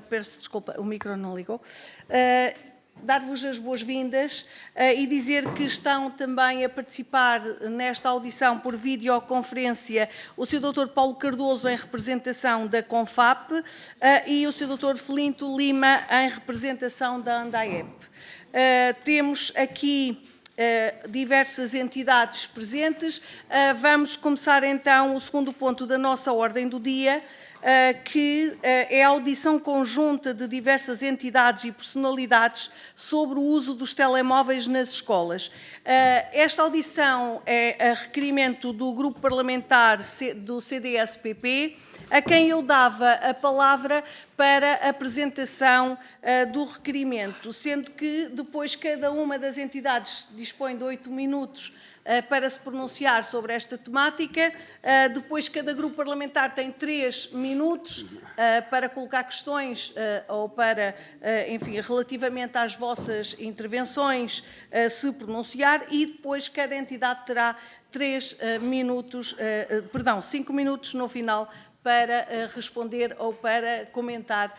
Peço desculpa, o micro não ligou. Dar-vos as boas-vindas e dizer que estão também a participar nesta audição por videoconferência o Sr. Dr. Paulo Cardoso em representação da CONFAP e o Sr. Dr. Felinto Lima em representação da ANDAEP. Temos aqui diversas entidades presentes. Vamos começar então o segundo ponto da nossa ordem do dia, que é a audição conjunta de diversas entidades e personalidades sobre o uso dos telemóveis nas escolas. Esta audição é a requerimento do grupo parlamentar do CDS-PP, a quem eu dava a palavra para a apresentação do requerimento, sendo que depois cada uma das entidades dispõe de 8 minutos para se pronunciar sobre esta temática. Depois cada grupo parlamentar tem 3 minutos para colocar questões ou para, enfim, relativamente às vossas intervenções se pronunciar, e depois cada entidade terá 5 minutos no final para responder ou para comentar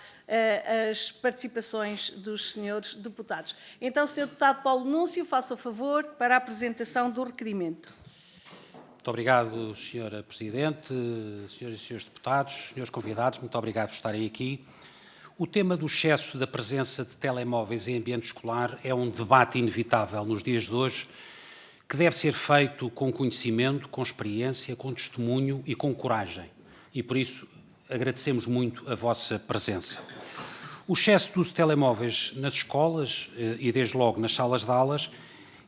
as participações dos senhores deputados. Então, Sr. Deputado Paulo Núncio, faça o favor para a apresentação do requerimento. Muito obrigado, Sra. Presidente, Sras. e Srs. Deputados, senhores convidados, muito obrigado por estarem aqui. O tema do excesso da presença de telemóveis em ambiente escolar é um debate inevitável nos dias de hoje, que deve ser feito com conhecimento, com experiência, com testemunho e com coragem. E, por isso, agradecemos muito a vossa presença. O excesso do uso de telemóveis nas escolas e, desde logo, nas salas de aulas,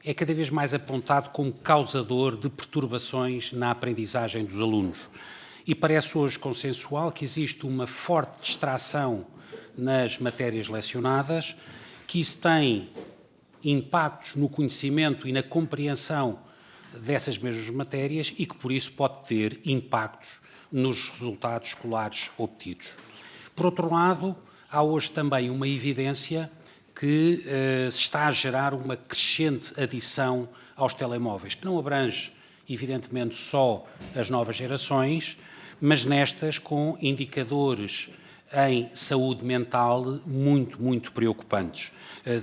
é cada vez mais apontado como causador de perturbações na aprendizagem dos alunos. E parece hoje consensual que existe uma forte distração nas matérias lecionadas, que isso tem impactos no conhecimento e na compreensão dessas mesmas matérias e que, por isso, pode ter impactos nos resultados escolares obtidos. Por outro lado, há hoje também uma evidência que se está a gerar uma crescente adição aos telemóveis, que não abrange, evidentemente, só as novas gerações, mas nestas com indicadores em saúde mental muito preocupantes.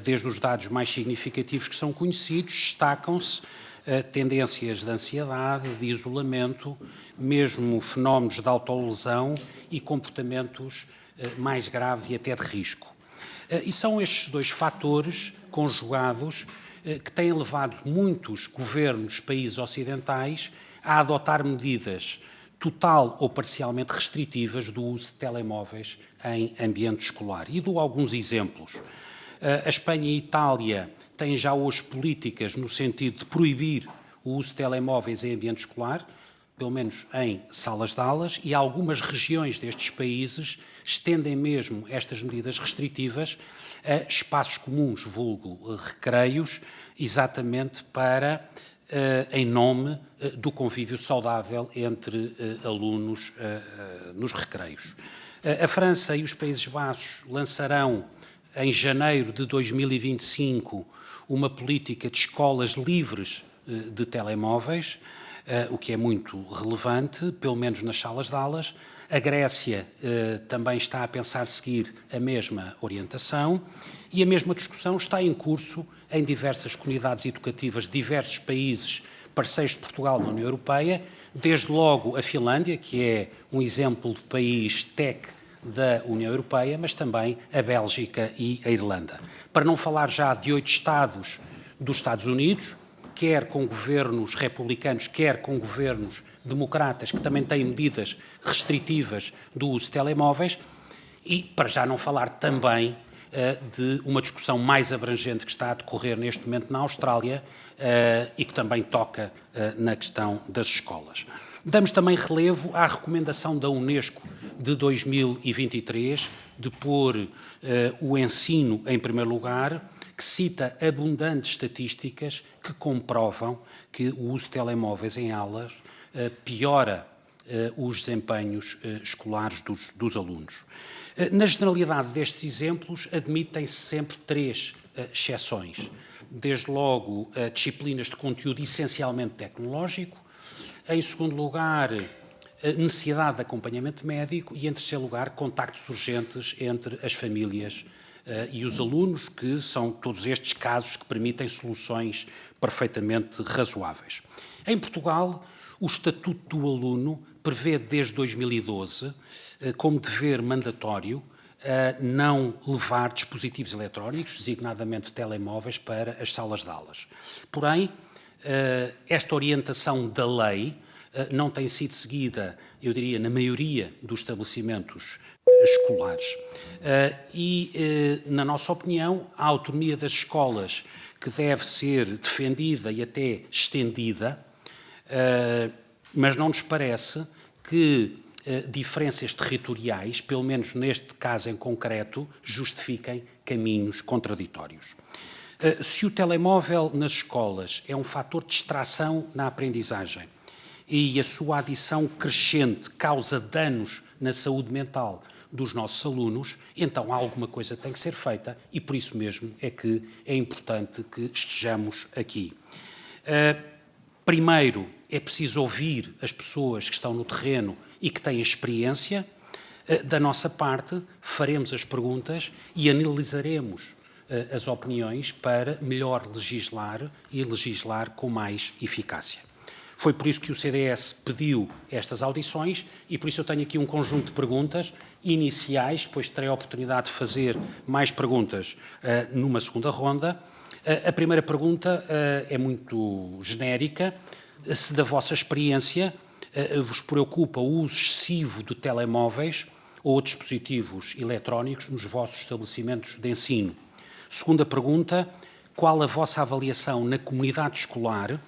Desde os dados mais significativos que são conhecidos, destacam-se tendências de ansiedade, de isolamento, mesmo fenómenos de autolesão e comportamentos mais graves e até de risco. E são estes dois fatores conjugados que têm levado muitos governos, países ocidentais, a adotar medidas total ou parcialmente restritivas do uso de telemóveis em ambiente escolar. E dou alguns exemplos. A Espanha e a Itália têm já hoje políticas no sentido de proibir o uso de telemóveis em ambiente escolar, pelo menos em salas de aulas, e algumas regiões destes países estendem mesmo estas medidas restritivas a espaços comuns, vulgo recreios, exatamente para, em nome do convívio saudável entre alunos nos recreios. A França e os Países Baixos lançarão em janeiro de 2025 uma política de escolas livres de telemóveis, o que é muito relevante, pelo menos nas salas de aulas. A Grécia também está a pensar seguir a mesma orientação e a mesma discussão está em curso em diversas comunidades educativas de diversos países parceiros de Portugal na União Europeia, desde logo a Finlândia, que é um exemplo de país tech da União Europeia, mas também a Bélgica e a Irlanda. Para não falar já de 8 estados dos Estados Unidos, quer com governos republicanos, quer com governos democratas, que também têm medidas restritivas do uso de telemóveis, e para já não falar também de uma discussão mais abrangente que está a decorrer neste momento na Austrália e que também toca na questão das escolas. Damos também relevo à recomendação da Unesco de 2023 de pôr o ensino em primeiro lugar, que cita abundantes estatísticas que comprovam que o uso de telemóveis em aulas piora os desempenhos escolares dos alunos. Na generalidade destes exemplos, admitem-se sempre 3 exceções. Desde logo, disciplinas de conteúdo essencialmente tecnológico. Em segundo lugar, necessidade de acompanhamento médico e, em terceiro lugar, contactos urgentes entre as famílias e os alunos, que são todos estes casos que permitem soluções perfeitamente razoáveis. Em Portugal, o Estatuto do Aluno prevê desde 2012 como dever mandatório não levar dispositivos eletrónicos, designadamente telemóveis, para as salas de aulas. Porém, esta orientação da lei não tem sido seguida, eu diria, na maioria dos estabelecimentos escolares. Na nossa opinião, a autonomia das escolas, que deve ser defendida e até estendida, mas não nos parece que diferenças territoriais, pelo menos neste caso em concreto, justifiquem caminhos contraditórios. Se o telemóvel nas escolas é um fator de distração na aprendizagem e a sua adição crescente causa danos na saúde mental dos nossos alunos, então alguma coisa tem que ser feita e por isso mesmo é que é importante que estejamos aqui. Primeiro, é preciso ouvir as pessoas que estão no terreno e que têm experiência. Da nossa parte, faremos as perguntas e analisaremos as opiniões para melhor legislar e legislar com mais eficácia. Foi por isso que o CDS pediu estas audições e por isso eu tenho aqui um conjunto de perguntas iniciais, depois terei a oportunidade de fazer mais perguntas numa segunda ronda. A primeira pergunta é muito genérica. Se da vossa experiência vos preocupa o uso excessivo de telemóveis ou dispositivos eletrónicos nos vossos estabelecimentos de ensino. Segunda pergunta, qual a vossa avaliação na comunidade escolar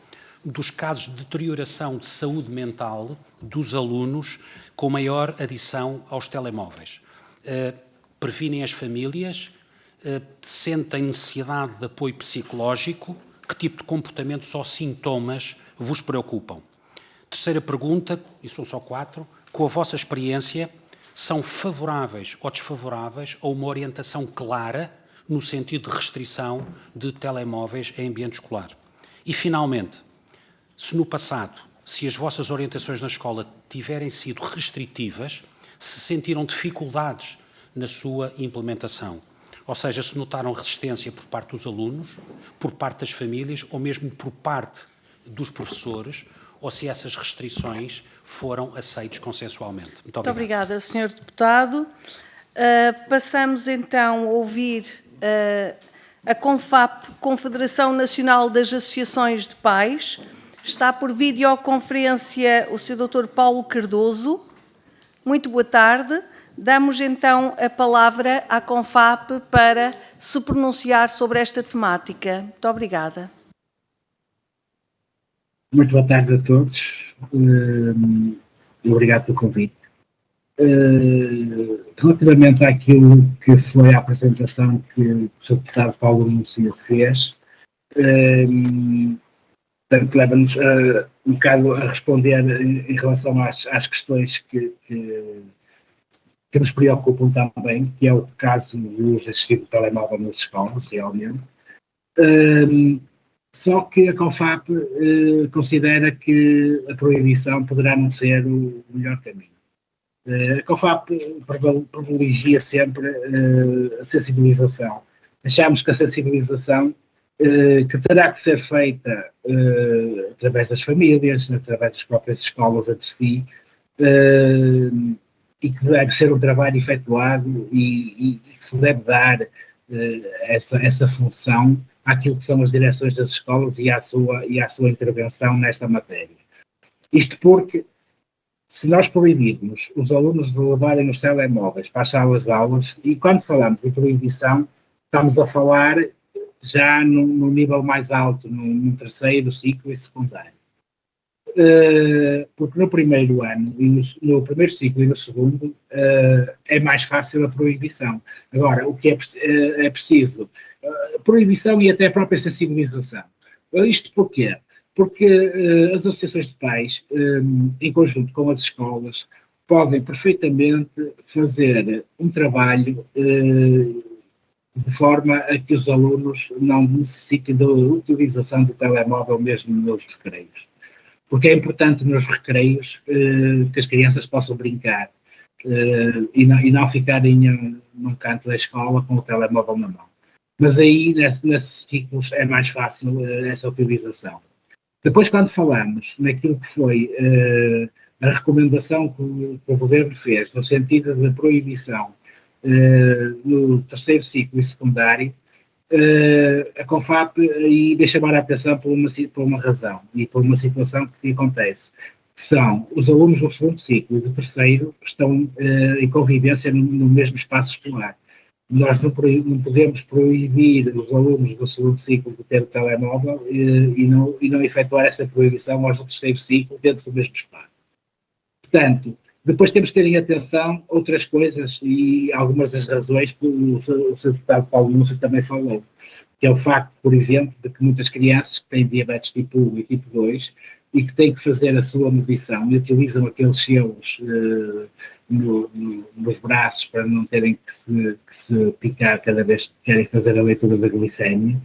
dos casos de deterioração de saúde mental dos alunos com maior adição aos telemóveis? Previnem as famílias? Sentem necessidade de apoio psicológico? Que tipo de comportamentos ou sintomas vos preocupam? Terceira pergunta, e são só 4, com a vossa experiência, são favoráveis ou desfavoráveis a uma orientação clara no sentido de restrição de telemóveis em ambiente escolar? E, finalmente, se no passado, se as vossas orientações na escola tiverem sido restritivas, se sentiram dificuldades na sua implementação, ou seja, se notaram resistência por parte dos alunos, por parte das famílias ou mesmo por parte dos professores, ou se essas restrições foram aceitas consensualmente. Muito obrigada, Sr. Deputado. Passamos então a ouvir a CONFAP, Confederação Nacional das Associações de Pais. Está por videoconferência o Sr. Dr. Paulo Cardoso. Muito boa tarde. Damos então a palavra à CONFAP para se pronunciar sobre esta temática. Muito obrigada. Muito boa tarde a todos. Obrigado pelo convite. Relativamente àquilo que foi a apresentação que o Sr. Deputado Paulo Núncio fez, portanto, leva-nos um bocado a responder em relação às questões que nos preocupam também, que é o caso do uso excessivo do telemóvel nas escolas, realmente. Só que a CONFAP considera que a proibição poderá não ser o melhor caminho. A CONFAP privilegia sempre a sensibilização. Achamos que a sensibilização que terá que ser feita através das famílias, através das próprias escolas entre si, e que deve ser um trabalho efetuado e que se deve dar essa função àquilo que são as direções das escolas e à sua intervenção nesta matéria. Isto porque, se nós proibirmos os alunos de levarem os telemóveis para as salas de aulas, e quando falamos de proibição, estamos a falar já no nível mais alto, no terceiro ciclo e secundário. Porque no primeiro ano, no primeiro ciclo e no segundo, é mais fácil a proibição. Agora, o que é preciso? Proibição e até a própria sensibilização. Isto porquê? Porque as associações de pais, em conjunto com as escolas, podem perfeitamente fazer um trabalho de forma a que os alunos não necessitem da utilização do telemóvel mesmo nos recreios. porque é importante nos recreios que as crianças possam brincar e não ficarem num canto da escola com o telemóvel na mão. Mas aí, nesses ciclos, é mais fácil essa utilização. Depois, quando falamos naquilo que foi a recomendação que o Governo fez, no sentido de proibição no terceiro ciclo e secundário, a CONFAP aí deixa chamar a atenção por uma razão e por uma situação que acontece, que são os alunos do segundo ciclo e do terceiro que estão em convivência no mesmo espaço escolar. Nós não podemos proibir os alunos do segundo ciclo de ter o telemóvel e não efetuar essa proibição aos do terceiro ciclo dentro do mesmo espaço. Portanto, depois temos que ter em atenção outras coisas e algumas das razões que o Sr. Deputado Paulo Núncio também falou, que é o facto, por exemplo, de que muitas crianças que têm diabetes tipo 1 e tipo 2 e que têm que fazer a sua medição e utilizam aqueles selos nos braços para não terem que se picar cada vez que querem fazer a leitura da glicemia,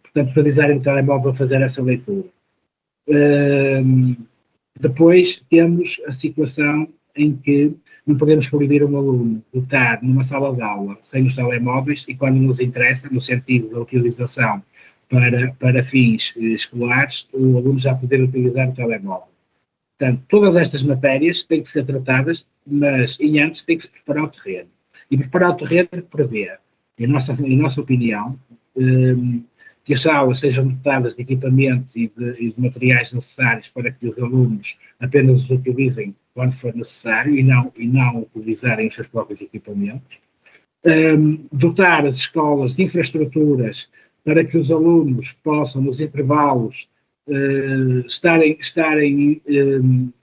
portanto, utilizarem o telemóvel para fazer essa leitura. Depois temos a situação em que não podemos proibir um aluno de estar numa sala de aula sem os telemóveis e quando nos interessa, no sentido da utilização para fins escolares, o aluno já poder utilizar o telemóvel. Portanto, todas estas matérias têm que ser tratadas, mas antes tem que se preparar o terreno. E preparar o terreno prevê, em nossa opinião, que as aulas sejam dotadas de equipamentos e de materiais necessários para que os alunos apenas os utilizem quando for necessário e não utilizarem os seus próprios equipamentos. Dotar as escolas de infraestruturas para que os alunos possam, nos intervalos, estarem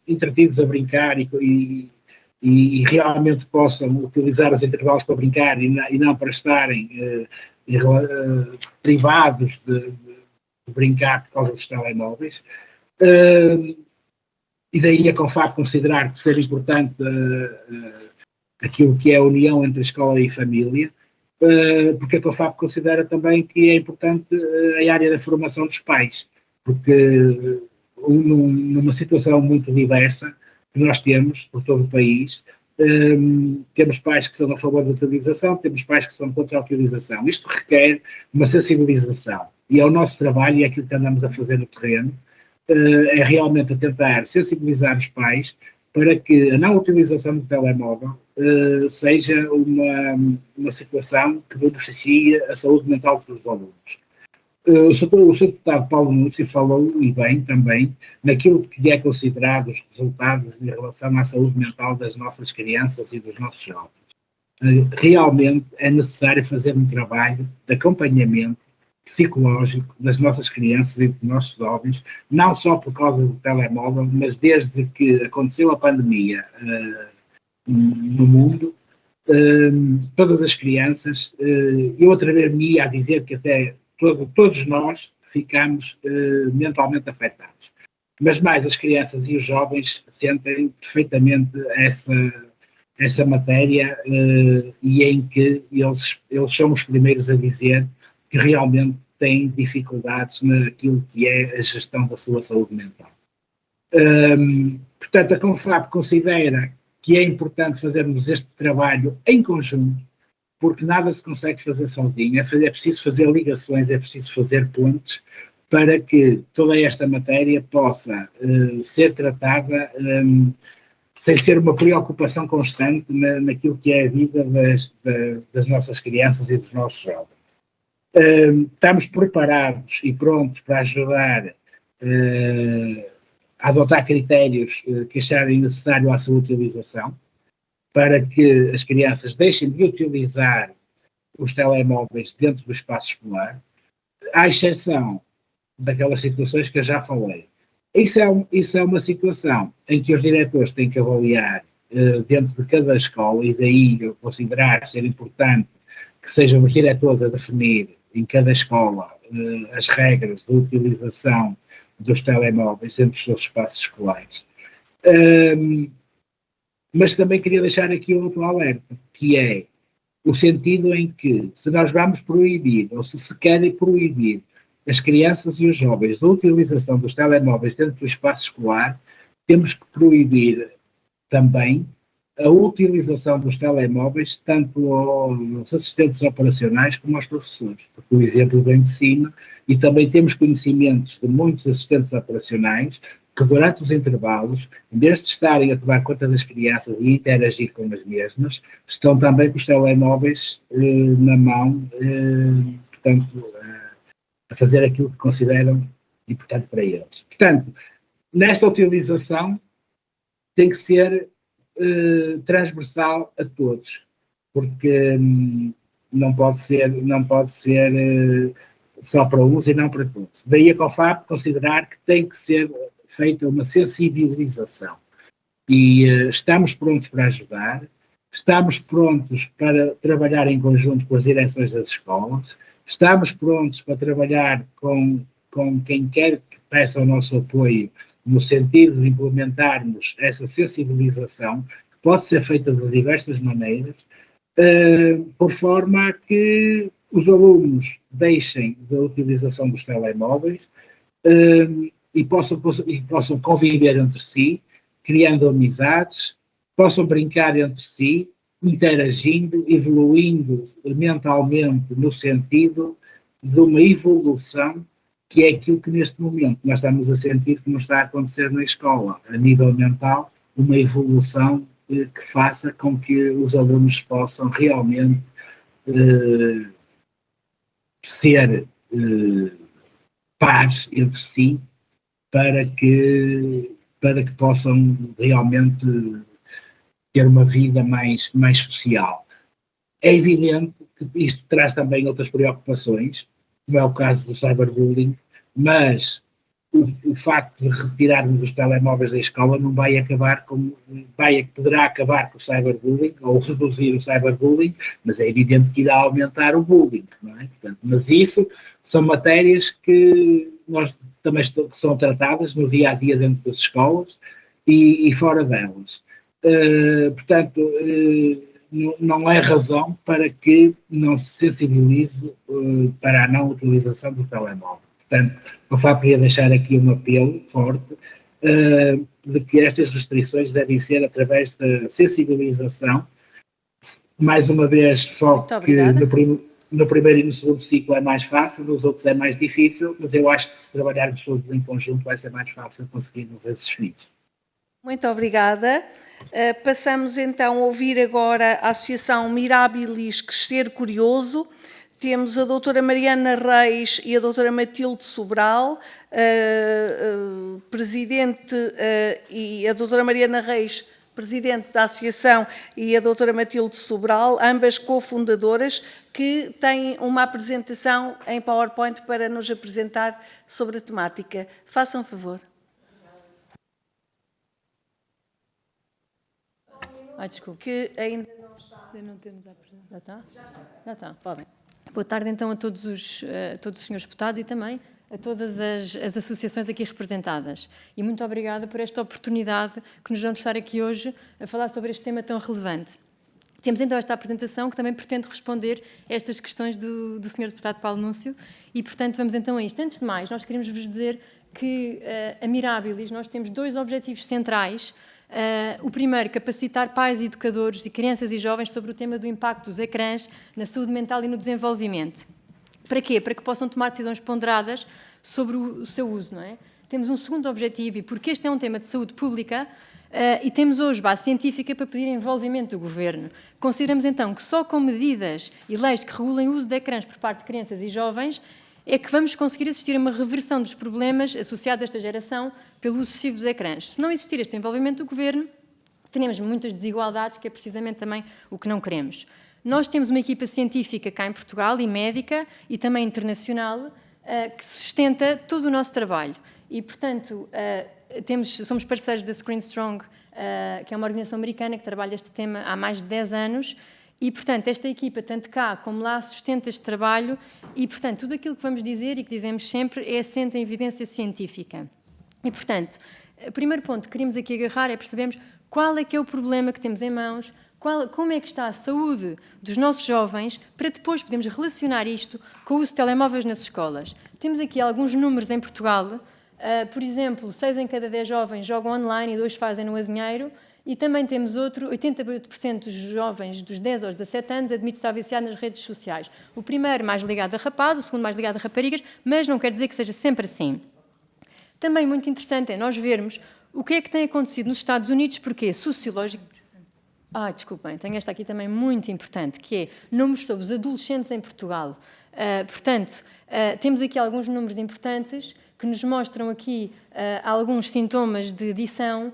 entretidos a brincar e realmente possam utilizar os intervalos para brincar e não para estarem privados de brincar por causa dos telemóveis. E daí a CONFAP considerar que ser importante aquilo que é a união entre a escola e a família, porque a CONFAP considera também que é importante a área da formação dos pais, porque numa situação muito diversa que nós temos por todo o país, temos pais que são a favor da utilização, temos pais que são contra a utilização. Isto requer uma sensibilização e é o nosso trabalho e é aquilo que andamos a fazer no terreno, é realmente a tentar sensibilizar os pais para que a não utilização do telemóvel seja uma situação que beneficie a saúde mental dos alunos. O Sr. Deputado Paulo Núncio falou, e bem também, naquilo que é considerado os resultados em relação à saúde mental das nossas crianças e dos nossos jovens. Realmente é necessário fazer um trabalho de acompanhamento psicológico das nossas crianças e dos nossos jovens, não só por causa do telemóvel, mas desde que aconteceu a pandemia no mundo, todas as crianças, eu atrever-me a dizer que até todos nós ficamos mentalmente afetados. Mas mais as crianças e os jovens sentem perfeitamente essa matéria e em que eles são os primeiros a dizer que realmente têm dificuldades naquilo que é a gestão da sua saúde mental. Portanto, a CONFAP considera que é importante fazermos este trabalho em conjunto, porque nada se consegue fazer sozinho, é preciso fazer ligações, é preciso fazer pontes para que toda esta matéria possa ser tratada sem ser uma preocupação constante naquilo que é a vida das nossas crianças e dos nossos jovens. Estamos preparados e prontos para ajudar a adotar critérios que acharem necessário à sua utilização, para que as crianças deixem de utilizar os telemóveis dentro do espaço escolar, à exceção daquelas situações que eu já falei. Isso é uma situação em que os diretores têm que avaliar dentro de cada escola, e daí eu considerar ser importante que sejam os diretores a definir em cada escola as regras de utilização dos telemóveis dentro dos seus espaços escolares. Mas também queria deixar aqui outro alerta, que é o sentido em que, se nós vamos proibir, ou se querem proibir, as crianças e os jovens da utilização dos telemóveis dentro do espaço escolar, temos que proibir também a utilização dos telemóveis tanto aos assistentes operacionais como aos professores, porque o exemplo vem de cima, e também temos conhecimentos de muitos assistentes operacionais que durante os intervalos, em vez de estarem a tomar conta das crianças e interagir com as mesmas, estão também com os telemóveis na mão, portanto, a fazer aquilo que consideram importante para eles. Portanto, nesta utilização tem que ser transversal a todos, porque não pode ser só para uns e não para todos. Daí a COFAP considerar que tem que ser feita uma sensibilização. E estamos prontos para ajudar, estamos prontos para trabalhar em conjunto com as direções das escolas, estamos prontos para trabalhar com quem quer que peça o nosso apoio no sentido de implementarmos essa sensibilização, que pode ser feita de diversas maneiras, por forma a que os alunos deixem da utilização dos telemóveis e possam conviver entre si, criando amizades, possam brincar entre si, interagindo, evoluindo mentalmente no sentido de uma evolução, que é aquilo que neste momento nós estamos a sentir que não está a acontecer na escola, a nível mental, uma evolução que faça com que os alunos possam realmente ser pares entre si, para que possam realmente ter uma vida mais social. É evidente que isto traz também outras preocupações, como é o caso do cyberbullying, mas o facto de retirarmos os telemóveis da escola não vai acabar poderá acabar com o cyberbullying, ou reduzir o cyberbullying, mas é evidente que irá aumentar o bullying, não é? Portanto, mas isso são matérias que são tratadas no dia-a-dia dentro das escolas e fora delas. Portanto, não é razão para que não se sensibilize para a não utilização do telemóvel. Portanto, eu queria deixar aqui um apelo forte de que estas restrições devem ser através da sensibilização. Mais uma vez, foco que no primeiro e no segundo ciclo é mais fácil, nos outros é mais difícil, mas eu acho que se trabalharmos todos em conjunto vai ser mais fácil conseguirmos esses fins. Muito obrigada. Passamos então a ouvir agora a Associação Mirabilis Crescer Curioso. Temos a doutora Mariana Reis e a doutora Matilde Sobral, presidente, e a doutora Mariana Reis, presidente da Associação, e a doutora Matilde Sobral, ambas cofundadoras, que têm uma apresentação em PowerPoint para nos apresentar sobre a temática. Façam favor. Desculpe. Que ainda não está. Ainda não temos a apresentação. Já está. Podem. Boa tarde, então, a todos os senhores deputados e também a todas as associações aqui representadas. E muito obrigada por esta oportunidade que nos dão de estar aqui hoje a falar sobre este tema tão relevante. Temos então esta apresentação que também pretende responder a estas questões do Sr. Deputado Paulo Núncio e, portanto, vamos então a isto. Antes de mais, nós queremos vos dizer que a Mirabilis, nós temos 2 objetivos centrais. O primeiro, capacitar pais e educadores e crianças e jovens sobre o tema do impacto dos ecrãs na saúde mental e no desenvolvimento. Para quê? Para que possam tomar decisões ponderadas sobre o seu uso, não é? Temos um segundo objetivo, e porque este é um tema de saúde pública, e temos hoje base científica para pedir envolvimento do Governo. Consideramos então que só com medidas e leis que regulem o uso de ecrãs por parte de crianças e jovens é que vamos conseguir assistir a uma reversão dos problemas associados a esta geração pelo uso excessivo dos ecrãs. Se não existir este envolvimento do Governo, teremos muitas desigualdades, que é precisamente também o que não queremos. Nós temos uma equipa científica cá em Portugal, e médica, e também internacional, que sustenta todo o nosso trabalho. E, portanto, somos parceiros da Screen Strong, que é uma organização americana que trabalha este tema há mais de 10 anos, e, portanto, esta equipa, tanto cá como lá, sustenta este trabalho e, portanto, tudo aquilo que vamos dizer e que dizemos sempre é assente em evidência científica. E, portanto, o primeiro ponto que queríamos aqui agarrar é percebermos qual é que é o problema que temos em mãos, como é que está a saúde dos nossos jovens, para depois podermos relacionar isto com o uso de telemóveis nas escolas. Temos aqui alguns números em Portugal. Por exemplo, 6 em cada 10 jovens jogam online e 2 fazem no azinheiro. E também temos outro, 88% dos jovens dos 10 aos 17 anos admite estar viciado nas redes sociais. O primeiro mais ligado a rapazes, o segundo mais ligado a raparigas, mas não quer dizer que seja sempre assim. Também muito interessante é nós vermos o que é que tem acontecido nos Estados Unidos, porque sociológico... desculpem, tenho esta aqui também muito importante, que é números sobre os adolescentes em Portugal. Temos aqui alguns números importantes que nos mostram aqui alguns sintomas de adição.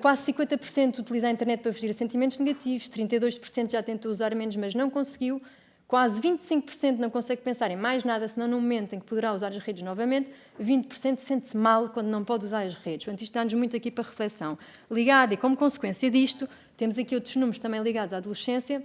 Quase 50% utiliza a internet para fugir a sentimentos negativos, 32% já tentou usar menos, mas não conseguiu, quase 25% não consegue pensar em mais nada, senão no momento em que poderá usar as redes novamente, 20% sente-se mal quando não pode usar as redes. Portanto, isto dá-nos muito aqui para reflexão. Ligado e como consequência disto, temos aqui outros números também ligados à adolescência.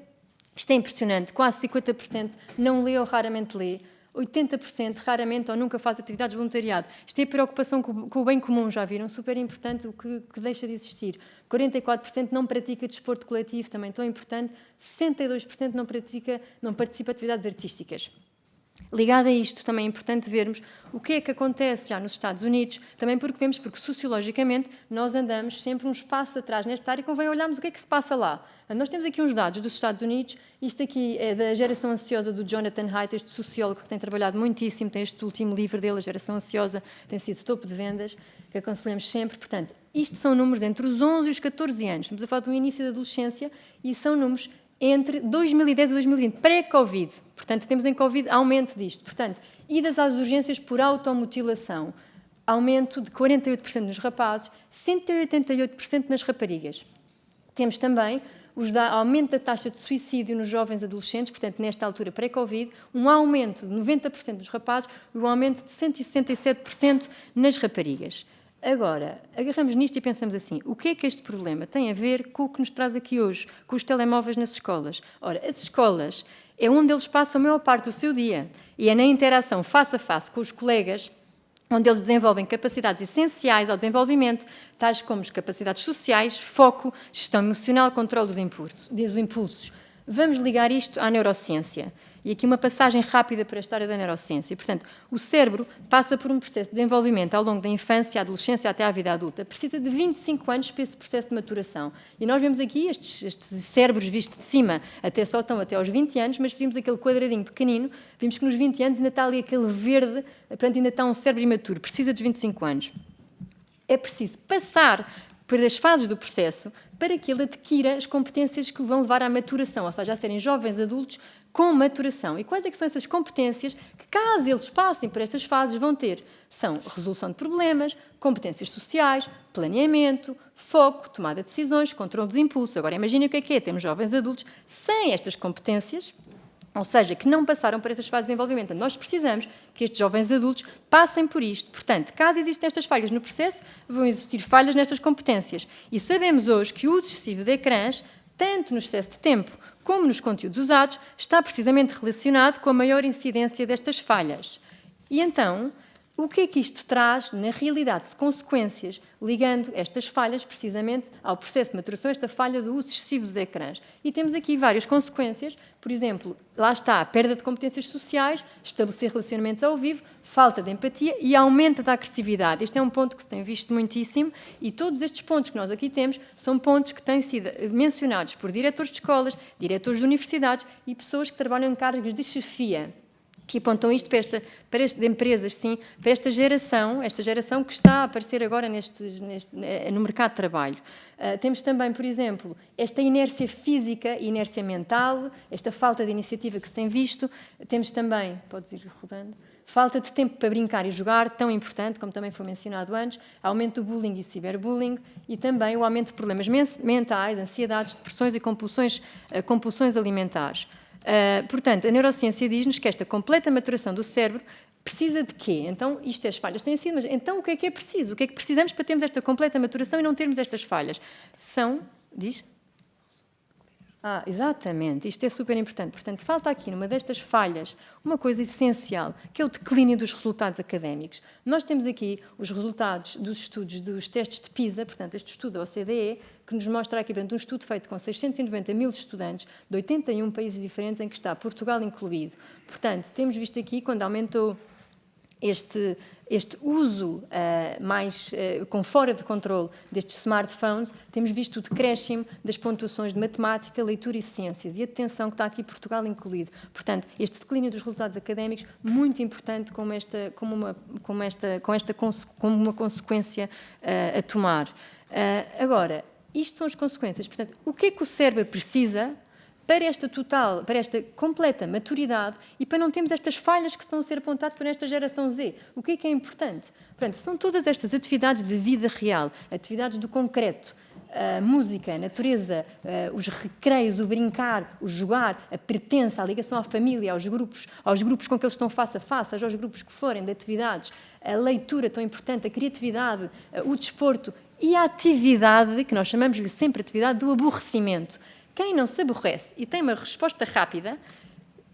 Isto é impressionante, quase 50% não lê ou raramente lê. 80% raramente ou nunca faz atividades de voluntariado. Isto é a preocupação com o bem comum, já viram? Super importante, o que deixa de existir. 44% não pratica desporto coletivo, também tão importante. 62% não participa de atividades artísticas. Ligado a isto, também é importante vermos o que é que acontece já nos Estados Unidos, também porque sociologicamente nós andamos sempre uns passos atrás nesta área e convém olharmos o que é que se passa lá. Nós temos aqui uns dados dos Estados Unidos, isto aqui é da Geração Ansiosa do Jonathan Haidt, este sociólogo que tem trabalhado muitíssimo, tem este último livro dele, A Geração Ansiosa, tem sido topo de vendas, que aconselhamos sempre. Portanto, isto são números entre os 11 e os 14 anos, estamos a falar do início da adolescência e são números entre 2010 e 2020, pré-Covid. Portanto, temos em Covid aumento disto. Portanto, idas às urgências por automutilação, aumento de 48% nos rapazes, 188% nas raparigas. Temos também aumento da taxa de suicídio nos jovens adolescentes, portanto, nesta altura pré-Covid, um aumento de 90% dos rapazes e um aumento de 167% nas raparigas. Agora, agarramos nisto e pensamos assim, o que é que este problema tem a ver com o que nos traz aqui hoje, com os telemóveis nas escolas? Ora, as escolas é onde eles passam a maior parte do seu dia e é na interação face a face com os colegas onde eles desenvolvem capacidades essenciais ao desenvolvimento, tais como as capacidades sociais, foco, gestão emocional, controle dos impulsos. Vamos ligar isto à neurociência. E aqui uma passagem rápida para a história da neurociência. Portanto, o cérebro passa por um processo de desenvolvimento ao longo da infância, adolescência até à vida adulta. Precisa de 25 anos para esse processo de maturação. E nós vemos aqui estes cérebros vistos de cima, só estão até aos 20 anos, mas se vimos aquele quadradinho pequenino, vimos que nos 20 anos ainda está ali aquele verde, portanto ainda está um cérebro imaturo. Precisa de 25 anos. É preciso passar pelas fases do processo para que ele adquira as competências que o vão levar à maturação, ou seja, a serem jovens adultos com maturação. E quais é que são essas competências que, caso eles passem por estas fases, vão ter? São resolução de problemas, competências sociais, planeamento, foco, tomada de decisões, controle dos impulsos. Agora, imaginem o que é. Temos jovens adultos sem estas competências, ou seja, que não passaram por essas fases de desenvolvimento. Nós precisamos que estes jovens adultos passem por isto. Portanto, caso existam estas falhas no processo, vão existir falhas nestas competências. E sabemos hoje que o uso excessivo de ecrãs, tanto no excesso de tempo como nos conteúdos usados, está precisamente relacionado com a maior incidência destas falhas. E então, o que é que isto traz, na realidade, de consequências, ligando estas falhas precisamente ao processo de maturação, esta falha do uso excessivo dos ecrãs? E temos aqui várias consequências, por exemplo, lá está a perda de competências sociais, estabelecer relacionamentos ao vivo, falta de empatia e aumento da agressividade. Este é um ponto que se tem visto muitíssimo e todos estes pontos que nós aqui temos são pontos que têm sido mencionados por diretores de escolas, diretores de universidades e pessoas que trabalham em cargos de chefia, que apontam isto para estas empresas, sim, para esta geração que está a aparecer agora no mercado de trabalho. Temos também, por exemplo, esta inércia física e inércia mental, esta falta de iniciativa que se tem visto. Temos também, podes ir rodando, falta de tempo para brincar e jogar, tão importante, como também foi mencionado antes, aumento do bullying e ciberbullying e também o aumento de problemas mentais, ansiedades, depressões e compulsões alimentares. Portanto, a neurociência diz-nos que esta completa maturação do cérebro precisa de quê? Então, as falhas têm sido, mas então o que é preciso? O que é que precisamos para termos esta completa maturação e não termos estas falhas? Exatamente, isto é super importante. Portanto, falta aqui, numa destas falhas, uma coisa essencial, que é o declínio dos resultados académicos. Nós temos aqui os resultados dos estudos dos testes de PISA, portanto, este estudo da OCDE, que nos mostra aqui, portanto, um estudo feito com 690 mil estudantes de 81 países diferentes, em que está Portugal incluído. Portanto, temos visto aqui, quando aumentou este uso com fora de controle destes smartphones, temos visto o decréscimo das pontuações de matemática, leitura e ciências. E atenção que está aqui Portugal incluído. Portanto, este declínio dos resultados académicos, muito importante como uma consequência a tomar. Agora, isto são as consequências. Portanto, o que é que o cérebro precisa para esta completa maturidade e para não termos estas falhas que estão a ser apontadas por esta geração Z? O que é importante? Portanto, são todas estas atividades de vida real, atividades do concreto, a música, a natureza, os recreios, o brincar, o jogar, a pertença, a ligação à família, aos grupos com que eles estão face a face, aos grupos que forem de atividades, a leitura tão importante, a criatividade, o desporto e a atividade, que nós chamamos-lhe sempre atividade do aborrecimento. Quem não se aborrece e tem uma resposta rápida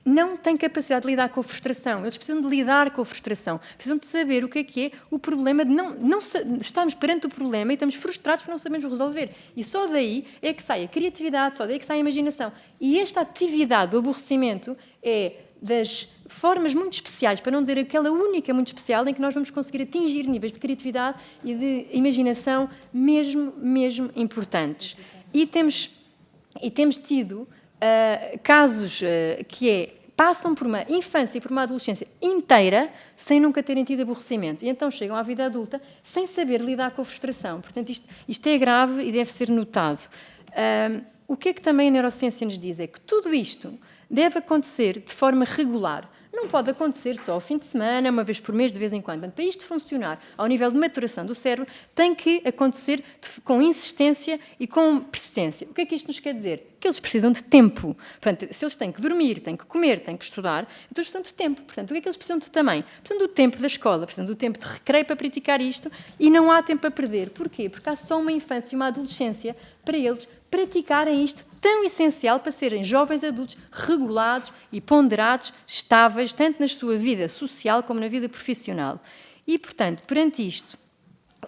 não tem capacidade de lidar com a frustração. Eles precisam de lidar com a frustração. Precisam de saber o que é o problema de não estarmos perante o problema e estamos frustrados por não sabermos resolver. E só daí é que sai a criatividade, só daí é que sai a imaginação. E esta atividade do aborrecimento é das formas muito especiais, para não dizer aquela única muito especial, em que nós vamos conseguir atingir níveis de criatividade e de imaginação mesmo importantes. E temos tido casos que passam por uma infância e por uma adolescência inteira sem nunca terem tido aborrecimento. E então chegam à vida adulta sem saber lidar com a frustração. Portanto, isto é grave e deve ser notado. O que é que também a neurociência nos diz? É que tudo isto deve acontecer de forma regular. Não pode acontecer só ao fim de semana, uma vez por mês, de vez em quando. Portanto, para isto funcionar ao nível de maturação do cérebro, tem que acontecer com insistência e com persistência. O que é que isto nos quer dizer? Que eles precisam de tempo. Portanto, se eles têm que dormir, têm que comer, têm que estudar, então eles precisam de tempo. Portanto, o que é que eles precisam de também? Precisam do tempo da escola, precisam do tempo de recreio para praticar isto e não há tempo a perder. Porquê? Porque há só uma infância e uma adolescência para eles praticarem isto tão essencial para serem jovens adultos regulados e ponderados, estáveis, tanto na sua vida social como na vida profissional. E, portanto, perante isto,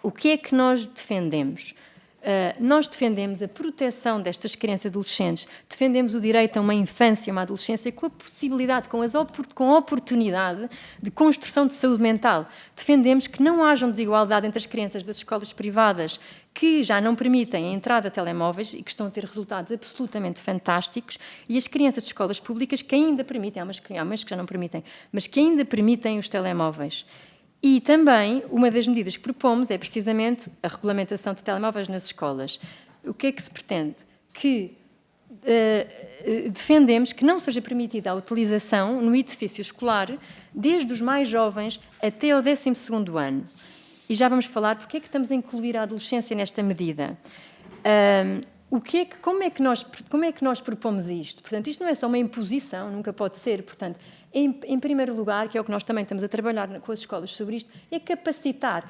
o que é que nós defendemos? Nós defendemos a proteção destas crianças e adolescentes, defendemos o direito a uma infância e uma adolescência com a possibilidade, com a oportunidade de construção de saúde mental. Defendemos que não haja desigualdade entre as crianças das escolas privadas que já não permitem a entrada de telemóveis e que estão a ter resultados absolutamente fantásticos, e as crianças de escolas públicas que ainda permitem, há umas que já não permitem, mas que ainda permitem os telemóveis. E também, uma das medidas que propomos é precisamente a regulamentação de telemóveis nas escolas. O que é que se pretende? Que defendemos que não seja permitida a utilização no edifício escolar desde os mais jovens até ao 12º ano. E já vamos falar porque é que estamos a incluir a adolescência nesta medida. Como é que nós propomos isto? Portanto, isto não é só uma imposição, nunca pode ser. Portanto, em primeiro lugar, que é o que nós também estamos a trabalhar com as escolas sobre isto, é capacitar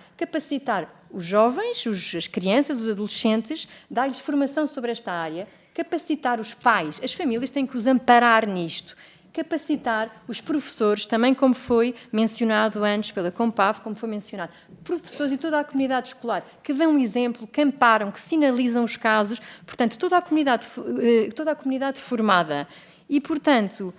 os jovens, as crianças, os adolescentes, dar-lhes formação sobre esta área, capacitar os pais, as famílias têm que os amparar nisto, capacitar os professores, também como foi mencionado antes pela Compav, como foi mencionado, professores e toda a comunidade escolar, que dão exemplo, que amparam, que sinalizam os casos, portanto, toda a comunidade formada. E, portanto,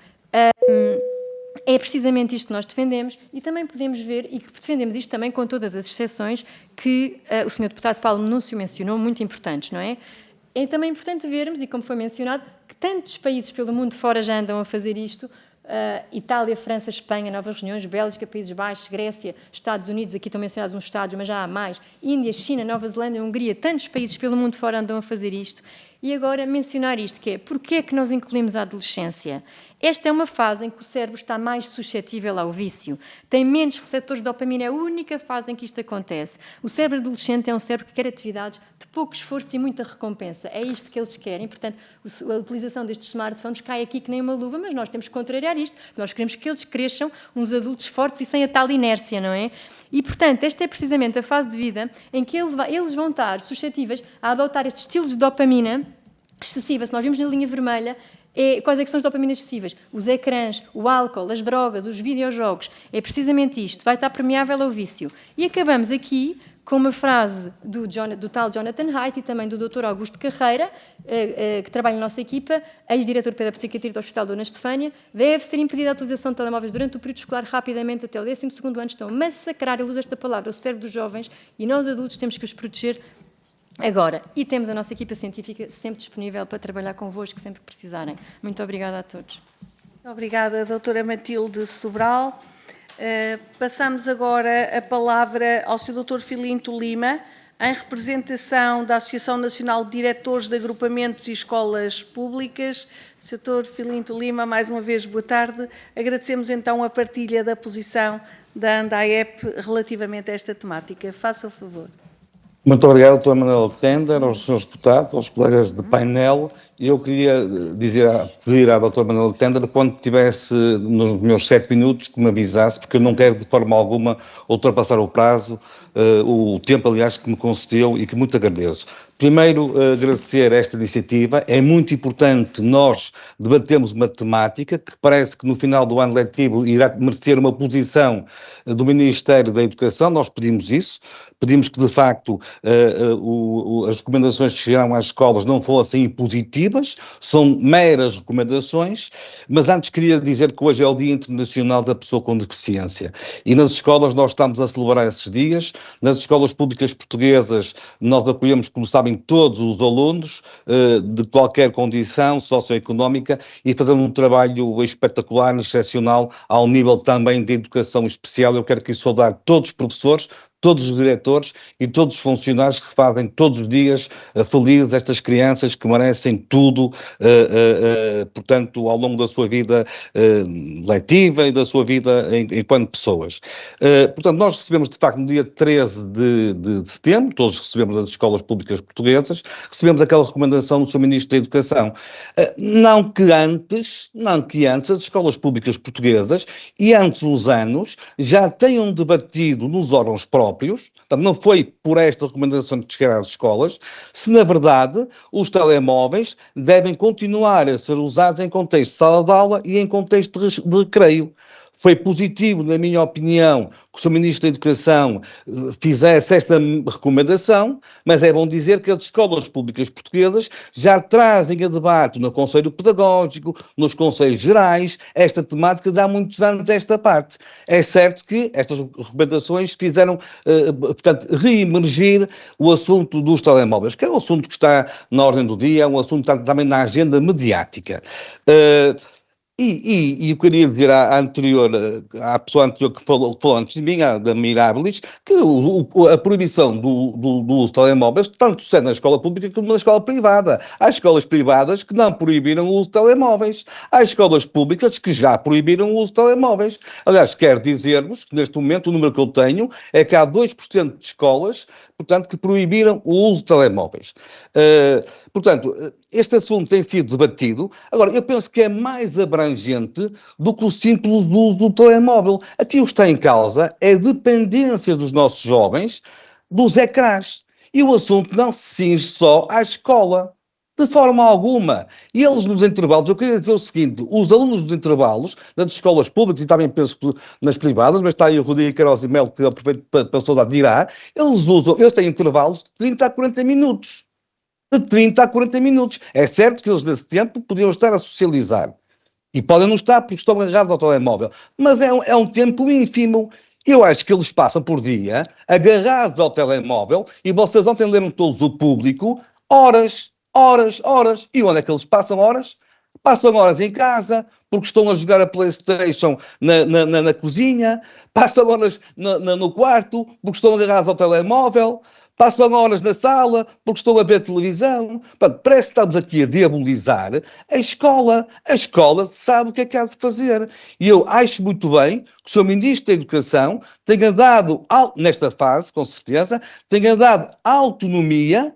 é precisamente isto que nós defendemos e também podemos ver, e que defendemos isto também com todas as exceções que o Sr. Deputado Paulo Núncio mencionou, muito importantes, não é? É também importante vermos, e como foi mencionado, que tantos países pelo mundo fora já andam a fazer isto, Itália, França, Espanha, Novas Reuniões, Bélgica, Países Baixos, Grécia, Estados Unidos, aqui estão mencionados uns estados, mas já há mais, Índia, China, Nova Zelândia, Hungria, tantos países pelo mundo fora andam a fazer isto. E agora mencionar isto, que é, porquê é que nós incluímos a adolescência? Esta é uma fase em que o cérebro está mais suscetível ao vício, tem menos receptores de dopamina, é a única fase em que isto acontece. O cérebro adolescente é um cérebro que quer atividades de pouco esforço e muita recompensa, é isto que eles querem, portanto, a utilização destes smartphones cai aqui que nem uma luva, mas nós temos que contrariar isto, nós queremos que eles cresçam uns adultos fortes e sem a tal inércia, não é? E, portanto, esta é precisamente a fase de vida em que eles vão estar suscetíveis a adotar estes estilos de dopamina excessiva. Se nós vimos na linha vermelha, quais é que são as dopaminas excessivas? Os ecrãs, o álcool, as drogas, os videojogos. É precisamente isto. Vai estar permeável ao vício. E acabamos aqui com uma frase do tal Jonathan Haidt e também do Dr. Augusto Carreira, que trabalha na nossa equipa, ex-diretor de Psiquiatria do Hospital Dona Estefânia: deve ser impedida a utilização de telemóveis durante o período escolar rapidamente até o 12º ano. Estão a massacrar, ele usa esta palavra, o cérebro dos jovens, e nós adultos temos que os proteger agora. E temos a nossa equipa científica sempre disponível para trabalhar convosco sempre que precisarem. Muito obrigada a todos. Obrigada, doutora Matilde Sobral. Passamos agora a palavra ao Sr. Dr. Filinto Lima, em representação da Associação Nacional de Diretores de Agrupamentos e Escolas Públicas. Sr. Filinto Lima, mais uma vez, boa tarde. Agradecemos então a partilha da posição da ANDAEP relativamente a esta temática. Faça o favor. Muito obrigado, Dr. Manuel Tender, aos senhores deputados, aos colegas de painel. Eu queria pedir à Dr. Manuel Tender, quando tivesse nos meus 7 minutos, que me avisasse, porque eu não quero de forma alguma ultrapassar o prazo, o tempo, aliás, que me concedeu e que muito agradeço. Primeiro, agradecer esta iniciativa. É muito importante nós debatermos uma temática que parece que no final do ano letivo irá merecer uma posição do Ministério da Educação. Nós pedimos isso. Pedimos que, de facto, as recomendações que chegaram às escolas não fossem impositivas, são meras recomendações, mas antes queria dizer que hoje é o Dia Internacional da Pessoa com Deficiência e nas escolas nós estamos a celebrar esses dias. Nas escolas públicas portuguesas nós apoiamos, como sabem, todos os alunos de qualquer condição socioeconómica e fazemos um trabalho espetacular, excepcional, ao nível também de educação especial. Eu quero aqui saudar todos os professores, todos os diretores e todos os funcionários que fazem todos os dias felizes estas crianças que merecem tudo, portanto, ao longo da sua vida letiva e da sua vida enquanto pessoas. Portanto, nós recebemos, de facto, no dia 13 de setembro, todos recebemos das escolas públicas portuguesas, recebemos aquela recomendação do Sr. Ministro da Educação. Não que antes as escolas públicas portuguesas e antes os anos já tenham debatido nos órgãos próprios, portanto, não foi por esta recomendação que chegaram às escolas, se na verdade os telemóveis devem continuar a ser usados em contexto de sala de aula e em contexto de recreio. Foi positivo, na minha opinião, que o Sr. Ministro da Educação fizesse esta recomendação, mas é bom dizer que as escolas públicas portuguesas já trazem a debate no Conselho Pedagógico, nos Conselhos Gerais, esta temática de há muitos anos esta parte. É certo que estas recomendações fizeram, portanto, reemergir o assunto dos telemóveis, que é um assunto que está na ordem do dia, é um assunto que está também na agenda mediática. E eu queria dizer à pessoa anterior que falou antes de mim, da Mirabilis, que a proibição do uso de telemóveis tanto sucede na escola pública como na escola privada. Há escolas privadas que não proibiram o uso de telemóveis. Há escolas públicas que já proibiram o uso de telemóveis. Aliás, quero dizer-vos que neste momento o número que eu tenho é que há 2% de escolas, portanto, que proibiram o uso de telemóveis. Portanto, este assunto tem sido debatido. Agora, eu penso que é mais abrangente do que o simples uso do telemóvel. Aqui o que está em causa é a dependência dos nossos jovens dos ecrãs. E o assunto não se cinge só à escola. De forma alguma. E eles nos intervalos, eu queria dizer o seguinte, os alunos dos intervalos, nas escolas públicas e também penso que nas privadas, mas está aí o Rodrigo Queiroz e Melo, que aproveito para saudar de dirá, eles têm intervalos de 30 a 40 minutos. De 30 a 40 minutos. É certo que eles nesse tempo podiam estar a socializar. E podem não estar porque estão agarrados ao telemóvel. Mas é um tempo ínfimo. Eu acho que eles passam por dia agarrados ao telemóvel e vocês ontem leram todos o público horas. E onde é que eles passam horas? Passam horas em casa, porque estão a jogar a PlayStation na cozinha, passam horas no quarto, porque estão agarrados ao telemóvel, passam horas na sala, porque estão a ver televisão. Portanto, parece que estamos aqui a diabolizar a escola. A escola sabe o que é que há de fazer. E eu acho muito bem que o Sr. Ministro da Educação tenha dado, nesta fase, com certeza, tenha dado autonomia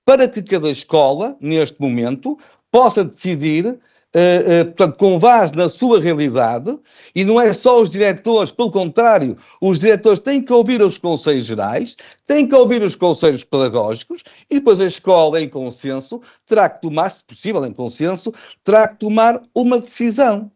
para que cada escola, neste momento, possa decidir, portanto, com base na sua realidade, e não é só os diretores, pelo contrário, os diretores têm que ouvir os conselhos gerais, têm que ouvir os conselhos pedagógicos, e depois a escola, em consenso, terá que tomar, se possível, em consenso, terá que tomar uma decisão.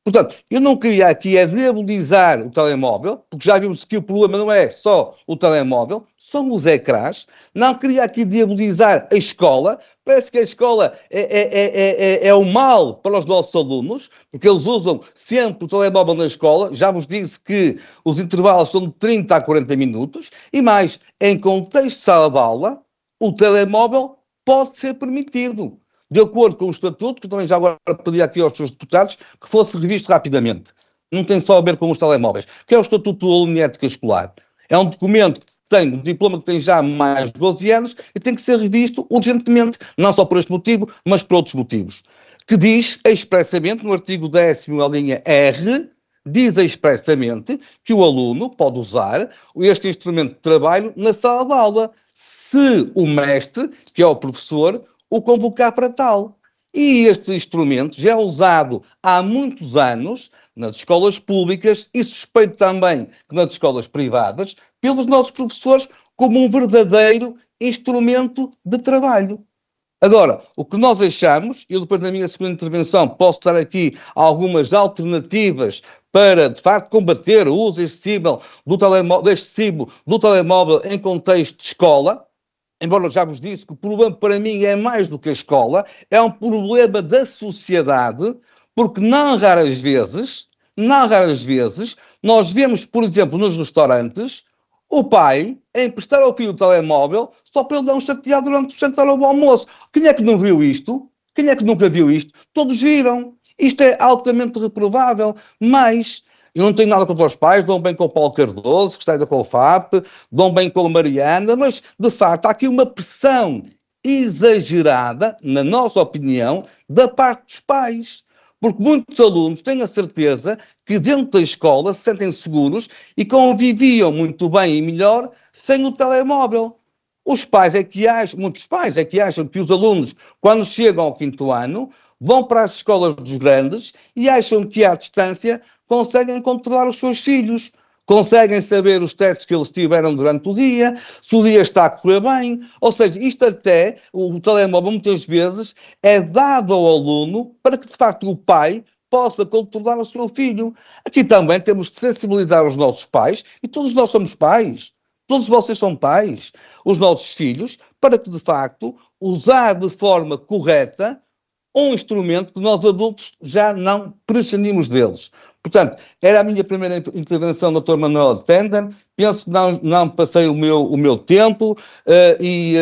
Portanto, eu não queria aqui diabolizar o telemóvel, porque já vimos que o problema não é só o telemóvel, são os ecrãs. Não queria aqui diabolizar a escola. Parece que a escola é o mal para os nossos alunos, porque eles usam sempre o telemóvel na escola. Já vos disse que os intervalos são de 30 a 40 minutos. E mais, em contexto de sala de aula, o telemóvel pode ser permitido, de acordo com o estatuto, que também já agora pedi aqui aos seus deputados, que fosse revisto rapidamente. Não tem só a ver com os telemóveis, que é o Estatuto do Aluno e Ética Escolar. É um documento que tem um diploma que tem já mais de 12 anos e tem que ser revisto urgentemente, não só por este motivo, mas por outros motivos. Que diz expressamente, no artigo 10º, a linha R, diz expressamente que o aluno pode usar este instrumento de trabalho na sala de aula, se o mestre, que é o professor, o convocar para tal. E este instrumento já é usado há muitos anos nas escolas públicas e suspeito também que nas escolas privadas, pelos nossos professores, como um verdadeiro instrumento de trabalho. Agora, o que nós achamos, e eu depois na minha segunda intervenção posso dar aqui algumas alternativas para, de facto, combater o uso excessivo do telemóvel em contexto de escola, embora eu já vos disse que o problema para mim é mais do que a escola, é um problema da sociedade, porque não raras vezes, nós vemos, por exemplo, nos restaurantes, o pai a emprestar ao filho o telemóvel só para ele dar um chateado durante o jantar ou o almoço. Quem é que não viu isto? Quem é que nunca viu isto? Todos viram. Isto é altamente reprovável, mas eu não tenho nada contra os pais, dão bem com o Paulo Cardoso, que está da COFAP, dão bem com a Mariana, mas, de facto, há aqui uma pressão exagerada, na nossa opinião, da parte dos pais. Porque muitos alunos têm a certeza que dentro da escola se sentem seguros e conviviam muito bem e melhor sem o telemóvel. Muitos pais é que acham que os alunos, quando chegam ao 5º ano, vão para as escolas dos grandes e acham que, à distância, conseguem controlar os seus filhos. Conseguem saber os testes que eles tiveram durante o dia, se o dia está a correr bem. Ou seja, isto até, o telemóvel muitas vezes é dado ao aluno para que, de facto, o pai possa controlar o seu filho. Aqui também temos que sensibilizar os nossos pais, e todos nós somos pais, todos vocês são pais, os nossos filhos, para que, de facto, usar de forma correta um instrumento que nós adultos já não prescindimos deles. Portanto, era a minha primeira intervenção, Dr. Manuel Tender. Penso que não passei o meu tempo e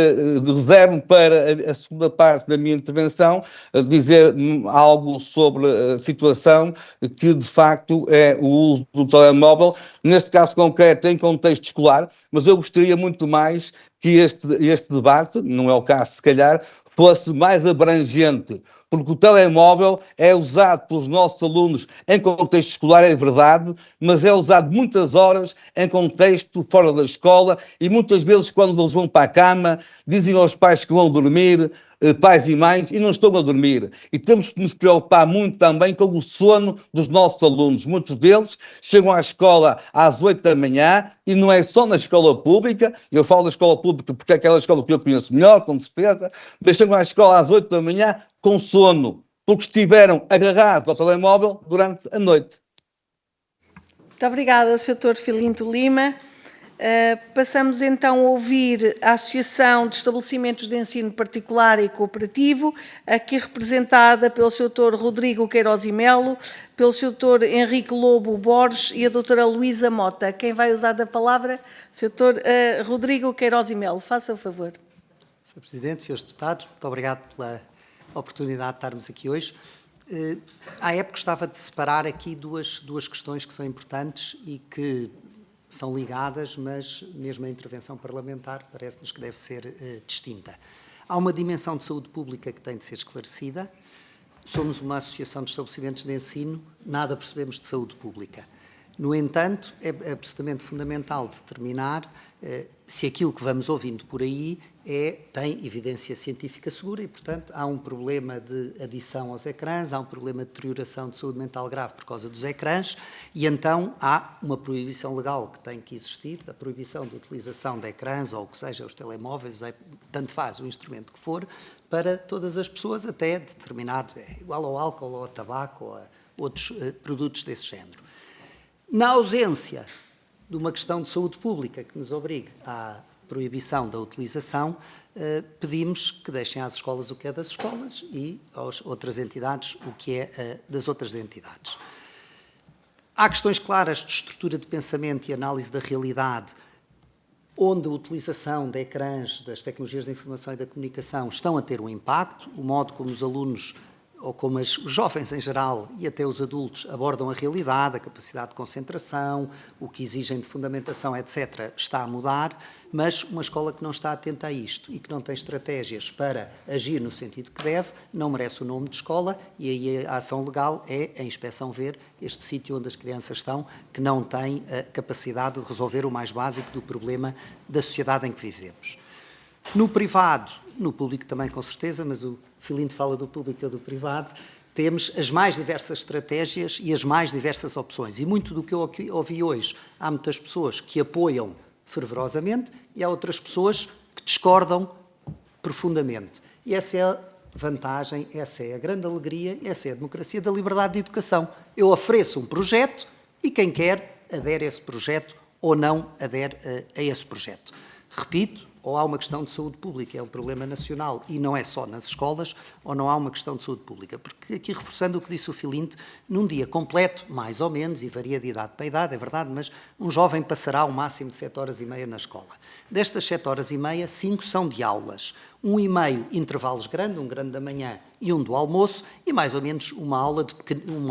reservo para a segunda parte da minha intervenção dizer algo sobre a situação que, de facto, é o uso do telemóvel, neste caso concreto, em contexto escolar, mas eu gostaria muito mais que este debate, não é o caso se calhar, fosse mais abrangente, porque o telemóvel é usado pelos nossos alunos em contexto escolar, é verdade, mas é usado muitas horas em contexto fora da escola e muitas vezes quando eles vão para a cama dizem aos pais que vão dormir, pais e mães, e não estão a dormir. E temos que nos preocupar muito também com o sono dos nossos alunos. Muitos deles chegam à escola às 8 da manhã e não é só na escola pública, eu falo da escola pública porque é aquela escola que eu conheço melhor, com certeza, mas chegam à escola às 8 da manhã com sono, porque estiveram agarrados ao telemóvel durante a noite. Muito obrigada, Sr. Filinto Lima. Passamos então a ouvir a Associação de Estabelecimentos de Ensino Particular e Cooperativo, aqui representada pelo Sr. Rodrigo Queiroz e Melo, pelo Sr. Henrique Lobo Borges e a Dra. Luísa Mota. Quem vai usar da palavra? Sr. Rodrigo Queiroz e Melo, faça o favor. Sr. Presidente, Srs. Deputados, muito obrigado pela oportunidade de estarmos aqui hoje. À época gostava de separar aqui duas questões que são importantes e que são ligadas, mas mesmo a intervenção parlamentar parece-nos que deve ser distinta. Há uma dimensão de saúde pública que tem de ser esclarecida. Somos uma associação de estabelecimentos de ensino, nada percebemos de saúde pública. No entanto, é absolutamente fundamental determinar se aquilo que vamos ouvindo por aí tem evidência científica segura e, portanto, há um problema de adição aos ecrãs, há um problema de deterioração de saúde mental grave por causa dos ecrãs e, então, há uma proibição legal que tem que existir, a proibição de utilização de ecrãs ou o que seja, os telemóveis, tanto faz o instrumento que for, para todas as pessoas, até determinado, igual ao álcool ou ao tabaco outros produtos desse género. Na ausência de uma questão de saúde pública que nos obrigue à proibição da utilização, pedimos que deixem às escolas o que é das escolas e às outras entidades o que é das outras entidades. Há questões claras de estrutura de pensamento e análise da realidade, onde a utilização de ecrãs, das tecnologias da informação e da comunicação estão a ter um impacto, o modo como os alunos, ou como os jovens em geral e até os adultos abordam a realidade, a capacidade de concentração, o que exigem de fundamentação, etc., está a mudar, mas uma escola que não está atenta a isto e que não tem estratégias para agir no sentido que deve, não merece o nome de escola, e aí a ação legal é a inspeção ver este sítio onde as crianças estão, que não tem a capacidade de resolver o mais básico do problema da sociedade em que vivemos. No privado, no público também com certeza, mas o Filinto fala do público ou do privado, temos as mais diversas estratégias e as mais diversas opções. E muito do que eu ouvi hoje, há muitas pessoas que apoiam fervorosamente e há outras pessoas que discordam profundamente. E essa é a vantagem, essa é a grande alegria, essa é a democracia da liberdade de educação. Eu ofereço um projeto e quem quer adere a esse projeto ou não adere a esse projeto. Repito, ou há uma questão de saúde pública, é um problema nacional e não é só nas escolas, ou não há uma questão de saúde pública. Porque aqui, reforçando o que disse o Filinto, num dia completo, mais ou menos, e varia de idade para idade, é verdade, mas um jovem passará um máximo de 7 horas e meia na escola. Destas 7 horas e meia, 5 são de aulas. 1,5 intervalos grandes, um grande da manhã e um do almoço, e mais ou menos uma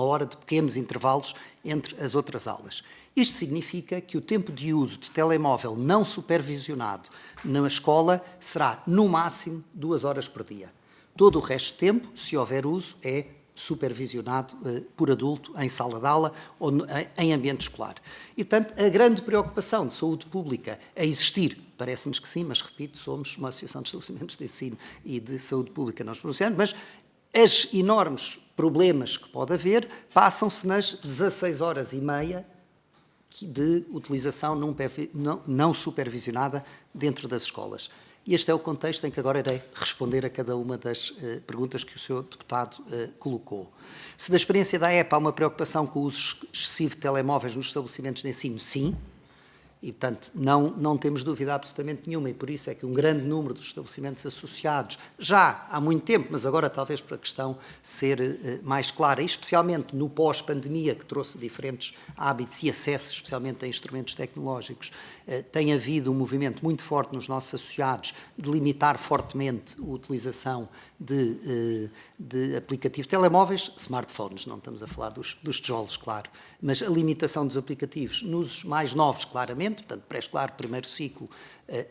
hora de pequenos intervalos entre as outras aulas. Isto significa que o tempo de uso de telemóvel não supervisionado na escola será, no máximo, 2 horas por dia. Todo o resto do tempo, se houver uso, é supervisionado por adulto em sala de aula ou em ambiente escolar. E, portanto, a grande preocupação de saúde pública a existir, parece-nos que sim, mas, repito, somos uma associação de estabelecimentos de ensino e de saúde pública, não os pronunciamos, mas os enormes problemas que pode haver passam-se nas 16 horas e meia de utilização não supervisionada dentro das escolas. E este é o contexto em que agora irei responder a cada uma das perguntas que o Sr. Deputado colocou. Se da experiência da EPA há uma preocupação com o uso excessivo de telemóveis nos estabelecimentos de ensino, sim. E, portanto, não temos dúvida absolutamente nenhuma, e por isso é que um grande número dos estabelecimentos associados, já há muito tempo, mas agora talvez para a questão ser mais clara, e especialmente no pós-pandemia, que trouxe diferentes hábitos e acesso, especialmente a instrumentos tecnológicos, tem havido um movimento muito forte nos nossos associados de limitar fortemente a utilização de aplicativos, telemóveis, smartphones, não estamos a falar dos tijolos, claro, mas a limitação dos aplicativos nos mais novos, claramente, portanto, pré-escolar, primeiro ciclo,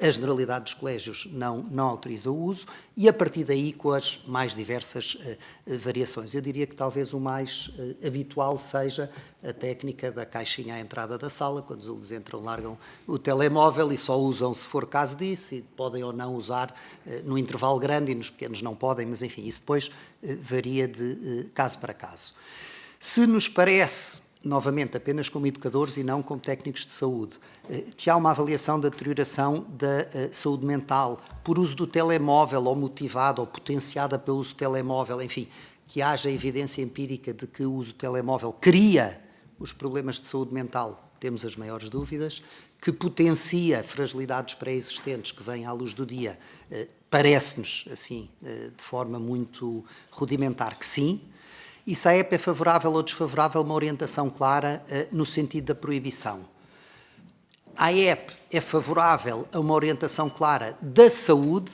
a generalidade dos colégios não autoriza o uso, e a partir daí com as mais diversas variações. Eu diria que talvez o mais habitual seja a técnica da caixinha à entrada da sala, quando eles entram, largam o telemóvel e só usam se for caso disso, e podem ou não usar no intervalo grande, e nos pequenos não podem, mas enfim, isso depois varia de caso para caso. Se nos parece, novamente, apenas como educadores e não como técnicos de saúde, que há uma avaliação da deterioração da saúde mental por uso do telemóvel, ou motivada ou potenciada pelo uso do telemóvel, enfim, que haja evidência empírica de que o uso do telemóvel cria os problemas de saúde mental, temos as maiores dúvidas. Que potencia fragilidades pré-existentes que vêm à luz do dia, parece-nos, assim, de forma muito rudimentar, que sim. E se a EPA é favorável ou desfavorável, uma orientação clara no sentido da proibição. A EPA é favorável a uma orientação clara da saúde,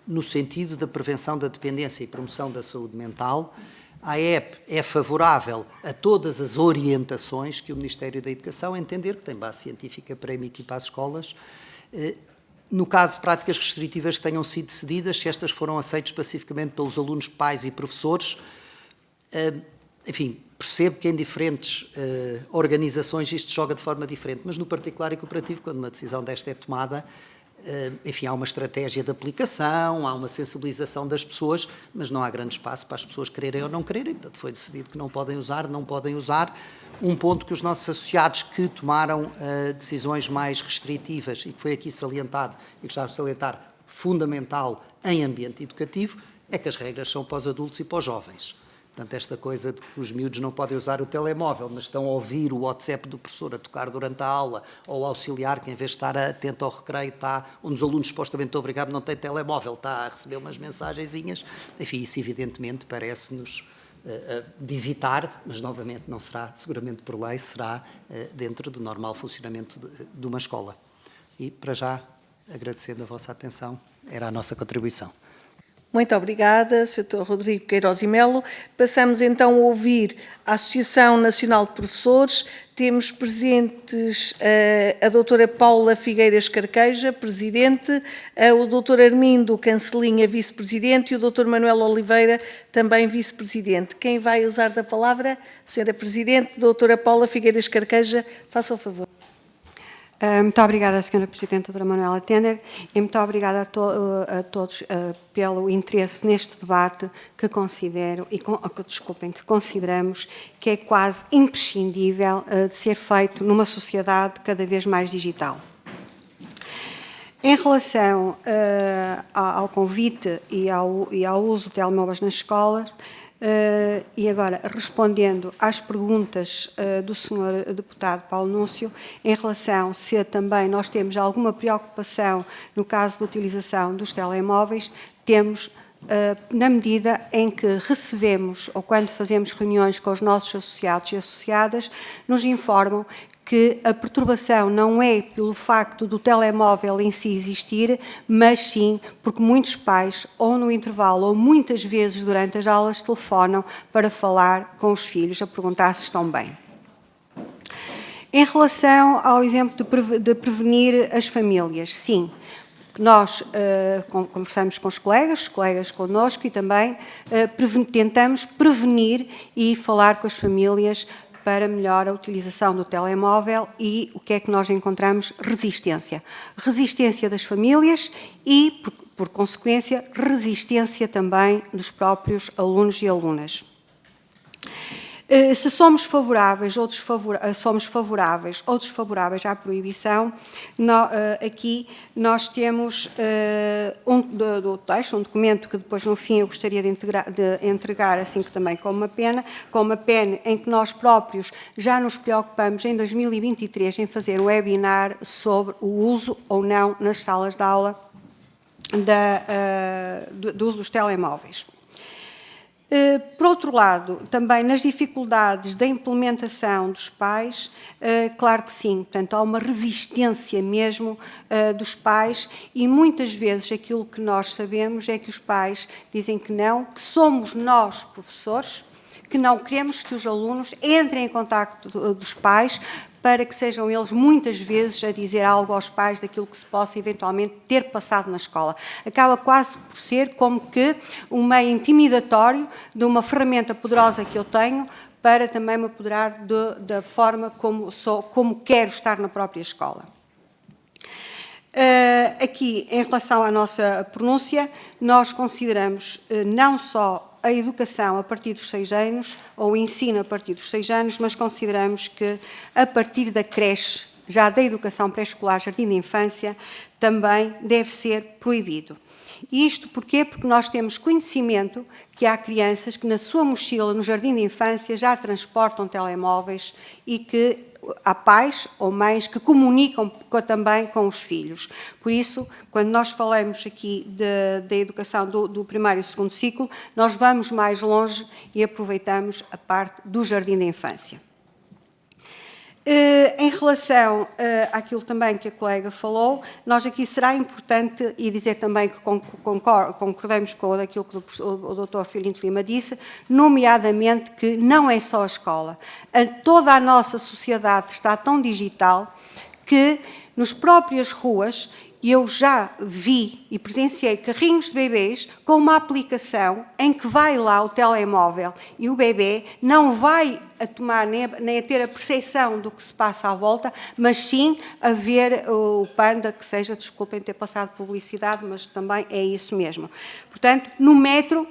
no sentido da prevenção da dependência e promoção da saúde mental. A EPA é favorável a todas as orientações que o Ministério da Educação entender que tem base científica para emitir para as escolas. No caso de práticas restritivas que tenham sido decididas, se estas foram aceitas pacificamente pelos alunos, pais e professores, enfim, percebo que em diferentes organizações isto joga de forma diferente, mas no particular e cooperativo, quando uma decisão desta é tomada, enfim, há uma estratégia de aplicação, há uma sensibilização das pessoas, mas não há grande espaço para as pessoas quererem ou não quererem. Portanto, foi decidido que não podem usar. Um ponto que os nossos associados que tomaram decisões mais restritivas, e que foi aqui salientado, e gostava de salientar, fundamental em ambiente educativo, é que as regras são para os adultos e para os jovens. Portanto, esta coisa de que os miúdos não podem usar o telemóvel, mas estão a ouvir o WhatsApp do professor a tocar durante a aula, ou o auxiliar, que em vez de estar atento ao recreio, está onde os alunos supostamente estão obrigados, não tem telemóvel, está a receber umas mensagenzinhas. Enfim, isso evidentemente parece-nos de evitar, mas novamente não será seguramente por lei, será dentro do normal funcionamento de uma escola. E, para já, agradecendo a vossa atenção, era a nossa contribuição. Muito obrigada, Sr. Rodrigo Queiroz e Melo. Passamos então a ouvir a Associação Nacional de Professores. Temos presentes a doutora Paula Figueiras Carqueja, presidente, o doutor Armindo Cancelinha, vice-presidente, e o doutor Manuel Oliveira, também vice-presidente. Quem vai usar da palavra? Senhora Presidente, doutora Paula Figueiras Carqueja, faça o favor. Muito obrigada, Sra. Presidente, doutora Manuela Tender, e muito obrigada a todos pelo interesse neste debate que considero, que consideramos que é quase imprescindível de ser feito numa sociedade cada vez mais digital. Em relação ao convite e ao uso de telemóveis nas escolas, e agora, respondendo às perguntas do Sr. Deputado Paulo Núncio, em relação se também nós temos alguma preocupação no caso da utilização dos telemóveis, temos, na medida em que recebemos, ou quando fazemos reuniões com os nossos associados e associadas, nos informam que a perturbação não é pelo facto do telemóvel em si existir, mas sim porque muitos pais, ou no intervalo, ou muitas vezes durante as aulas, telefonam para falar com os filhos, a perguntar se estão bem. Em relação ao exemplo de prevenir as famílias, sim, nós conversamos com os colegas connosco, e também tentamos prevenir e falar com as famílias para melhor a utilização do telemóvel. E o que é que nós encontramos? Resistência. Resistência das famílias e, por consequência, resistência também dos próprios alunos e alunas. Se somos favoráveis ou desfavoráveis à proibição, aqui nós temos do texto, um documento que depois no fim eu gostaria de entregar assim que também com uma pena em que nós próprios já nos preocupamos em 2023 em fazer um webinar sobre o uso ou não nas salas de aula do uso dos telemóveis. Por outro lado, também nas dificuldades da implementação dos pais, claro que sim, portanto, há uma resistência mesmo dos pais, e muitas vezes aquilo que nós sabemos é que os pais dizem que não, que somos nós, professores, que não queremos que os alunos entrem em contacto dos pais, para que sejam eles muitas vezes a dizer algo aos pais daquilo que se possa eventualmente ter passado na escola. Acaba quase por ser como que um meio intimidatório de uma ferramenta poderosa que eu tenho para também me apoderar da forma como quero estar na própria escola. Aqui, em relação à nossa pronúncia, nós consideramos não só a educação a partir dos 6 anos, ou o ensino a partir dos 6 anos, mas consideramos que a partir da creche, já da educação pré-escolar, jardim de infância, também deve ser proibido. E isto porquê? Porque nós temos conhecimento que há crianças que na sua mochila, no jardim de infância, já transportam telemóveis, e que há pais ou mães que comunicam também com os filhos. Por isso, quando nós falamos aqui da educação do primário e segundo ciclo, nós vamos mais longe e aproveitamos a parte do jardim de infância. Em relação àquilo também que a colega falou, nós aqui será importante, e dizer também que concordamos com aquilo que o Dr. Filinto Lima disse, nomeadamente que não é só a escola. Toda a nossa sociedade está tão digital que nas próprias ruas eu já vi e presenciei carrinhos de bebês com uma aplicação em que vai lá o telemóvel e o bebê não vai a tomar nem a ter a percepção do que se passa à volta, mas sim a ver o panda, que seja, desculpem ter passado publicidade, mas também é isso mesmo. Portanto, no metro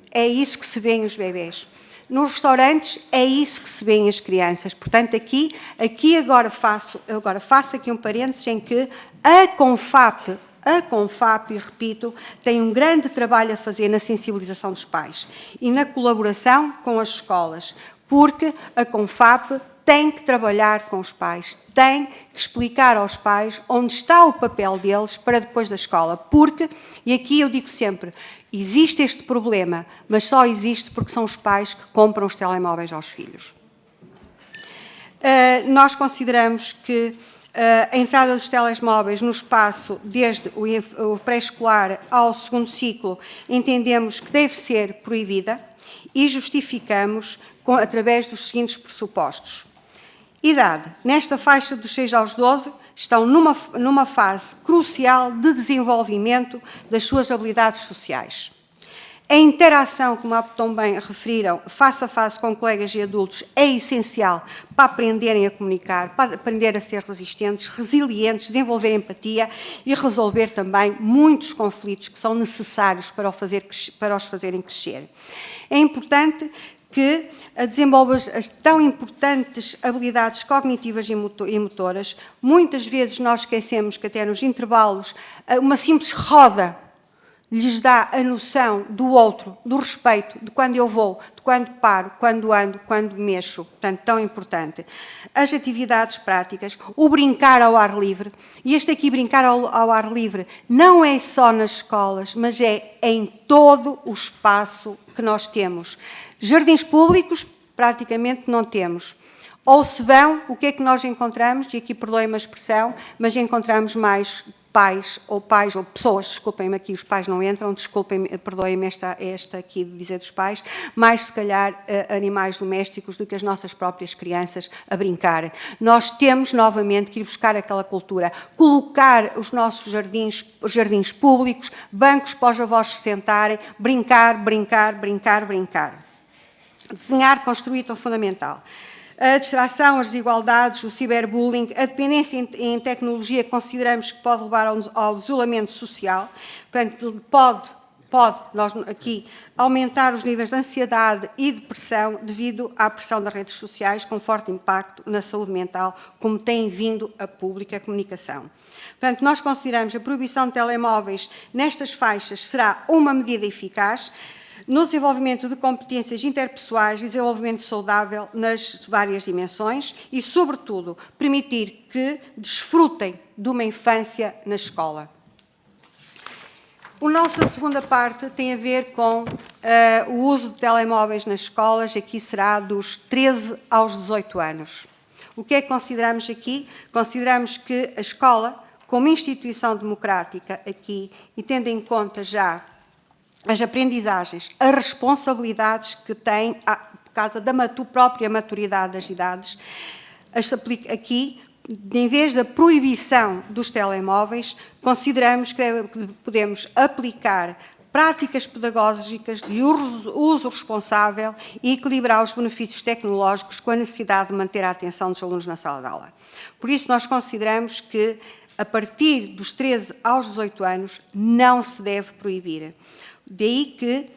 é isso que se vêem os bebês. Nos restaurantes é isso que se vêem as crianças. Portanto, aqui agora faço aqui um parênteses em que a CONFAP, A CONFAP, e repito, tem um grande trabalho a fazer na sensibilização dos pais e na colaboração com as escolas, porque a CONFAP tem que trabalhar com os pais, tem que explicar aos pais onde está o papel deles para depois da escola, porque, e aqui eu digo sempre, existe este problema, mas só existe porque são os pais que compram os telemóveis aos filhos. Nós consideramos que a entrada dos telemóveis no espaço, desde o pré-escolar ao segundo ciclo, entendemos que deve ser proibida e justificamos através dos seguintes pressupostos. Idade. Nesta faixa dos 6 aos 12, estão numa fase crucial de desenvolvimento das suas habilidades sociais. A interação, como tão bem referiram, face a face com colegas e adultos, é essencial para aprenderem a comunicar, para aprender a ser resistentes, resilientes, desenvolver empatia e resolver também muitos conflitos que são necessários para os fazerem crescer. É importante que desenvolva as tão importantes habilidades cognitivas e motoras. Muitas vezes nós esquecemos que até nos intervalos uma simples roda lhes dá a noção do outro, do respeito, de quando eu vou, de quando paro, quando ando, quando mexo. Portanto, tão importante. As atividades práticas, o brincar ao ar livre. E este aqui, brincar ao ar livre, não é só nas escolas, mas é em todo o espaço que nós temos. Jardins públicos, praticamente não temos. Ou se vão, o que é que nós encontramos? E aqui perdoem-me a expressão, mas encontramos mais pais ou pessoas, desculpem-me aqui, os pais não entram, desculpem-me, perdoem-me esta aqui de dizer dos pais, mais se calhar animais domésticos do que as nossas próprias crianças a brincar. Nós temos novamente que ir buscar aquela cultura, colocar os nossos jardins públicos, bancos para os avós se sentarem, brincar. Desenhar, construir, tão fundamental. A distração, as desigualdades, o ciberbullying, a dependência em tecnologia consideramos que pode levar ao isolamento social, portanto, pode, nós aqui, aumentar os níveis de ansiedade e depressão devido à pressão das redes sociais, com forte impacto na saúde mental, como tem vindo a pública comunicação. Portanto, nós consideramos a proibição de telemóveis nestas faixas será uma medida eficaz, no desenvolvimento de competências interpessoais e desenvolvimento saudável nas várias dimensões e, sobretudo, permitir que desfrutem de uma infância na escola. A nossa segunda parte tem a ver com o uso de telemóveis nas escolas, aqui será dos 13 aos 18 anos. O que é que consideramos aqui? Consideramos que a escola, como instituição democrática aqui, e tendo em conta já as aprendizagens, as responsabilidades que tem por causa da própria maturidade das idades, aqui, em vez da proibição dos telemóveis, consideramos que podemos aplicar práticas pedagógicas de uso responsável e equilibrar os benefícios tecnológicos com a necessidade de manter a atenção dos alunos na sala de aula. Por isso, nós consideramos que, a partir dos 13 aos 18 anos, não se deve proibir. Daí que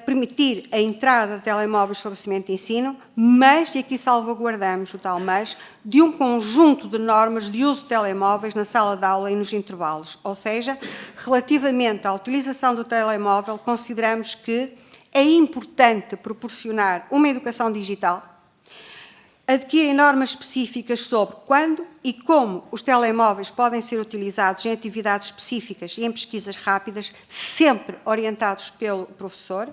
permitir a entrada de telemóveis no estabelecimento de ensino, mas, e aqui salvaguardamos o tal mas, de um conjunto de normas de uso de telemóveis na sala de aula e nos intervalos. Ou seja, relativamente à utilização do telemóvel, consideramos que é importante proporcionar uma educação digital, adquirem normas específicas sobre quando e como os telemóveis podem ser utilizados em atividades específicas e em pesquisas rápidas, sempre orientados pelo professor.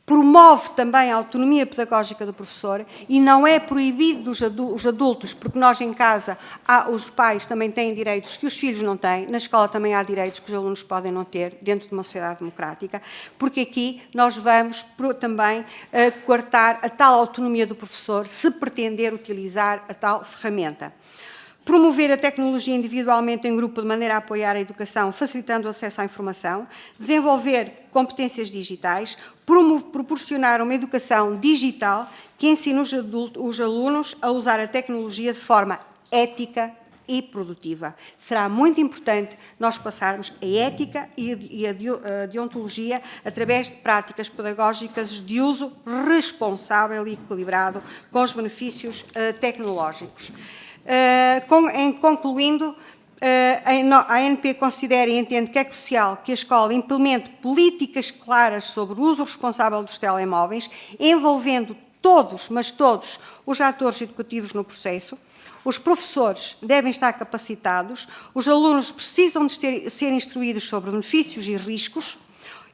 Promove também a autonomia pedagógica do professor e não é proibido os adultos, porque nós em casa, os pais também têm direitos que os filhos não têm, na escola também há direitos que os alunos podem não ter dentro de uma sociedade democrática, porque aqui nós vamos também coartar a tal autonomia do professor se pretender utilizar a tal ferramenta. Promover a tecnologia individualmente em grupo de maneira a apoiar a educação, facilitando o acesso à informação, desenvolver competências digitais, proporcionar uma educação digital que ensine os alunos a usar a tecnologia de forma ética e produtiva. Será muito importante nós passarmos a ética e a deontologia através de práticas pedagógicas de uso responsável e equilibrado com os benefícios tecnológicos. Concluindo, a ANP considera e entende que é crucial que a escola implemente políticas claras sobre o uso responsável dos telemóveis, envolvendo todos, mas todos, os atores educativos no processo. Os professores devem estar capacitados, os alunos precisam de ser instruídos sobre benefícios e riscos,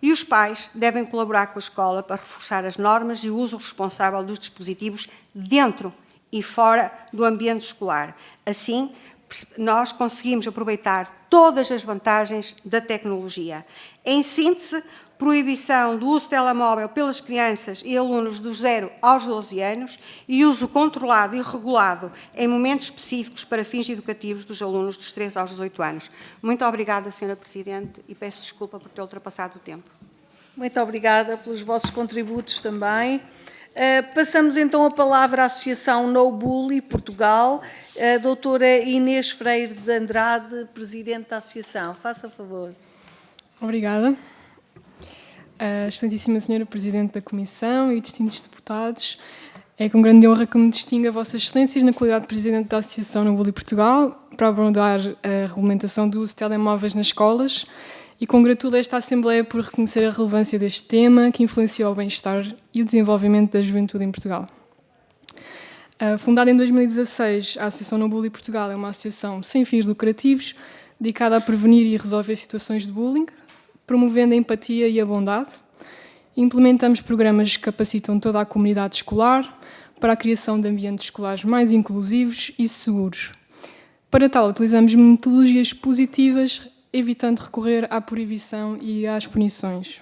e os pais devem colaborar com a escola para reforçar as normas e o uso responsável dos dispositivos dentro e fora do ambiente escolar. Assim, nós conseguimos aproveitar todas as vantagens da tecnologia. Em síntese, proibição do uso de telemóvel pelas crianças e alunos dos 0 aos 12 anos e uso controlado e regulado em momentos específicos para fins educativos dos alunos dos 3 aos 18 anos. Muito obrigada, Sra. Presidente, e peço desculpa por ter ultrapassado o tempo. Muito obrigada pelos vossos contributos também. Passamos então a palavra à Associação No Bully Portugal, a doutora Inês Freire de Andrade, Presidente da Associação. Faça favor. Obrigada. Excelentíssima Senhora Presidente da Comissão e distintos deputados, é com grande honra que me distingo a Vossas Excelências na qualidade de Presidente da Associação No Bully Portugal para abordar a regulamentação do uso de telemóveis nas escolas e congratulo esta Assembleia por reconhecer a relevância deste tema que influencia o bem-estar e o desenvolvimento da juventude em Portugal. Fundada em 2016, a Associação No Bully Portugal é uma associação sem fins lucrativos dedicada a prevenir e resolver situações de bullying, promovendo a empatia e a bondade. Implementamos programas que capacitam toda a comunidade escolar para a criação de ambientes escolares mais inclusivos e seguros. Para tal, utilizamos metodologias positivas, evitando recorrer à proibição e às punições.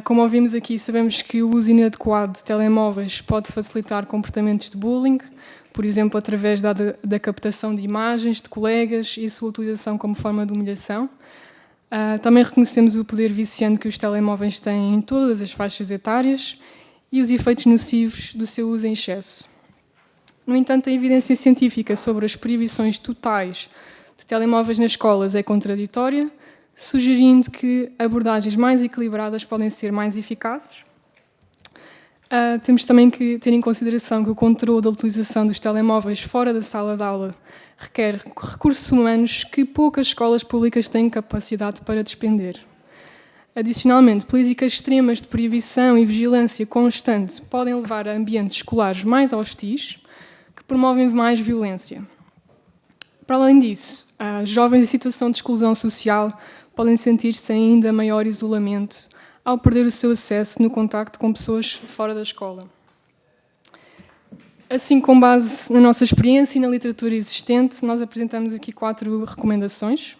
Como ouvimos aqui, sabemos que o uso inadequado de telemóveis pode facilitar comportamentos de bullying, por exemplo, através da captação de imagens de colegas e sua utilização como forma de humilhação. Também reconhecemos o poder viciante que os telemóveis têm em todas as faixas etárias e os efeitos nocivos do seu uso em excesso. No entanto, a evidência científica sobre as proibições totais de telemóveis nas escolas é contraditória, sugerindo que abordagens mais equilibradas podem ser mais eficazes. Temos também que ter em consideração que o controle da utilização dos telemóveis fora da sala de aula requer recursos humanos que poucas escolas públicas têm capacidade para despender. Adicionalmente, políticas extremas de proibição e vigilância constante podem levar a ambientes escolares mais hostis, que promovem mais violência. Para além disso, jovens em situação de exclusão social podem sentir-se em ainda maior isolamento ao perder o seu acesso no contacto com pessoas fora da escola. Assim, com base na nossa experiência e na literatura existente, nós apresentamos aqui 4 recomendações.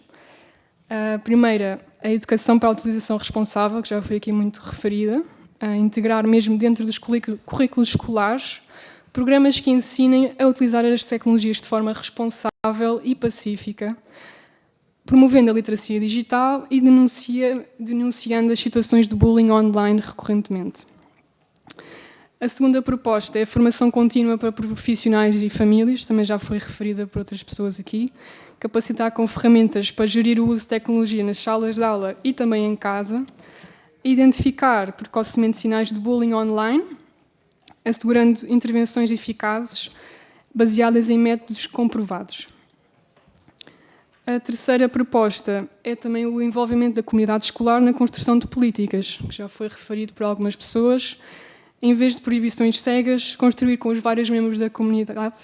A primeira, a educação para a utilização responsável, que já foi aqui muito referida, a integrar mesmo dentro dos currículos escolares programas que ensinem a utilizar as tecnologias de forma responsável e pacífica, promovendo a literacia digital e denunciando as situações de bullying online recorrentemente. A segunda proposta é a formação contínua para profissionais e famílias, também já foi referida por outras pessoas aqui, capacitar com ferramentas para gerir o uso de tecnologia nas salas de aula e também em casa, identificar precocemente sinais de bullying online, assegurando intervenções eficazes baseadas em métodos comprovados. A terceira proposta é também o envolvimento da comunidade escolar na construção de políticas, que já foi referido por algumas pessoas. Em vez de proibições cegas, construir com os vários membros da comunidade,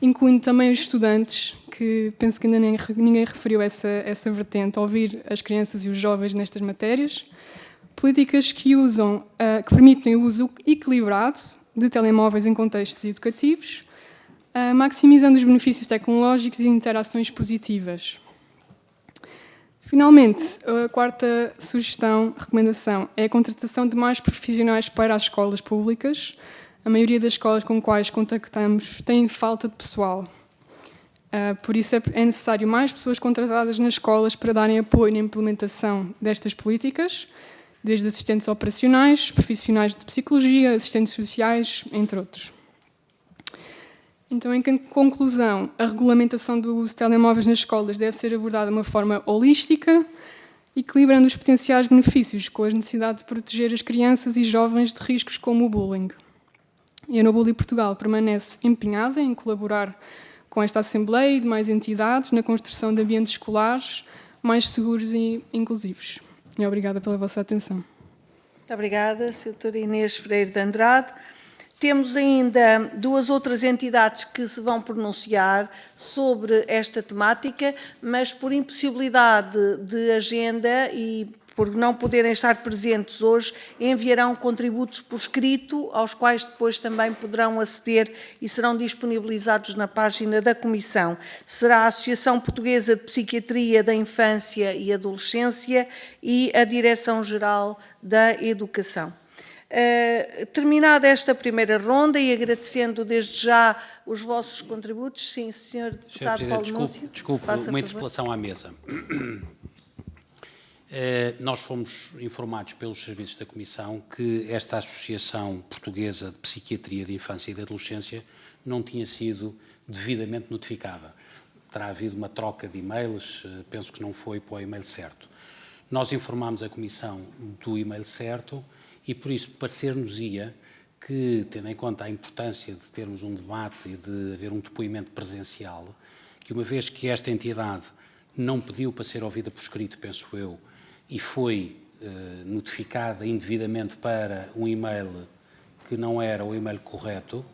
incluindo também os estudantes, que penso que ainda ninguém referiu essa vertente, ouvir as crianças e os jovens nestas matérias. Políticas que permitem o uso equilibrado de telemóveis em contextos educativos, maximizando os benefícios tecnológicos e interações positivas. Finalmente, a quarta recomendação, é a contratação de mais profissionais para as escolas públicas. A maioria das escolas com quais contactamos tem falta de pessoal. Por isso é necessário mais pessoas contratadas nas escolas para darem apoio na implementação destas políticas, desde assistentes operacionais, profissionais de psicologia, assistentes sociais, entre outros. Então, em conclusão, a regulamentação do uso de telemóveis nas escolas deve ser abordada de uma forma holística, equilibrando os potenciais benefícios com a necessidade de proteger as crianças e jovens de riscos como o bullying. E a No Bully Portugal permanece empenhada em colaborar com esta Assembleia e de mais entidades na construção de ambientes escolares mais seguros e inclusivos. E obrigada pela vossa atenção. Muito obrigada, Sra. Inês Freire de Andrade. Temos ainda duas outras entidades que se vão pronunciar sobre esta temática, mas por impossibilidade de agenda e por não poderem estar presentes hoje, enviarão contributos por escrito, aos quais depois também poderão aceder e serão disponibilizados na página da Comissão. Será a Associação Portuguesa de Psiquiatria da Infância e Adolescência e a Direção-Geral da Educação. Terminada esta primeira ronda e agradecendo desde já os vossos contributos, sim, Sr. Deputado Paulo Núncio. Desculpe, uma interpelação à mesa. Nós fomos informados pelos serviços da Comissão que esta Associação Portuguesa de Psiquiatria de Infância e de Adolescência não tinha sido devidamente notificada. Terá havido uma troca de e-mails, penso que não foi para o e-mail certo. Nós informámos a Comissão do e-mail certo e, por isso, parecer-nos-ia que, tendo em conta a importância de termos um debate e de haver um depoimento presencial, que uma vez que esta entidade não pediu para ser ouvida por escrito, penso eu, e foi notificada indevidamente para um e-mail que não era o e-mail correto,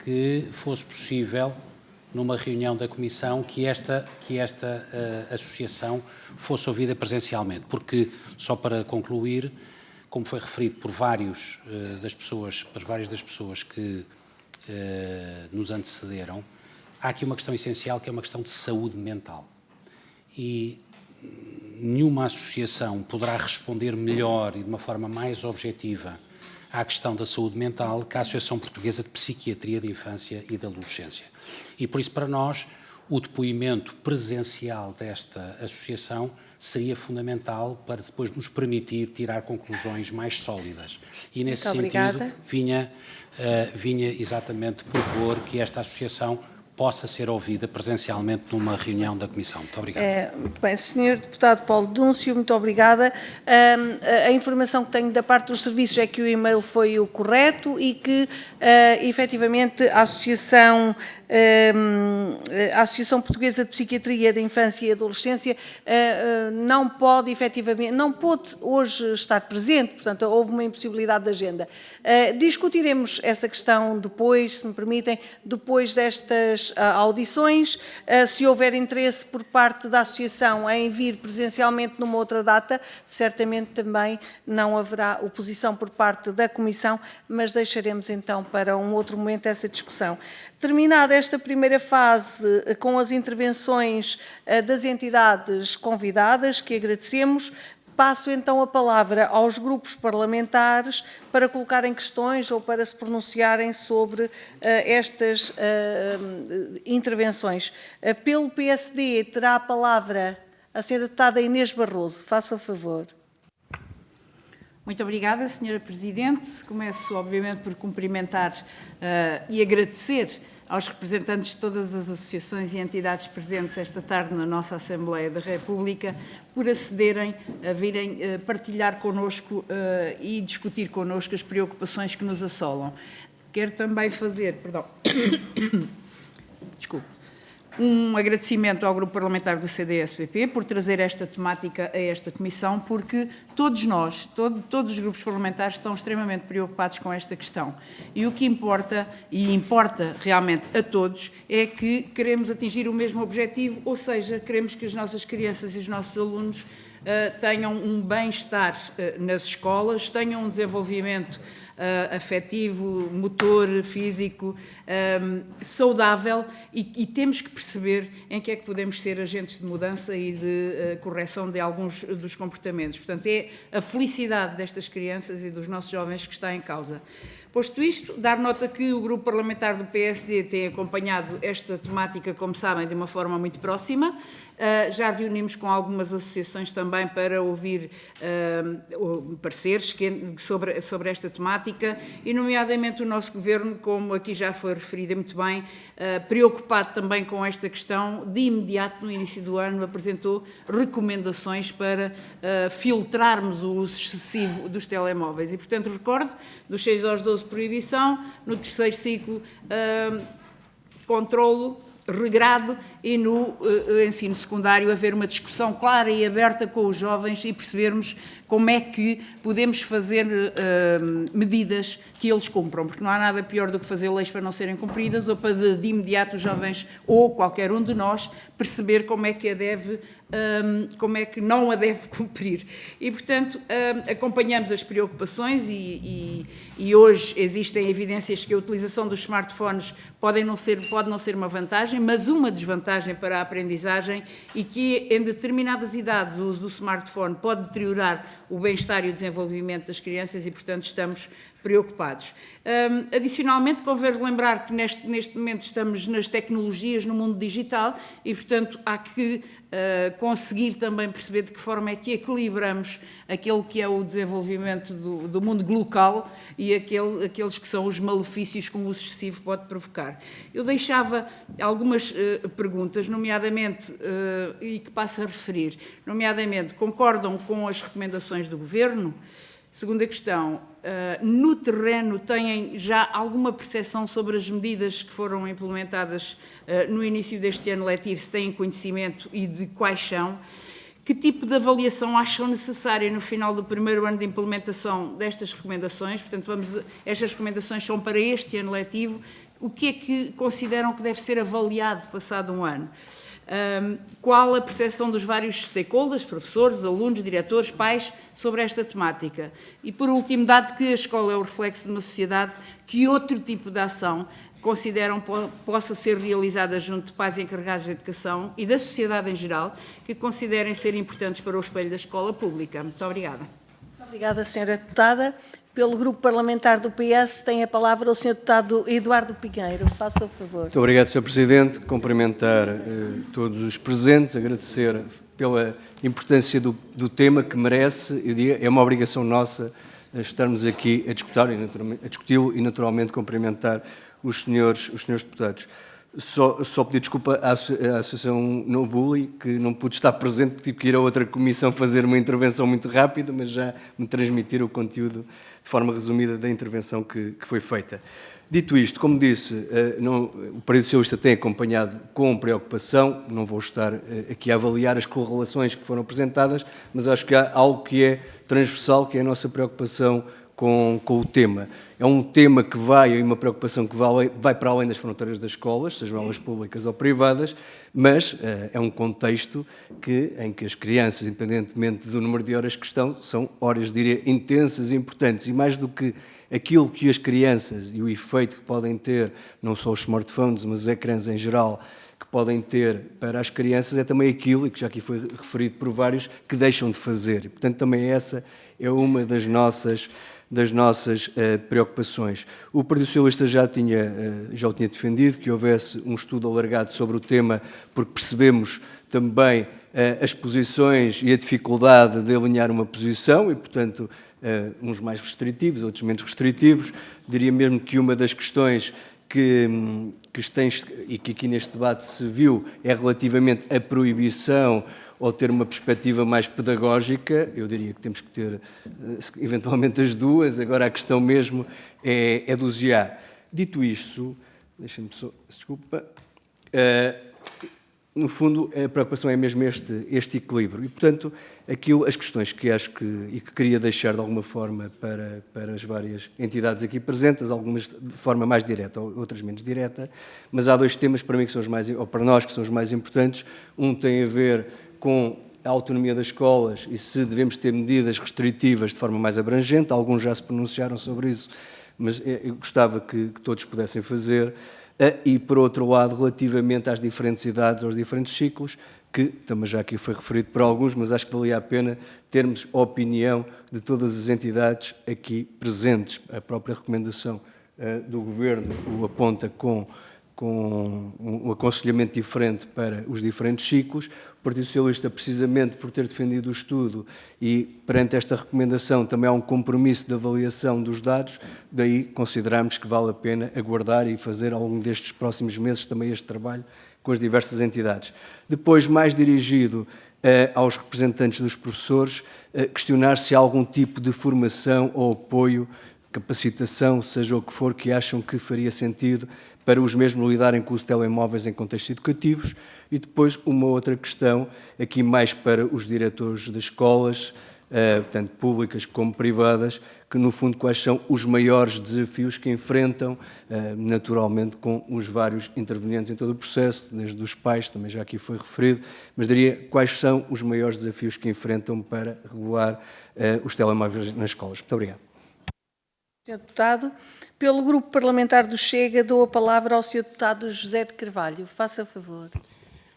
que fosse possível, numa reunião da Comissão, que esta associação fosse ouvida presencialmente. Porque, só para concluir, como foi referido por várias das pessoas que nos antecederam, há aqui uma questão essencial, que é uma questão de saúde mental. E nenhuma associação poderá responder melhor e de uma forma mais objetiva à questão da saúde mental que a Associação Portuguesa de Psiquiatria de Infância e de Adolescência. E por isso, para nós, o depoimento presencial desta associação seria fundamental para depois nos permitir tirar conclusões mais sólidas. E nesse sentido, vinha exatamente propor que esta associação possa ser ouvida presencialmente numa reunião da Comissão. Muito obrigado. Muito bem, Sr. Deputado Paulo Núncio, muito obrigada. A informação que tenho da parte dos serviços é que o e-mail foi o correto e que, efetivamente, a Associação Portuguesa de Psiquiatria da Infância e Adolescência não pôde hoje estar presente, portanto, houve uma impossibilidade de agenda. Discutiremos essa questão depois, se me permitem, depois destas audições. Se houver interesse por parte da Associação em vir presencialmente numa outra data, certamente também não haverá oposição por parte da Comissão, mas deixaremos então para um outro momento essa discussão. Terminada esta primeira fase com as intervenções das entidades convidadas, que agradecemos, passo então a palavra aos grupos parlamentares para colocarem questões ou para se pronunciarem sobre estas intervenções. Pelo PSD terá a palavra a Sra. Deputada Inês Barroso. Faça o favor. Muito obrigada, Sra. Presidente. Começo, obviamente, por cumprimentar e agradecer aos representantes de todas as associações e entidades presentes esta tarde na nossa Assembleia da República por acederem a virem partilhar connosco e discutir connosco as preocupações que nos assolam. Quero também fazer, um agradecimento ao Grupo Parlamentar do CDS-PP por trazer esta temática a esta Comissão, porque todos nós, todos os grupos parlamentares estão extremamente preocupados com esta questão. E o que importa, e importa realmente a todos, é que queremos atingir o mesmo objetivo, ou seja, queremos que as nossas crianças e os nossos alunos tenham um bem-estar nas escolas, tenham um desenvolvimento afetivo, motor, físico, saudável e temos que perceber em que é que podemos ser agentes de mudança e de correção de alguns dos comportamentos. Portanto, é a felicidade destas crianças e dos nossos jovens que está em causa. Posto isto, dar nota que o Grupo Parlamentar do PSD tem acompanhado esta temática, como sabem, de uma forma muito próxima. Já reunimos com algumas associações também para ouvir pareceres sobre esta temática e, nomeadamente, o nosso Governo, como aqui já foi referido muito bem, preocupado também com esta questão, de imediato, no início do ano, apresentou recomendações para filtrarmos o uso excessivo dos telemóveis. E, portanto, recordo, dos 6 aos 12 proibição, no terceiro ciclo controlo regrado e no ensino secundário haver uma discussão clara e aberta com os jovens e percebermos como é que podemos fazer medidas que eles cumpram, porque não há nada pior do que fazer leis para não serem cumpridas ou para de imediato os jovens ou qualquer um de nós perceber como é que como é que não a deve cumprir. E, portanto, acompanhamos as preocupações e hoje existem evidências que a utilização dos smartphones pode não ser uma vantagem, mas uma desvantagem para a aprendizagem e que em determinadas idades o uso do smartphone pode deteriorar o bem-estar e o desenvolvimento das crianças e, portanto, estamos preocupados. Adicionalmente, convém lembrar que neste momento estamos nas tecnologias no mundo digital e, portanto, há que conseguir também perceber de que forma é que equilibramos aquele que é o desenvolvimento do mundo local e aqueles que são os malefícios que o uso excessivo pode provocar. Eu deixava algumas perguntas, nomeadamente, e que passo a referir, nomeadamente, concordam com as recomendações do Governo? Segunda questão, no terreno têm já alguma percepção sobre as medidas que foram implementadas no início deste ano letivo, se têm conhecimento e de quais são? Que tipo de avaliação acham necessária no final do primeiro ano de implementação destas recomendações? Portanto, estas recomendações são para este ano letivo. O que é que consideram que deve ser avaliado passado um ano? Qual a percepção dos vários stakeholders, professores, alunos, diretores, pais, sobre esta temática? E, por último, dado que a escola é o reflexo de uma sociedade, que outro tipo de ação consideram possa ser realizada junto de pais encarregados de educação e da sociedade em geral, que considerem ser importantes para o espelho da escola pública? Muito obrigada. Muito obrigada, Sra. Deputada. Pelo Grupo Parlamentar do PS, tem a palavra o Sr. Deputado Eduardo Pinheiro. Faça o favor. Muito obrigado, Sr. Presidente. Cumprimentar todos os presentes, agradecer pela importância do tema que merece. Eu diria, é uma obrigação nossa estarmos aqui a discuti-lo e, naturalmente, cumprimentar os senhores deputados. Só pedir desculpa à Associação No Bully, que não pude estar presente, porque tive que ir a outra comissão fazer uma intervenção muito rápida, mas já me transmitir o conteúdo de forma resumida da intervenção que foi feita. Dito isto, como disse, o Partido Socialista tem acompanhado com preocupação, não vou estar aqui a avaliar as correlações que foram apresentadas, mas acho que há algo que é transversal, que é a nossa preocupação com o tema. É um tema que e uma preocupação que vai para além das fronteiras das escolas, sejam elas públicas ou privadas, mas é um contexto em que as crianças, independentemente do número de horas que estão, são horas, diria, intensas e importantes, e mais do que aquilo que as crianças e o efeito que podem ter, não só os smartphones, mas os ecrãs em geral, que podem ter para as crianças, é também aquilo, e que já aqui foi referido por vários, que deixam de fazer. E, portanto, também essa é uma das nossas preocupações. O Partido Socialista já o tinha defendido, que houvesse um estudo alargado sobre o tema, porque percebemos também as posições e a dificuldade de alinhar uma posição e, portanto, uns mais restritivos, outros menos restritivos. Diria mesmo que uma das questões que e que aqui neste debate se viu é relativamente à proibição ou ter uma perspectiva mais pedagógica. Eu diria que temos que ter, eventualmente, as duas. Agora, a questão mesmo é dosear. Dito isto, deixem-me só... Desculpa. No fundo, a preocupação é mesmo este equilíbrio. E, portanto, as questões que acho que queria deixar, de alguma forma, para as várias entidades aqui presentes, algumas de forma mais direta, outras menos direta, mas há dois temas para mim que são para nós que são os mais importantes. Um tem a ver com a autonomia das escolas e se devemos ter medidas restritivas de forma mais abrangente. Alguns já se pronunciaram sobre isso, mas eu gostava que todos pudessem fazer. E, por outro lado, relativamente às diferentes idades, aos diferentes ciclos, que também já aqui foi referido por alguns, mas acho que valia a pena termos a opinião de todas as entidades aqui presentes. A própria recomendação do Governo o aponta com um aconselhamento diferente para os diferentes ciclos. O Partido Socialista, precisamente por ter defendido o estudo e perante esta recomendação também há um compromisso de avaliação dos dados, daí consideramos que vale a pena aguardar e fazer ao longo destes próximos meses também este trabalho com as diversas entidades. Depois, mais dirigido aos representantes dos professores, questionar se há algum tipo de formação ou apoio, capacitação, seja o que for, que acham que faria sentido para os mesmos lidarem com os telemóveis em contextos educativos. E depois uma outra questão, aqui mais para os diretores das escolas, tanto públicas como privadas, que no fundo quais são os maiores desafios que enfrentam, naturalmente com os vários intervenientes em todo o processo, desde os pais, também já aqui foi referido, mas diria quais são os maiores desafios que enfrentam para regular os telemóveis nas escolas. Muito obrigado. Sr. Deputado, pelo Grupo Parlamentar do Chega, dou a palavra ao Sr. Deputado José de Carvalho. Faça favor.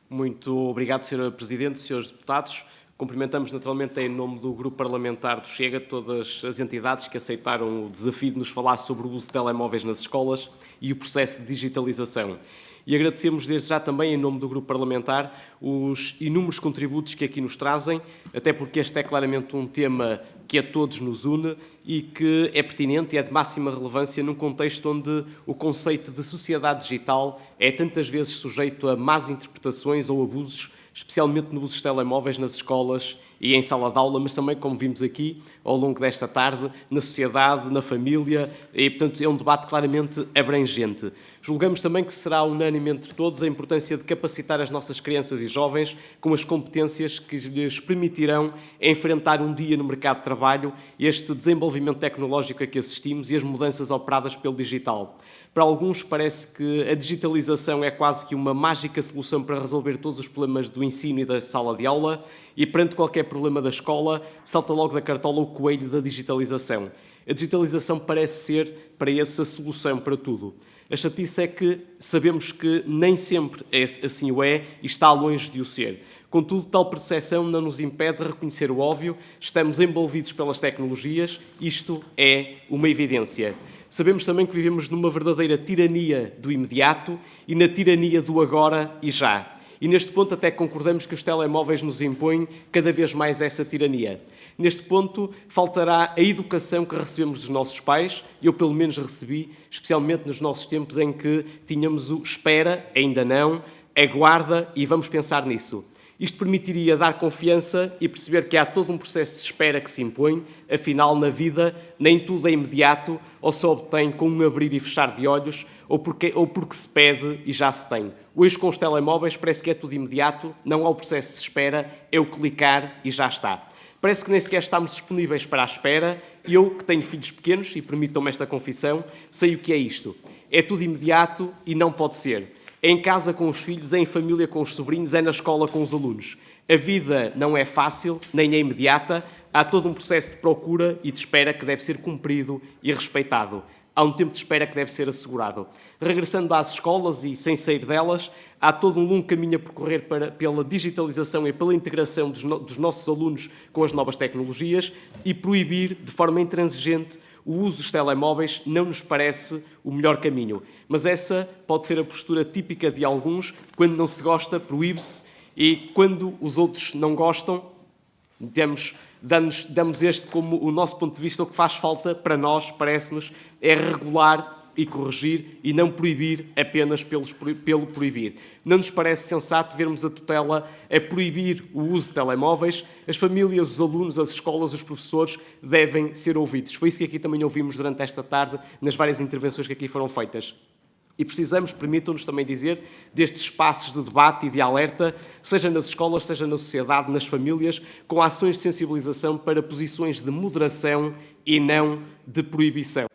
Muito obrigado, Sra. Presidente, Srs. Deputados. Cumprimentamos naturalmente em nome do Grupo Parlamentar do Chega todas as entidades que aceitaram o desafio de nos falar sobre o uso de telemóveis nas escolas e o processo de digitalização. E agradecemos desde já também, em nome do Grupo Parlamentar, os inúmeros contributos que aqui nos trazem, até porque este é claramente um tema que a todos nos une e que é pertinente e é de máxima relevância num contexto onde o conceito de sociedade digital é tantas vezes sujeito a más interpretações ou abusos, especialmente no uso dos telemóveis nas escolas e em sala de aula, mas também, como vimos aqui, ao longo desta tarde, na sociedade, na família, e, portanto, é um debate claramente abrangente. Julgamos também que será unânime entre todos a importância de capacitar as nossas crianças e jovens com as competências que lhes permitirão enfrentar um dia no mercado de trabalho este desenvolvimento tecnológico a que assistimos e as mudanças operadas pelo digital. Para alguns parece que a digitalização é quase que uma mágica solução para resolver todos os problemas do ensino e da sala de aula e perante qualquer problema da escola salta logo da cartola o coelho da digitalização. A digitalização parece ser para esse a solução para tudo. A chatice é que sabemos que nem sempre assim o é e está longe de o ser. Contudo, tal percepção não nos impede de reconhecer o óbvio, estamos envolvidos pelas tecnologias, isto é uma evidência. Sabemos também que vivemos numa verdadeira tirania do imediato e na tirania do agora e já. E neste ponto até concordamos que os telemóveis nos impõem cada vez mais essa tirania. Neste ponto faltará a educação que recebemos dos nossos pais, eu pelo menos recebi, especialmente nos nossos tempos em que tínhamos o espera, ainda não, aguarda e vamos pensar nisso. Isto permitiria dar confiança e perceber que há todo um processo de espera que se impõe, afinal, na vida, nem tudo é imediato ou se obtém com um abrir e fechar de olhos ou porque se pede e já se tem. Hoje, com os telemóveis, parece que é tudo imediato, não há o processo de espera, é o clicar e já está. Parece que nem sequer estamos disponíveis para a espera e eu, que tenho filhos pequenos, e permitam-me esta confissão, sei o que é isto. É tudo imediato e não pode ser. É em casa com os filhos, é em família com os sobrinhos, é na escola com os alunos. A vida não é fácil, nem é imediata. Há todo um processo de procura e de espera que deve ser cumprido e respeitado. Há um tempo de espera que deve ser assegurado. Regressando às escolas e sem sair delas, há todo um longo caminho a percorrer pela digitalização e pela integração dos nossos alunos com as novas tecnologias e proibir de forma intransigente o uso dos telemóveis não nos parece o melhor caminho. Mas essa pode ser a postura típica de alguns. Quando não se gosta, proíbe-se. E quando os outros não gostam, damos este como o nosso ponto de vista. O que faz falta para nós, parece-nos, é regular e corrigir e não proibir apenas pelo proibir. Não nos parece sensato vermos a tutela a proibir o uso de telemóveis. As famílias, os alunos, as escolas, os professores devem ser ouvidos. Foi isso que aqui também ouvimos durante esta tarde, nas várias intervenções que aqui foram feitas. E precisamos, permitam-nos também dizer, destes espaços de debate e de alerta, seja nas escolas, seja na sociedade, nas famílias, com ações de sensibilização para posições de moderação e não de proibição.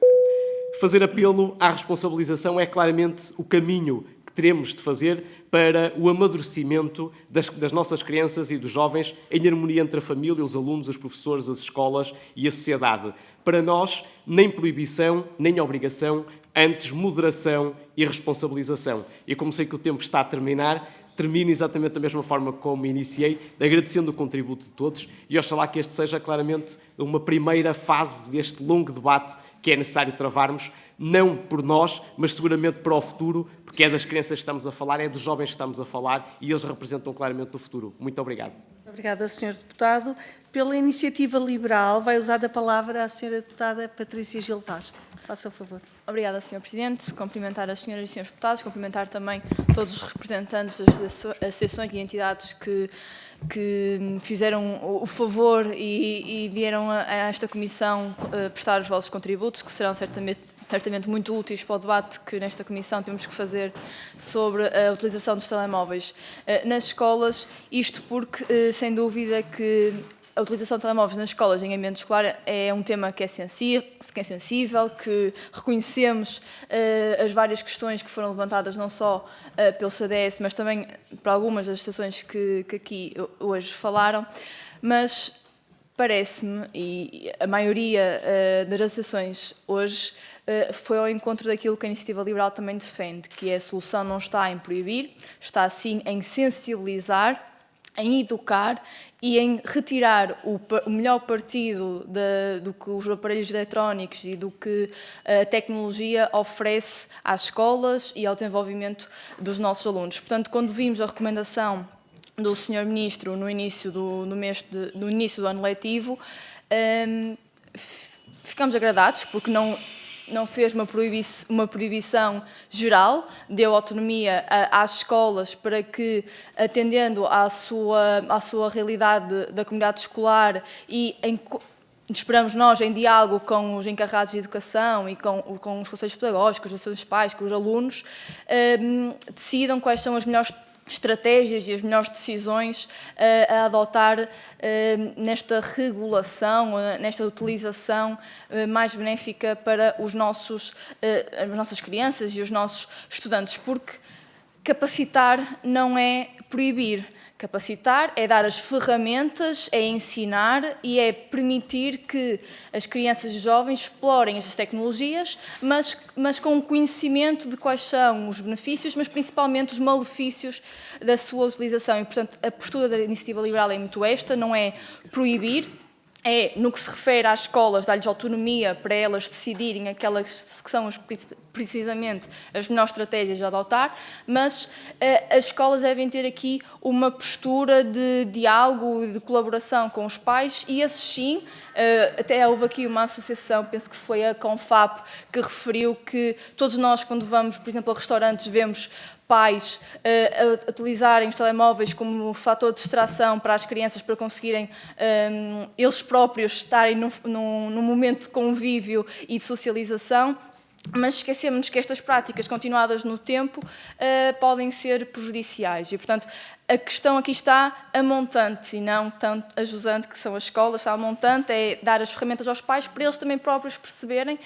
Fazer apelo à responsabilização é claramente o caminho que teremos de fazer para o amadurecimento das nossas crianças e dos jovens em harmonia entre a família, os alunos, os professores, as escolas e a sociedade. Para nós, nem proibição, nem obrigação, antes moderação e responsabilização. E como sei que o tempo está a terminar, termino exatamente da mesma forma como iniciei, agradecendo o contributo de todos e oxalá que este seja claramente uma primeira fase deste longo debate que é necessário travarmos, não por nós, mas seguramente para o futuro, porque é das crianças que estamos a falar, é dos jovens que estamos a falar e eles representam claramente o futuro. Muito obrigado. Obrigada, Sr. Deputado. Pela Iniciativa Liberal, vai usar a palavra a Sra. Deputada Patrícia Gil Vaz. Faça o favor. Obrigada, Sr. Presidente. Cumprimentar as senhoras e senhores deputados, cumprimentar também todos os representantes das associações e entidades que fizeram o favor e vieram a esta comissão prestar os vossos contributos, que serão certamente muito úteis para o debate que nesta Comissão temos que fazer sobre a utilização dos telemóveis nas escolas, isto porque, sem dúvida, que a utilização de telemóveis nas escolas em ambiente escolar é um tema que é sensível, que reconhecemos as várias questões que foram levantadas não só pelo CDS, mas também por algumas das associações que aqui hoje falaram, mas parece-me, e a maioria das associações hoje foi ao encontro daquilo que a Iniciativa Liberal também defende, que a solução não está em proibir, está sim em sensibilizar, em educar e em retirar o melhor partido do que os aparelhos eletrónicos e do que a tecnologia oferece às escolas e ao desenvolvimento dos nossos alunos. Portanto, quando vimos a recomendação do Sr. Ministro no início no início do ano letivo, ficamos agradados, porque não fez uma proibição geral, deu autonomia às escolas para que, atendendo à sua realidade da comunidade escolar e esperamos nós, em diálogo com os encarregados de educação e com os conselhos pedagógicos, os seus pais, com os alunos, decidam quais são as melhores estratégias e as melhores decisões a adotar nesta regulação, nesta utilização mais benéfica para as nossas crianças e os nossos estudantes, porque capacitar não é proibir. Capacitar é dar as ferramentas, é ensinar e é permitir que as crianças e jovens explorem estas tecnologias, mas com o conhecimento de quais são os benefícios, mas principalmente os malefícios da sua utilização. E, portanto, a postura da Iniciativa Liberal é muito esta, não é proibir, é, no que se refere às escolas, dar-lhes autonomia para elas decidirem aquelas que são precisamente as melhores estratégias a adotar, mas as escolas devem ter aqui uma postura de diálogo e de colaboração com os pais e esses sim, até houve aqui uma associação, penso que foi a Confap, que referiu que todos nós, quando vamos, por exemplo, a restaurantes, vemos pais a utilizarem os telemóveis como fator de distração para as crianças, para conseguirem eles próprios estarem num momento de convívio e de socialização, mas esquecemos que estas práticas continuadas no tempo podem ser prejudiciais e, portanto, a questão aqui está a montante e não tanto a jusante, que são as escolas, está a montante, é dar as ferramentas aos pais para eles também próprios perceberem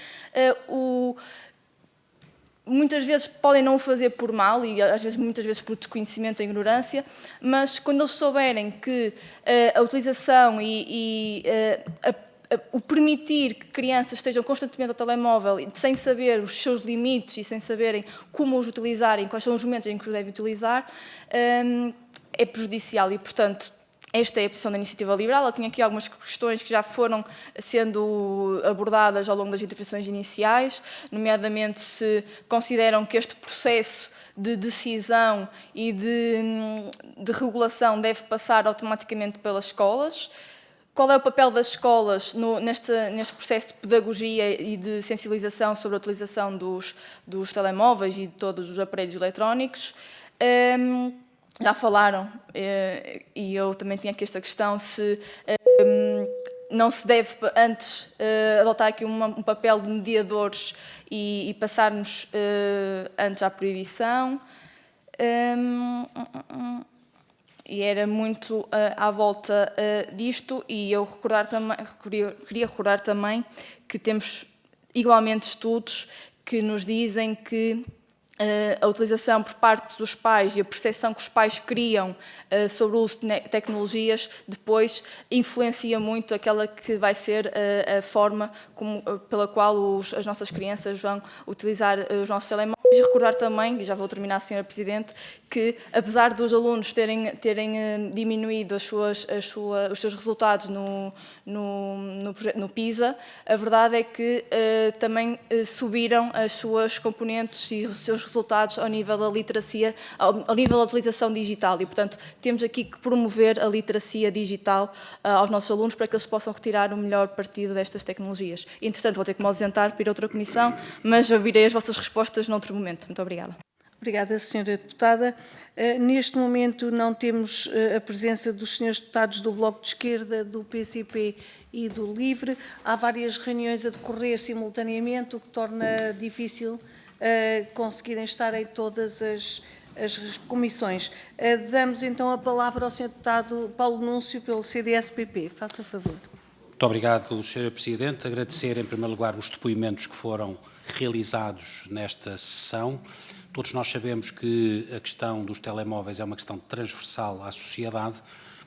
muitas vezes podem não o fazer por mal e às vezes, muitas vezes por desconhecimento e ignorância, mas quando eles souberem que a utilização o permitir que crianças estejam constantemente ao telemóvel sem saber os seus limites e sem saberem como os utilizarem, quais são os momentos em que os devem utilizar, é prejudicial e, portanto, esta é a posição da Iniciativa Liberal. Ela tinha aqui algumas questões que já foram sendo abordadas ao longo das intervenções iniciais, nomeadamente se consideram que este processo de decisão e de regulação deve passar automaticamente pelas escolas. Qual é o papel das escolas neste processo de pedagogia e de sensibilização sobre a utilização dos telemóveis e de todos os aparelhos eletrónicos? Já falaram, e eu também tinha aqui esta questão, se não se deve antes adotar aqui um papel de mediadores e passarmos antes à proibição. E era muito à volta disto, e eu queria recordar também que temos igualmente estudos que nos dizem que a utilização por parte dos pais e a percepção que os pais criam sobre o uso de tecnologias depois influencia muito aquela que vai ser a forma pela qual as nossas crianças vão utilizar os nossos telemóveis. E recordar também, e já vou terminar, Sra. Presidente, que apesar dos alunos terem diminuído os seus resultados no PISA, a verdade é que também subiram as suas componentes e os seus resultados ao nível da literacia, ao nível da utilização digital. E, portanto, temos aqui que promover a literacia digital aos nossos alunos para que eles possam retirar o melhor partido destas tecnologias. Entretanto, vou ter que me ausentar para ir a outra comissão, mas ouvirei as vossas respostas noutro momento. Muito obrigada. Obrigada, Sra. Deputada. Neste momento não temos a presença dos senhores deputados do Bloco de Esquerda, do PCP e do LIVRE. Há várias reuniões a decorrer simultaneamente, o que torna difícil conseguirem estar em todas as comissões. Damos então a palavra ao Sr. Deputado Paulo Núncio, pelo CDS-PP. Faça favor. Muito obrigado, Sra. Presidente. Agradecer, em primeiro lugar, os depoimentos que foram realizados nesta sessão. Todos nós sabemos que a questão dos telemóveis é uma questão transversal à sociedade,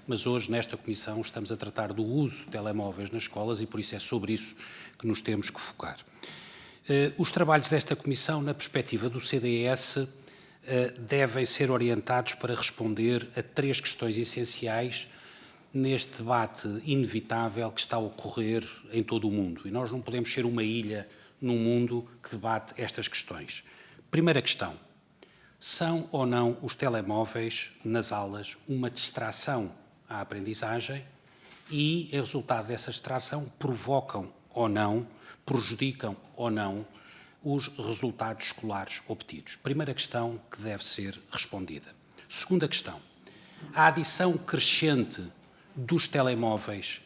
mas hoje, nesta Comissão, estamos a tratar do uso de telemóveis nas escolas e, por isso, é sobre isso que nos temos que focar. Os trabalhos desta Comissão, na perspectiva do CDS, devem ser orientados para responder a 3 questões essenciais neste debate inevitável que está a ocorrer em todo o mundo. E nós não podemos ser uma ilha num mundo que debate estas questões. Primeira questão: são ou não os telemóveis nas aulas uma distração à aprendizagem e, em resultado dessa distração, provocam ou não, prejudicam ou não os resultados escolares obtidos? Primeira questão que deve ser respondida. Segunda questão: a adição crescente dos telemóveis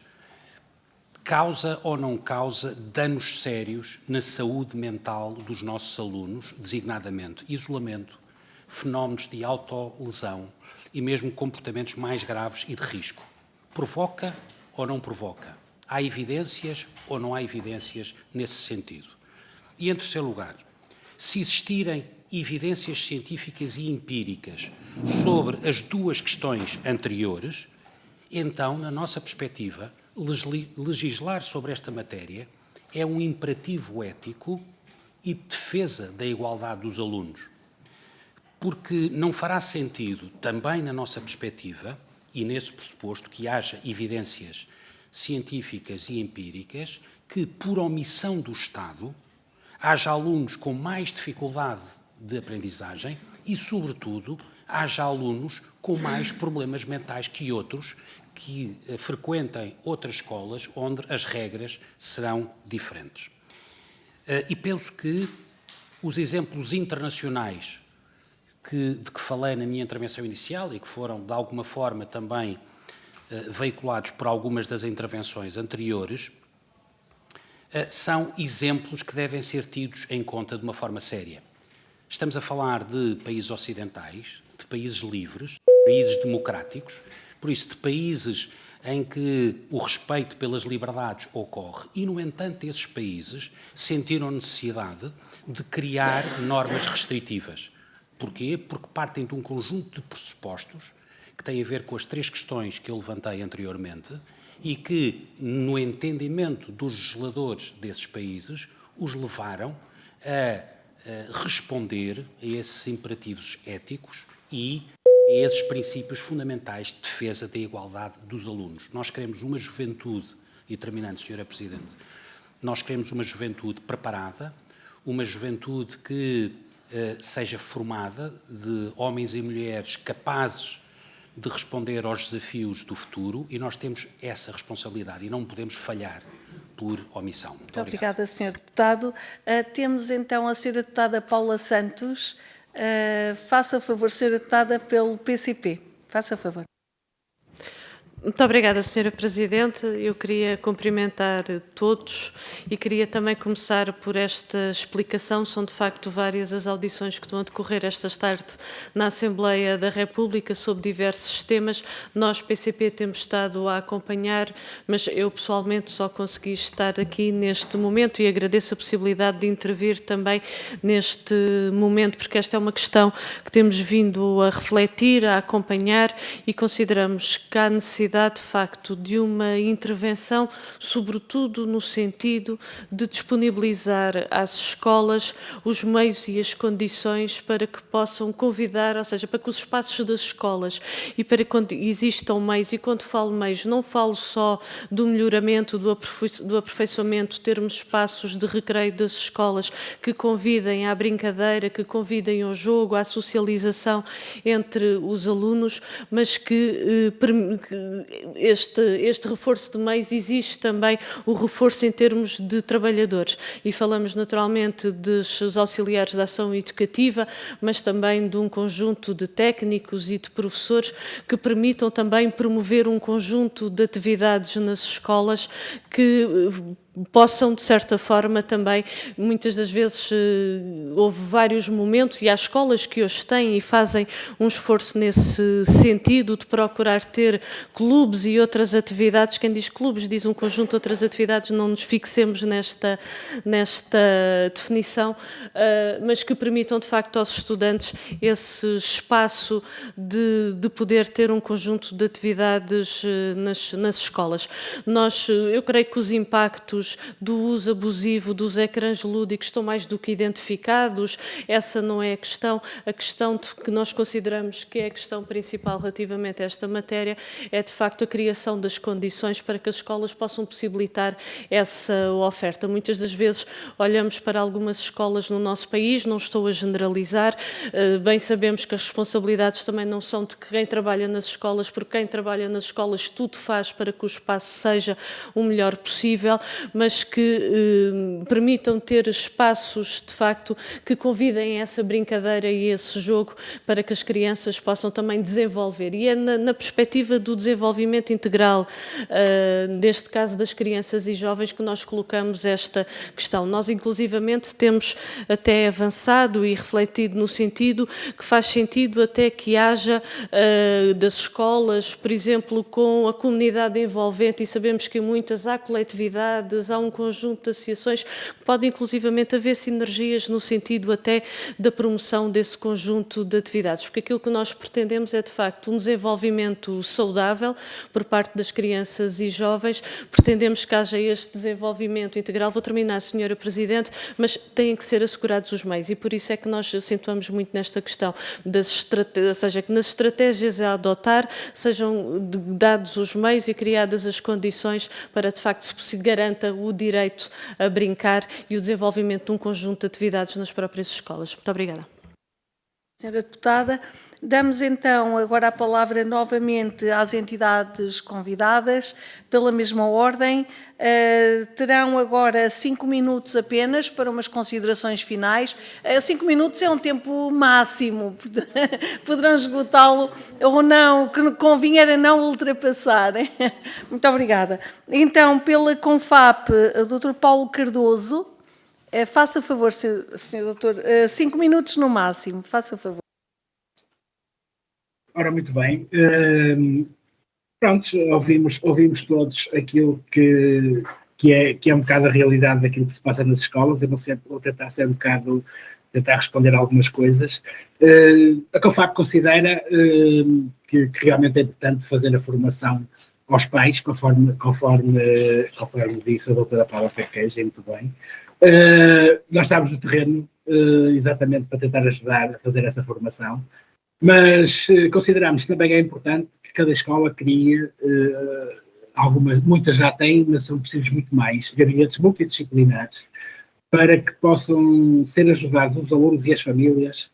causa ou não causa danos sérios na saúde mental dos nossos alunos, designadamente isolamento, fenómenos de autolesão e mesmo comportamentos mais graves e de risco? Provoca ou não provoca? Há evidências ou não há evidências nesse sentido? E, em terceiro lugar, se existirem evidências científicas e empíricas sobre as 2 questões anteriores, então, na nossa perspectiva, legislar sobre esta matéria é um imperativo ético e de defesa da igualdade dos alunos, porque não fará sentido, também na nossa perspectiva, e nesse pressuposto que haja evidências científicas e empíricas, que, por omissão do Estado, haja alunos com mais dificuldade de aprendizagem e, sobretudo, haja alunos com mais problemas mentais que outros que frequentem outras escolas onde as regras serão diferentes. E penso que os exemplos internacionais de que falei na minha intervenção inicial e que foram, de alguma forma, também veiculados por algumas das intervenções anteriores, são exemplos que devem ser tidos em conta de uma forma séria. Estamos a falar de países ocidentais, de países livres, países democráticos, por isso de países em que o respeito pelas liberdades ocorre e, no entanto, esses países sentiram necessidade de criar normas restritivas. Porquê? Porque partem de um conjunto de pressupostos que têm a ver com as 3 questões que eu levantei anteriormente e que, no entendimento dos legisladores desses países, os levaram a responder a esses imperativos éticos e a esses princípios fundamentais de defesa da igualdade dos alunos. Nós queremos uma juventude, e terminando, Sra. Presidente, nós queremos uma juventude preparada, uma juventude que seja formada de homens e mulheres capazes de responder aos desafios do futuro, e nós temos essa responsabilidade e não podemos falhar por omissão. Muito obrigada, Sr. Deputado. Temos então a Sra. Deputada Paula Santos. Faça favor, Sra. Deputada, pelo PCP. Faça favor. Muito obrigada, Sra. Presidente. Eu queria cumprimentar todos e queria também começar por esta explicação. São, de facto, várias as audições que estão a decorrer esta tarde na Assembleia da República sobre diversos temas. Nós, PCP, temos estado a acompanhar, mas eu, pessoalmente, só consegui estar aqui neste momento e agradeço a possibilidade de intervir também neste momento, porque esta é uma questão que temos vindo a refletir, a acompanhar e consideramos que há necessidade, de facto, de uma intervenção, sobretudo no sentido de disponibilizar às escolas os meios e as condições para que possam convidar, ou seja, para que os espaços das escolas e para que existam meios, e quando falo meios, não falo só do melhoramento, do aperfeiçoamento, termos espaços de recreio das escolas que convidem à brincadeira, que convidem ao jogo, à socialização entre os alunos, mas que este reforço de meios, existe também o reforço em termos de trabalhadores. E falamos naturalmente dos auxiliares de ação educativa, mas também de um conjunto de técnicos e de professores que permitam também promover um conjunto de atividades nas escolas que possam, de certa forma, também, muitas das vezes houve vários momentos, e há escolas que hoje têm e fazem um esforço nesse sentido de procurar ter clubes e outras atividades. Quem diz clubes diz um conjunto de outras atividades, não nos fixemos nesta definição, mas que permitam, de facto, aos estudantes esse espaço de poder ter um conjunto de atividades nas escolas. Eu creio que os impactos do uso abusivo dos ecrãs lúdicos estão mais do que identificados. Essa não é a questão que nós consideramos que é a questão principal relativamente a esta matéria, é de facto a criação das condições para que as escolas possam possibilitar essa oferta. Muitas das vezes olhamos para algumas escolas no nosso país, não estou a generalizar, bem sabemos que as responsabilidades também não são de quem trabalha nas escolas, porque quem trabalha nas escolas tudo faz para que o espaço seja o melhor possível, mas que permitam ter espaços, de facto, que convidem a essa brincadeira e esse jogo para que as crianças possam também desenvolver. E é na perspectiva do desenvolvimento integral, neste caso das crianças e jovens, que nós colocamos esta questão. Nós, inclusivamente, temos até avançado e refletido no sentido que faz sentido até que haja das escolas, por exemplo, com a comunidade envolvente, e sabemos que em muitas há coletividades, há um conjunto de associações que podem inclusivamente haver sinergias no sentido até da promoção desse conjunto de atividades, porque aquilo que nós pretendemos é de facto um desenvolvimento saudável por parte das crianças e jovens, pretendemos que haja este desenvolvimento integral. Vou terminar, Senhora Presidente, mas têm que ser assegurados os meios, e por isso é que nós acentuamos muito nesta questão, ou seja, que nas estratégias a adotar sejam dados os meios e criadas as condições para de facto se garanta o direito a brincar e o desenvolvimento de um conjunto de atividades nas próprias escolas. Muito obrigada. Senhora Deputada, damos então agora a palavra novamente às entidades convidadas, pela mesma ordem. Terão agora 5 minutos apenas para umas considerações finais. 5 minutos é um tempo máximo, poderão esgotá-lo ou não, o que convinha era não ultrapassar. Muito obrigada. Então, pela CONFAP, o Dr. Paulo Cardoso. Faça favor, Sr. Doutor, 5 minutos no máximo, faça favor. Ora, muito bem. Pronto, ouvimos todos aquilo que é um bocado a realidade daquilo que se passa nas escolas. Eu vou tentar ser um bocado, tentar responder a algumas coisas. A CONFAP considera que realmente é importante fazer a formação aos pais, conforme disse a doutora Paula Ferqueja, muito bem. Nós estamos no terreno exatamente para tentar ajudar a fazer essa formação, mas consideramos que também é importante que cada escola crie, muitas já têm, mas são precisos muito mais, gabinetes multidisciplinares, para que possam ser ajudados os alunos e as famílias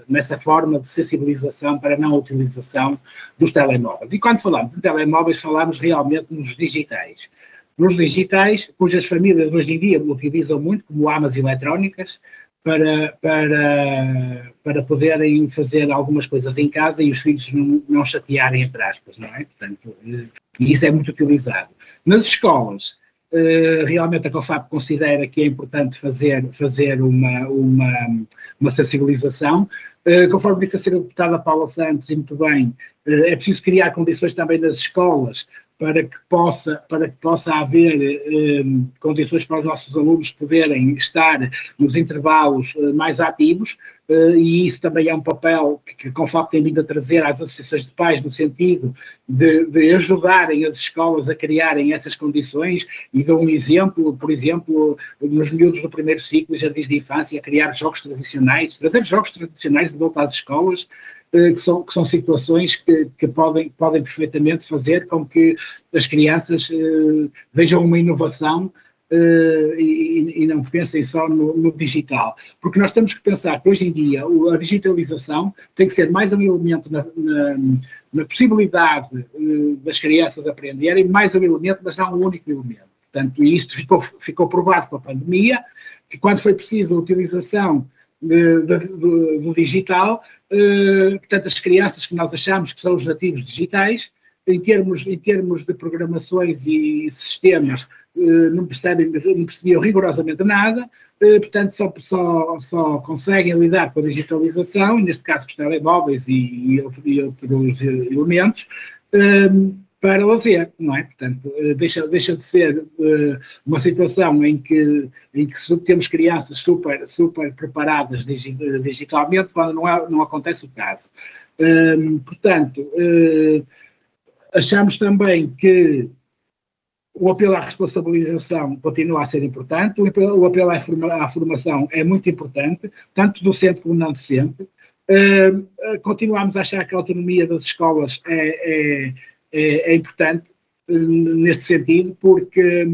nessa forma de sensibilização para a não utilização dos telemóveis. E quando falamos de telemóveis, falamos realmente nos digitais. Nos digitais, cujas famílias hoje em dia utilizam muito como armas eletrónicas para poderem fazer algumas coisas em casa e os filhos não chatearem, entre aspas, não é? Portanto, e isso é muito utilizado. Nas escolas, realmente a CONFAP considera que é importante fazer uma sensibilização. Conforme disse a senhora deputada Paula Santos, e muito bem, é preciso criar condições também nas escolas para que possa haver condições para os nossos alunos poderem estar nos intervalos mais ativos, e isso também é um papel que a CONFAP tem vindo a trazer às associações de pais, no sentido de ajudarem as escolas a criarem essas condições, e dou um exemplo, por exemplo, nos miúdos do primeiro ciclo e jardins de infância, a criar jogos tradicionais, trazer jogos tradicionais de volta às escolas, que são situações que podem perfeitamente fazer com que as crianças vejam uma inovação e não pensem só no digital. Porque nós temos que pensar que hoje em dia a digitalização tem que ser mais um elemento na possibilidade das crianças aprenderem, mais um elemento, mas não um único elemento. Portanto, e isto ficou provado com a pandemia, que quando foi preciso a utilização do digital, portanto, as crianças que nós achamos que são os nativos digitais, em termos de programações e sistemas, não percebiam rigorosamente nada, portanto, só conseguem lidar com a digitalização, neste caso com os telemóveis e outros elementos, para lazer, não é? Portanto, deixa de ser uma situação em que temos crianças super preparadas digitalmente, quando não acontece o caso. Portanto, achamos também que o apelo à responsabilização continua a ser importante, o apelo à formação é muito importante, tanto docente como não docente. Continuamos a achar que a autonomia das escolas é importante neste sentido, porque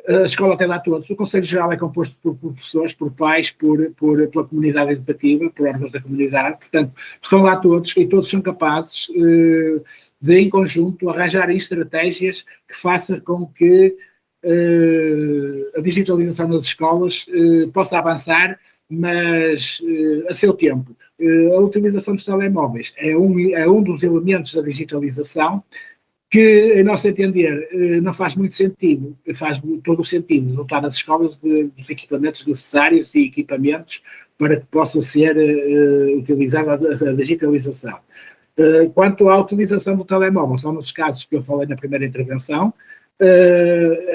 a escola tem lá todos. O Conselho Geral é composto por professores, por pais, pela comunidade educativa, por órgãos da comunidade, portanto, estão lá todos e todos são capazes de, em conjunto, arranjarem estratégias que façam com que a digitalização nas escolas possa avançar, mas a seu tempo. A utilização dos telemóveis é um dos elementos da digitalização que, a nosso entender, não faz muito sentido, faz todo o sentido dotar nas escolas dos equipamentos necessários e equipamentos para que possa ser utilizada a digitalização. Quanto à utilização do telemóvel, são nos casos que eu falei na primeira intervenção,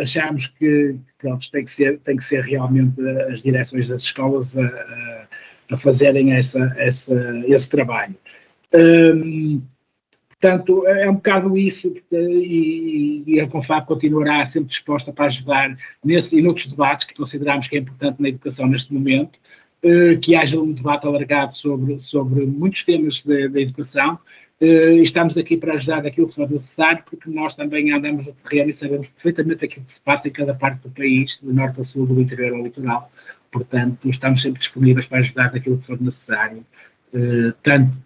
achamos que pronto, tem que ser realmente as direções das escolas a fazerem esse trabalho. Portanto, é um bocado isso, e a Confab continuará sempre disposta para ajudar nesse e noutros debates que consideramos que é importante na educação neste momento, que haja um debate alargado sobre muitos temas da educação, e estamos aqui para ajudar naquilo que for necessário, porque nós também andamos no terreno e sabemos perfeitamente aquilo que se passa em cada parte do país, do norte a sul, do interior ao litoral. Portanto, estamos sempre disponíveis para ajudar naquilo que for necessário,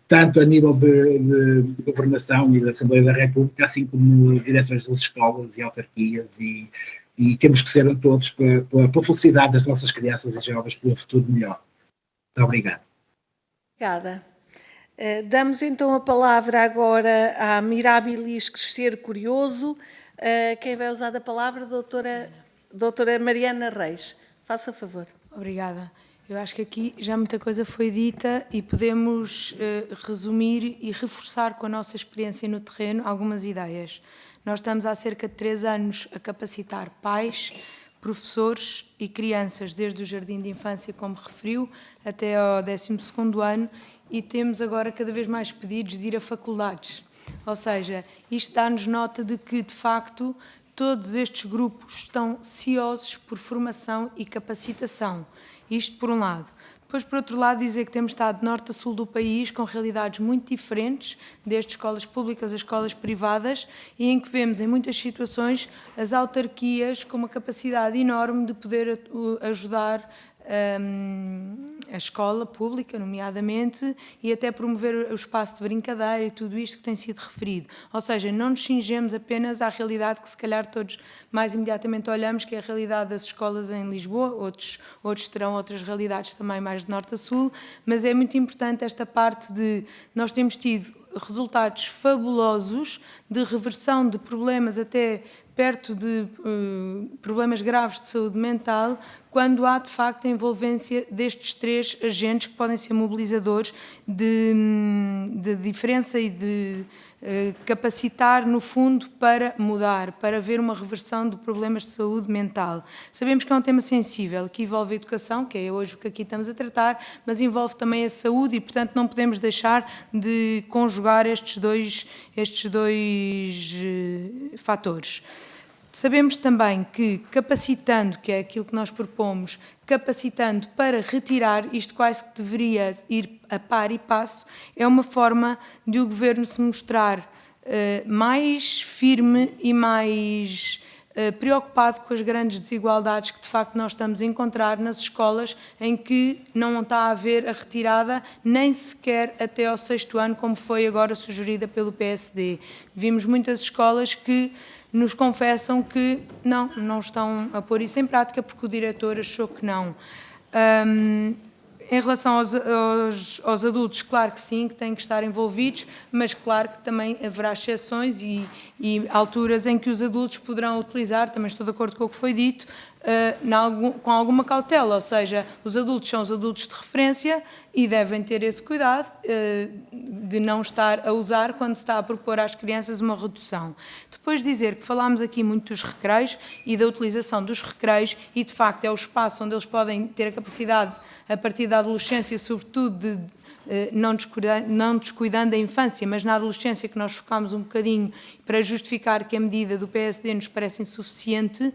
tanto a nível de governação e da Assembleia da República, assim como direções das escolas e autarquias, e temos que ser todos pela felicidade das nossas crianças e jovens, pelo futuro melhor. Muito obrigado. Obrigada. Damos então a palavra agora à Mirabilis Crescer Curioso. Quem vai usar a palavra? Doutora Mariana Reis. Faça favor. Obrigada. Eu acho que aqui já muita coisa foi dita e podemos resumir e reforçar com a nossa experiência no terreno algumas ideias. Nós estamos há cerca de 3 anos a capacitar pais, professores e crianças, desde o jardim de infância, como referiu, até ao 12º ano, e temos agora cada vez mais pedidos de ir a faculdades. Ou seja, isto dá-nos nota de que, de facto, todos estes grupos estão ansiosos por formação e capacitação. Isto por um lado. Depois, por outro lado, dizer que temos estado de norte a sul do país com realidades muito diferentes, desde escolas públicas a escolas privadas, e em que vemos, em muitas situações, as autarquias com uma capacidade enorme de poder ajudar a escola pública, nomeadamente, e até promover o espaço de brincadeira e tudo isto que tem sido referido. Ou seja, não nos cingemos apenas à realidade que se calhar todos mais imediatamente olhamos, que é a realidade das escolas em Lisboa, outros terão outras realidades também mais de norte a sul, mas é muito importante esta parte de nós temos tido resultados fabulosos de reversão de problemas até perto de problemas graves de saúde mental, quando há, de facto, a envolvência destes 3 agentes que podem ser mobilizadores de diferença e de capacitar, no fundo, para mudar, para haver uma reversão de problemas de saúde mental. Sabemos que é um tema sensível, que envolve a educação, que é hoje o que aqui estamos a tratar, mas envolve também a saúde e, portanto, não podemos deixar de conjugar estes dois fatores. Sabemos também que capacitando, que é aquilo que nós propomos, capacitando para retirar, isto quase que deveria ir a par e passo, é uma forma de o Governo se mostrar mais firme e mais preocupado com as grandes desigualdades que de facto nós estamos a encontrar nas escolas em que não está a haver a retirada nem sequer até ao 6º ano, como foi agora sugerida pelo PSD. Vimos muitas escolas que nos confessam que não estão a pôr isso em prática porque o diretor achou que não. Em relação aos adultos, claro que sim, que têm que estar envolvidos, mas claro que também haverá exceções e alturas em que os adultos poderão utilizar, também estou de acordo com o que foi dito, com alguma cautela, ou seja, os adultos são os adultos de referência e devem ter esse cuidado de não estar a usar quando se está a propor às crianças uma redução. Depois dizer que falámos aqui muito dos recreios e da utilização dos recreios e de facto é o espaço onde eles podem ter a capacidade, a partir da adolescência, sobretudo de não descuidando da infância, mas na adolescência que nós focámos um bocadinho para justificar que a medida do PSD nos parece insuficiente,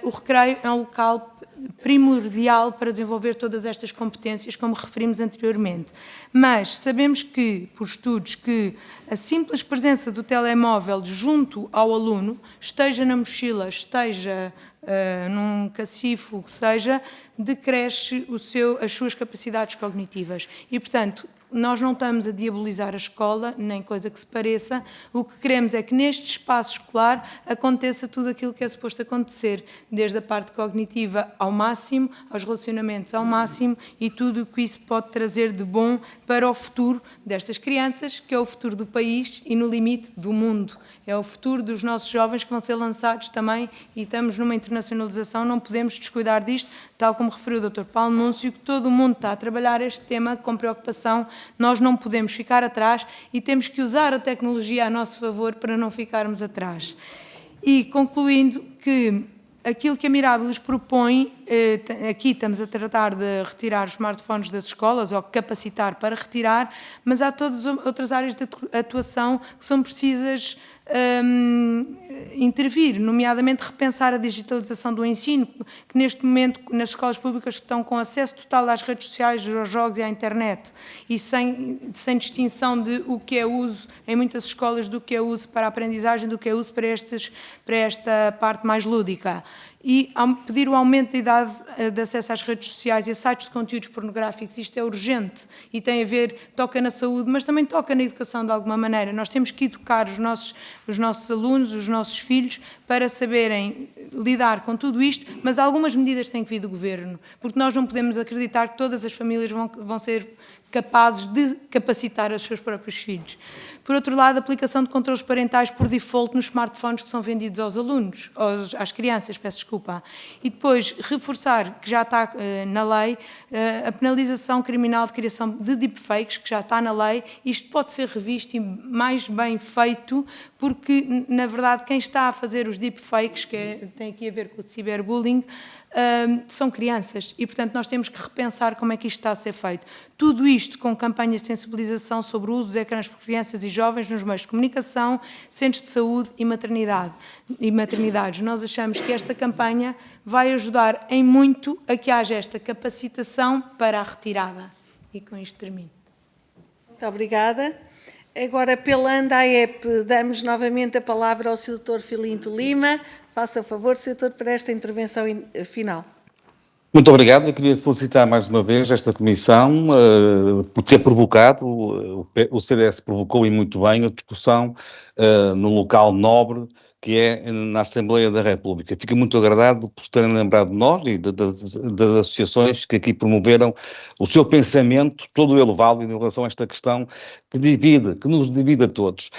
o recreio é um local primordial para desenvolver todas estas competências, como referimos anteriormente. Mas sabemos que, por estudos, que a simples presença do telemóvel junto ao aluno, esteja na mochila, esteja num cacifo, o que seja, decresce as suas capacidades cognitivas. E, portanto, nós não estamos a diabolizar a escola, nem coisa que se pareça. O que queremos é que neste espaço escolar aconteça tudo aquilo que é suposto acontecer, desde a parte cognitiva ao máximo, aos relacionamentos ao máximo e tudo o que isso pode trazer de bom para o futuro destas crianças, que é o futuro do país e, no limite, do mundo. É o futuro dos nossos jovens que vão ser lançados também e estamos numa internacionalização, não podemos descuidar disto, tal como referiu o Dr. Paulo Núncio, que todo o mundo está a trabalhar este tema com preocupação. Nós não podemos ficar atrás e temos que usar a tecnologia a nosso favor para não ficarmos atrás. E concluindo que aquilo que a Mirabilis propõe, aqui estamos a tratar de retirar os smartphones das escolas ou capacitar para retirar, mas há todas outras áreas de atuação que são precisas intervir, nomeadamente repensar a digitalização do ensino, que neste momento nas escolas públicas estão com acesso total às redes sociais, aos jogos e à internet e sem distinção de o que é uso em muitas escolas do que é uso para a aprendizagem, do que é uso para esta parte mais lúdica. E pedir o aumento da idade de acesso às redes sociais e a sites de conteúdos pornográficos, isto é urgente e tem a ver, toca na saúde, mas também toca na educação de alguma maneira. Nós temos que educar os nossos alunos, os nossos filhos, para saberem lidar com tudo isto, mas algumas medidas têm que vir do Governo, porque nós não podemos acreditar que todas as famílias vão ser capazes de capacitar os seus próprios filhos. Por outro lado, a aplicação de controles parentais por default nos smartphones que são vendidos aos alunos, às crianças, peço desculpa. E depois, reforçar, que já está na lei, a penalização criminal de criação de deepfakes, que já está na lei. Isto pode ser revisto e mais bem feito, porque, na verdade, quem está a fazer os deepfakes, que tem aqui a ver com o ciberbullying, são crianças e, portanto, nós temos que repensar como é que isto está a ser feito. Tudo isto com campanhas de sensibilização sobre o uso dos ecrãs por crianças e jovens nos meios de comunicação, centros de saúde e maternidades. Nós achamos que esta campanha vai ajudar em muito a que haja esta capacitação para a retirada. E com isto termino. Muito obrigada. Agora, pela ANDAEP, damos novamente a palavra ao Sr. Dr. Filinto Lima. Faça o favor, Sr. Doutor, para esta intervenção final. Muito obrigado. Eu queria felicitar mais uma vez esta comissão por ter provocado, o CDS provocou e muito bem a discussão num local nobre que é na Assembleia da República. Fico muito agradado por terem lembrado de nós e das associações que aqui promoveram o seu pensamento, todo ele válido em relação a esta questão que nos divide a todos.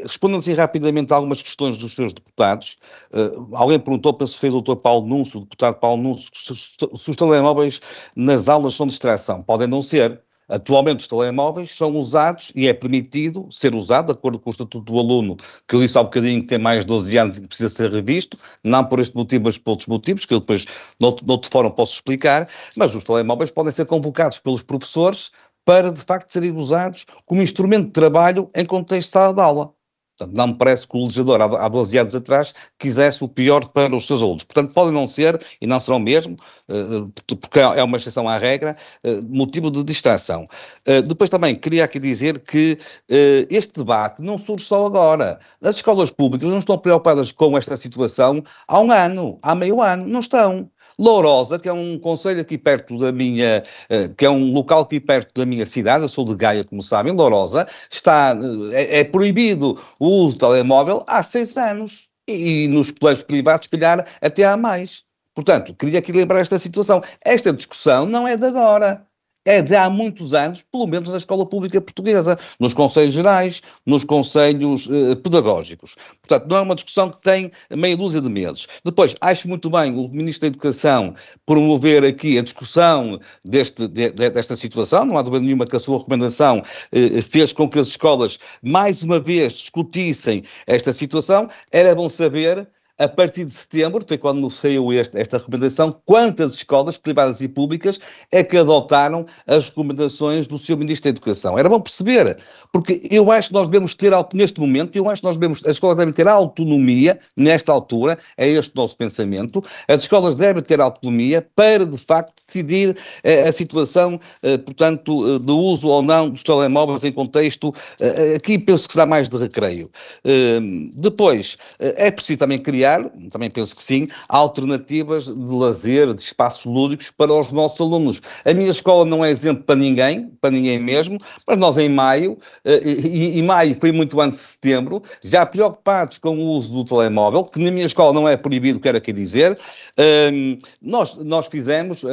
Respondendo-se rapidamente a algumas questões dos seus deputados, alguém perguntou para se foi o Dr. Paulo Núncio, o deputado Paulo Núncio, se os telemóveis nas aulas são distração. Podem não ser. Atualmente os telemóveis são usados e é permitido ser usado, de acordo com o Estatuto do Aluno, que eu disse há um bocadinho que tem mais de 12 anos e que precisa ser revisto, não por este motivo, mas por outros motivos, que eu depois, noutro fórum, posso explicar, mas os telemóveis podem ser convocados pelos professores para, de facto, serem usados como instrumento de trabalho em contexto de sala de aula. Portanto, não me parece que o legislador, há 12 anos atrás, quisesse o pior para os seus alunos. Portanto, podem não ser, e não serão mesmo, porque é uma exceção à regra, motivo de distração. Depois também queria aqui dizer que este debate não surge só agora. As escolas públicas não estão preocupadas com esta situação há um ano, há meio ano, não estão. Lourosa, que é um concelho aqui perto da minha, que é um local aqui perto da minha cidade, eu sou de Gaia, como sabem, Lourosa, é proibido o uso do telemóvel há 6 anos. E nos colégios privados, se calhar, até há mais. Portanto, queria aqui lembrar esta situação. Esta discussão não é de agora. É de há muitos anos, pelo menos na escola pública portuguesa, nos conselhos gerais, nos conselhos pedagógicos. Portanto, não é uma discussão que tem meia dúzia de meses. Depois, acho muito bem o Ministro da Educação promover aqui a discussão desta situação, não há dúvida nenhuma que a sua recomendação fez com que as escolas, mais uma vez, discutissem esta situação. Era bom saber, a partir de setembro, foi quando saiu esta recomendação, quantas escolas privadas e públicas é que adotaram as recomendações do seu Ministro da Educação. Era bom perceber, porque eu acho que nós devemos ter, neste momento, as escolas devem ter autonomia, nesta altura, é este o nosso pensamento, as escolas devem ter autonomia para, de facto, decidir a situação, portanto, do uso ou não dos telemóveis em contexto, aqui penso que será mais de recreio. Depois, é preciso também criar, também penso que sim, alternativas de lazer, de espaços lúdicos para os nossos alunos. A minha escola não é exemplo para ninguém mesmo, mas nós em maio, e maio foi muito antes de setembro, já preocupados com o uso do telemóvel, que na minha escola não é proibido, quero aqui dizer, nós fizemos,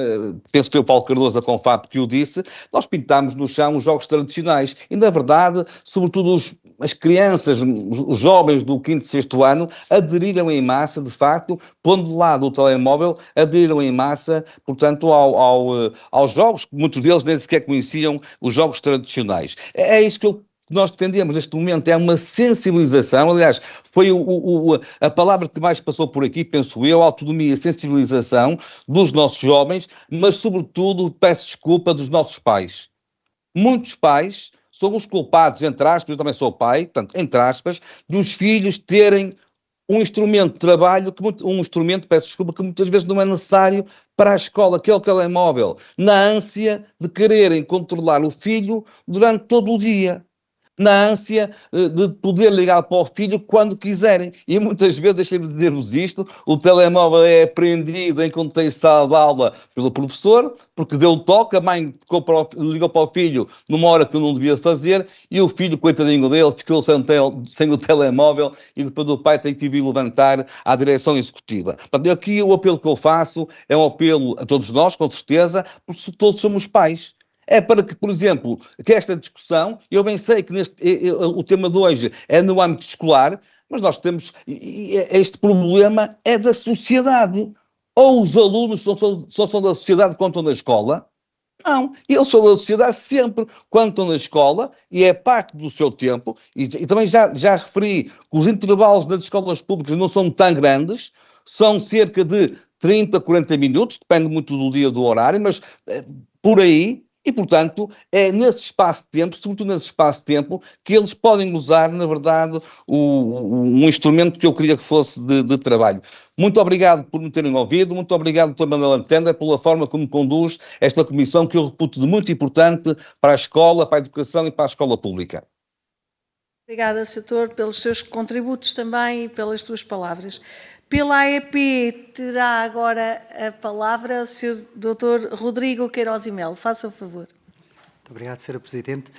penso que foi o Paulo Cardoso da Confap que o disse, nós pintámos no chão os jogos tradicionais, e na verdade, sobretudo as crianças, os jovens do 5º e 6º ano, aderiram em massa, de facto, pondo de lado o telemóvel, aderiram em massa, portanto, aos jogos, que muitos deles nem sequer conheciam os jogos tradicionais. É isso que nós defendemos neste momento, é uma sensibilização, aliás, foi a palavra que mais passou por aqui, penso eu, autonomia, sensibilização dos nossos jovens, mas sobretudo, peço desculpa, dos nossos pais. Muitos pais são os culpados, entre aspas, eu também sou pai, portanto, entre aspas, dos filhos terem um instrumento de trabalho, peço desculpa, que muitas vezes não é necessário para a escola, que é o telemóvel, na ânsia de quererem controlar o filho durante todo o dia. Na ânsia de poder ligar para o filho quando quiserem. E muitas vezes, deixem-me dizer-vos isto, o telemóvel é apreendido em contexto de sala de aula pelo professor, porque deu o toque, a mãe ligou para o filho numa hora que não devia fazer, e o filho, coitadinho dele, ficou sem o telemóvel, e depois o pai tem que vir levantar à direção executiva. Portanto, aqui o apelo que eu faço é um apelo a todos nós, com certeza, porque todos somos pais. É para que, por exemplo, que esta discussão, eu bem sei que o tema de hoje é no âmbito escolar, mas nós temos, este problema é da sociedade. Ou os alunos só são da sociedade quando estão na escola? Não, eles são da sociedade sempre quando estão na escola, e é parte do seu tempo, e também já referi que os intervalos das escolas públicas não são tão grandes, são cerca de 30, 40 minutos, depende muito do dia, do horário, mas por aí. E, portanto, é nesse espaço de tempo, sobretudo nesse espaço de tempo, que eles podem usar, na verdade, um instrumento que eu queria que fosse de trabalho. Muito obrigado por me terem ouvido, muito obrigado, Dr. Manuel Alexandre, pela forma como conduz esta comissão, que eu reputo de muito importante para a escola, para a educação e para a escola pública. Obrigada, Sr. Doutor, pelos seus contributos também e pelas suas palavras. Pela AEP terá agora a palavra o Sr. Dr. Rodrigo Queiroz e Melo. Faça o favor. Muito obrigado, Sra. Presidente.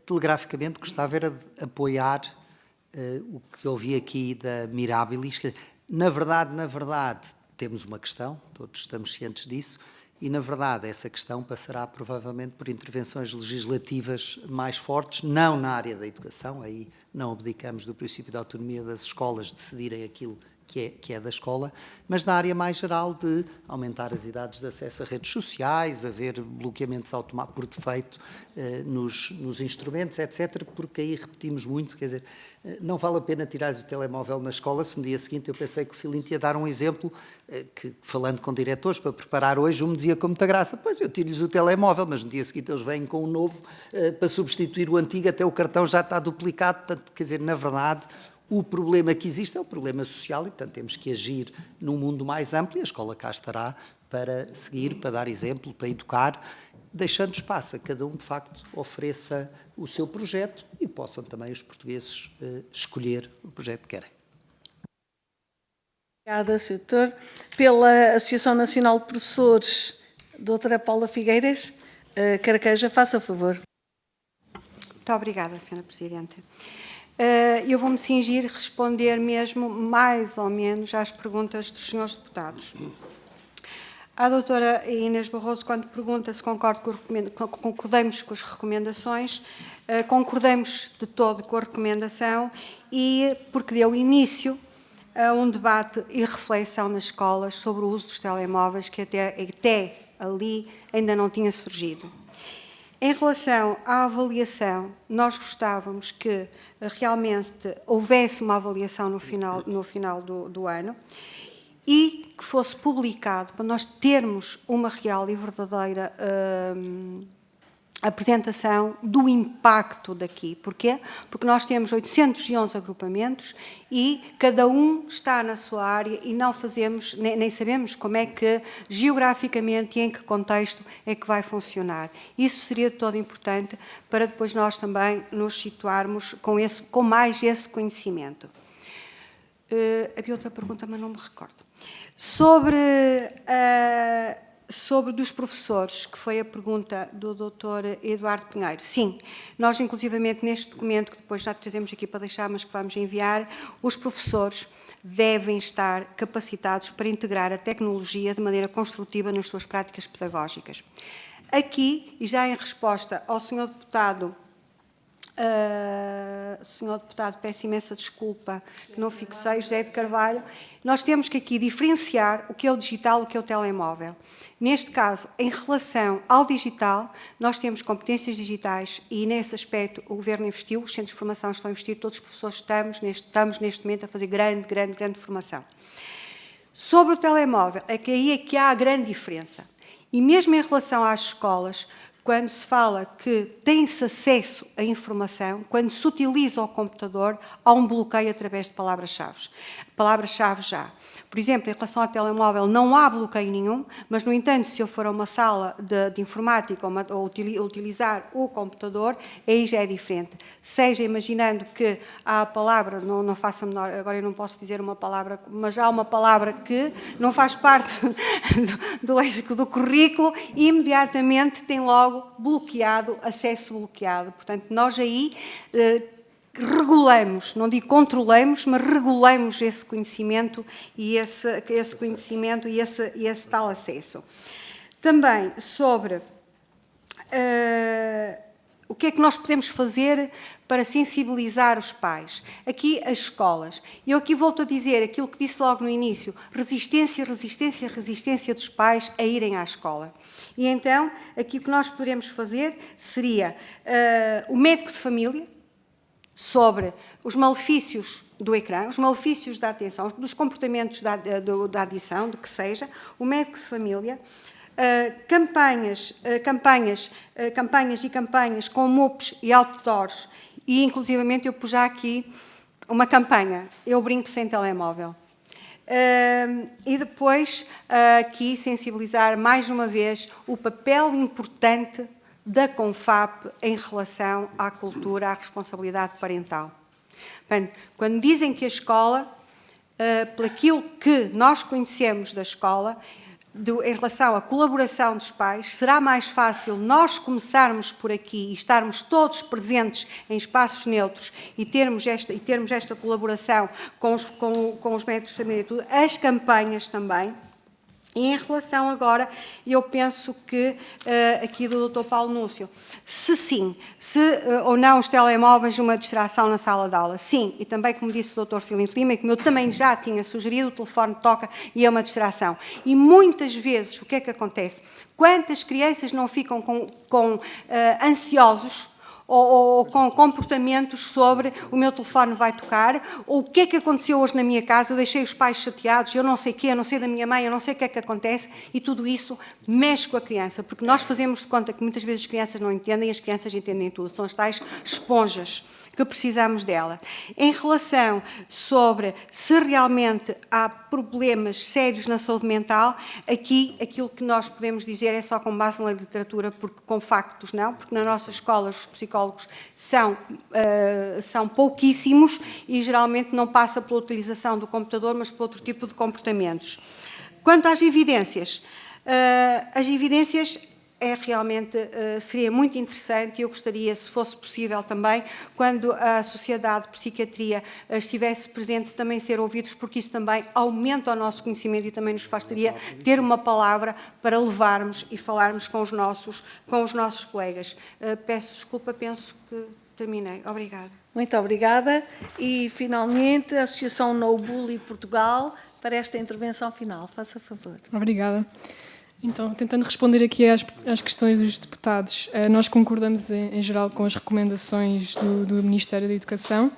Telegraficamente, gostava era de apoiar o que ouvi aqui da Mirabilis. Na verdade, temos uma questão, todos estamos cientes disso, e, na verdade, essa questão passará provavelmente por intervenções legislativas mais fortes, não na área da educação, aí não abdicamos do princípio da autonomia das escolas decidirem aquilo que é da escola, mas na área mais geral de aumentar as idades de acesso a redes sociais, haver bloqueamentos automáticos por defeito nos instrumentos, etc., porque aí repetimos muito, quer dizer, não vale a pena tirar o telemóvel na escola se no dia seguinte eu pensei que o Filinto ia dar um exemplo, que falando com diretores para preparar hoje, um me dizia com muita graça, pois eu tiro-lhes o telemóvel, mas no dia seguinte eles vêm com um novo para substituir o antigo, até o cartão já está duplicado, portanto, quer dizer, na verdade, o problema que existe é o problema social e, portanto, temos que agir num mundo mais amplo e a escola cá estará para seguir, para dar exemplo, para educar, deixando espaço a cada um, de facto, ofereça o seu projeto e possam também os portugueses escolher o projeto que querem. Obrigada, Sr. Doutor. Pela Associação Nacional de Professores, doutora Paula Figueiras, Carqueja, faça o favor. Muito obrigada, Sra. Presidente. Eu vou-me cingir responder mesmo mais ou menos às perguntas dos senhores deputados. A doutora Inês Barroso, quando pergunta se concordamos com as recomendações, concordamos de todo com a recomendação e porque deu início a um debate e reflexão nas escolas sobre o uso dos telemóveis que até ali ainda não tinha surgido. Em relação à avaliação, nós gostávamos que realmente houvesse uma avaliação no final do ano e que fosse publicado para nós termos uma real e verdadeira apresentação do impacto daqui. Porquê? Porque nós temos 811 agrupamentos e cada um está na sua área e não fazemos, nem sabemos como é que, geograficamente e em que contexto é que vai funcionar. Isso seria de todo importante para depois nós também nos situarmos com mais esse conhecimento. Havia outra pergunta, mas não me recordo. Sobre dos professores, que foi a pergunta do Dr. Eduardo Pinheiro. Sim, nós inclusivamente neste documento, que depois já trazemos aqui para deixar, mas que vamos enviar, os professores devem estar capacitados para integrar a tecnologia de maneira construtiva nas suas práticas pedagógicas. Aqui, e já em resposta ao Sr. Deputado, peço imensa desculpa que não fixei, José de Carvalho, nós temos que aqui diferenciar o que é o digital e o que é o telemóvel. Neste caso, em relação ao digital, nós temos competências digitais e nesse aspecto o Governo investiu, os centros de formação estão a investir, todos os professores estamos neste momento a fazer grande formação. Sobre o telemóvel, é que aí é que há a grande diferença. E mesmo em relação às escolas, quando se fala que tem-se acesso à informação, quando se utiliza o computador, há um bloqueio através de palavras-chave. Palavras-chave já. Por exemplo, em relação ao telemóvel, não há bloqueio nenhum, mas, no entanto, se eu for a uma sala de informática ou utilizar o computador, aí já é diferente. Seja imaginando que há a palavra, não faço a menor, agora eu não posso dizer uma palavra, mas há uma palavra que não faz parte do léxico do currículo e imediatamente tem logo bloqueado, acesso bloqueado. Portanto, nós aí regulamos, não digo controlamos, mas regulamos esse conhecimento e esse conhecimento e esse tal acesso. Também sobre o que é que nós podemos fazer para sensibilizar os pais. Aqui as escolas. E eu aqui volto a dizer aquilo que disse logo no início, resistência dos pais a irem à escola. E então, aqui o que nós poderemos fazer seria o médico de família, sobre os malefícios do ecrã, os malefícios da atenção, dos comportamentos da adição, de que seja, o médico de família, campanhas com MUPs e outdoors, e inclusivamente eu pus já aqui uma campanha, eu brinco sem telemóvel. E depois aqui sensibilizar mais uma vez o papel importante da CONFAP em relação à cultura, à responsabilidade parental. Portanto, quando dizem que a escola, por aquilo que nós conhecemos da escola, em relação à colaboração dos pais, será mais fácil nós começarmos por aqui e estarmos todos presentes em espaços neutros e termos esta colaboração com os médicos de família e tudo, as campanhas também, E em relação agora, eu penso que, aqui do Dr. Paulo Núcio, se sim, se ou não os telemóveis uma distração na sala de aula, sim, e também como disse o Dr. Filipe Lima, e como eu também já tinha sugerido, o telefone toca e é uma distração. E muitas vezes, o que é que acontece? Quantas crianças não ficam ansiosos ou com comportamentos sobre o meu telefone vai tocar, ou o que é que aconteceu hoje na minha casa, eu deixei os pais chateados, eu não sei o quê, eu não sei da minha mãe, eu não sei o que é que acontece, e tudo isso mexe com a criança, porque nós fazemos de conta que muitas vezes as crianças não entendem e as crianças entendem tudo, são as tais esponjas que precisamos dela. Em relação sobre se realmente há problemas sérios na saúde mental, aqui aquilo que nós podemos dizer é só com base na literatura, porque com factos não, porque nas nossas escolas os psicólogos são pouquíssimos e geralmente não passa pela utilização do computador, mas por outro tipo de comportamentos. Quanto às evidências, realmente seria muito interessante e eu gostaria, se fosse possível também, quando a Sociedade de Psiquiatria estivesse presente, também ser ouvidos, porque isso também aumenta o nosso conhecimento e também nos faria ter uma palavra para levarmos e falarmos com os nossos colegas. Peço desculpa, penso que terminei. Obrigada. Muito obrigada. E, finalmente, a Associação No Bully Portugal, para esta intervenção final. Faça favor. Obrigada. Então, tentando responder aqui às questões dos deputados, nós concordamos em geral com as recomendações do Ministério da Educação,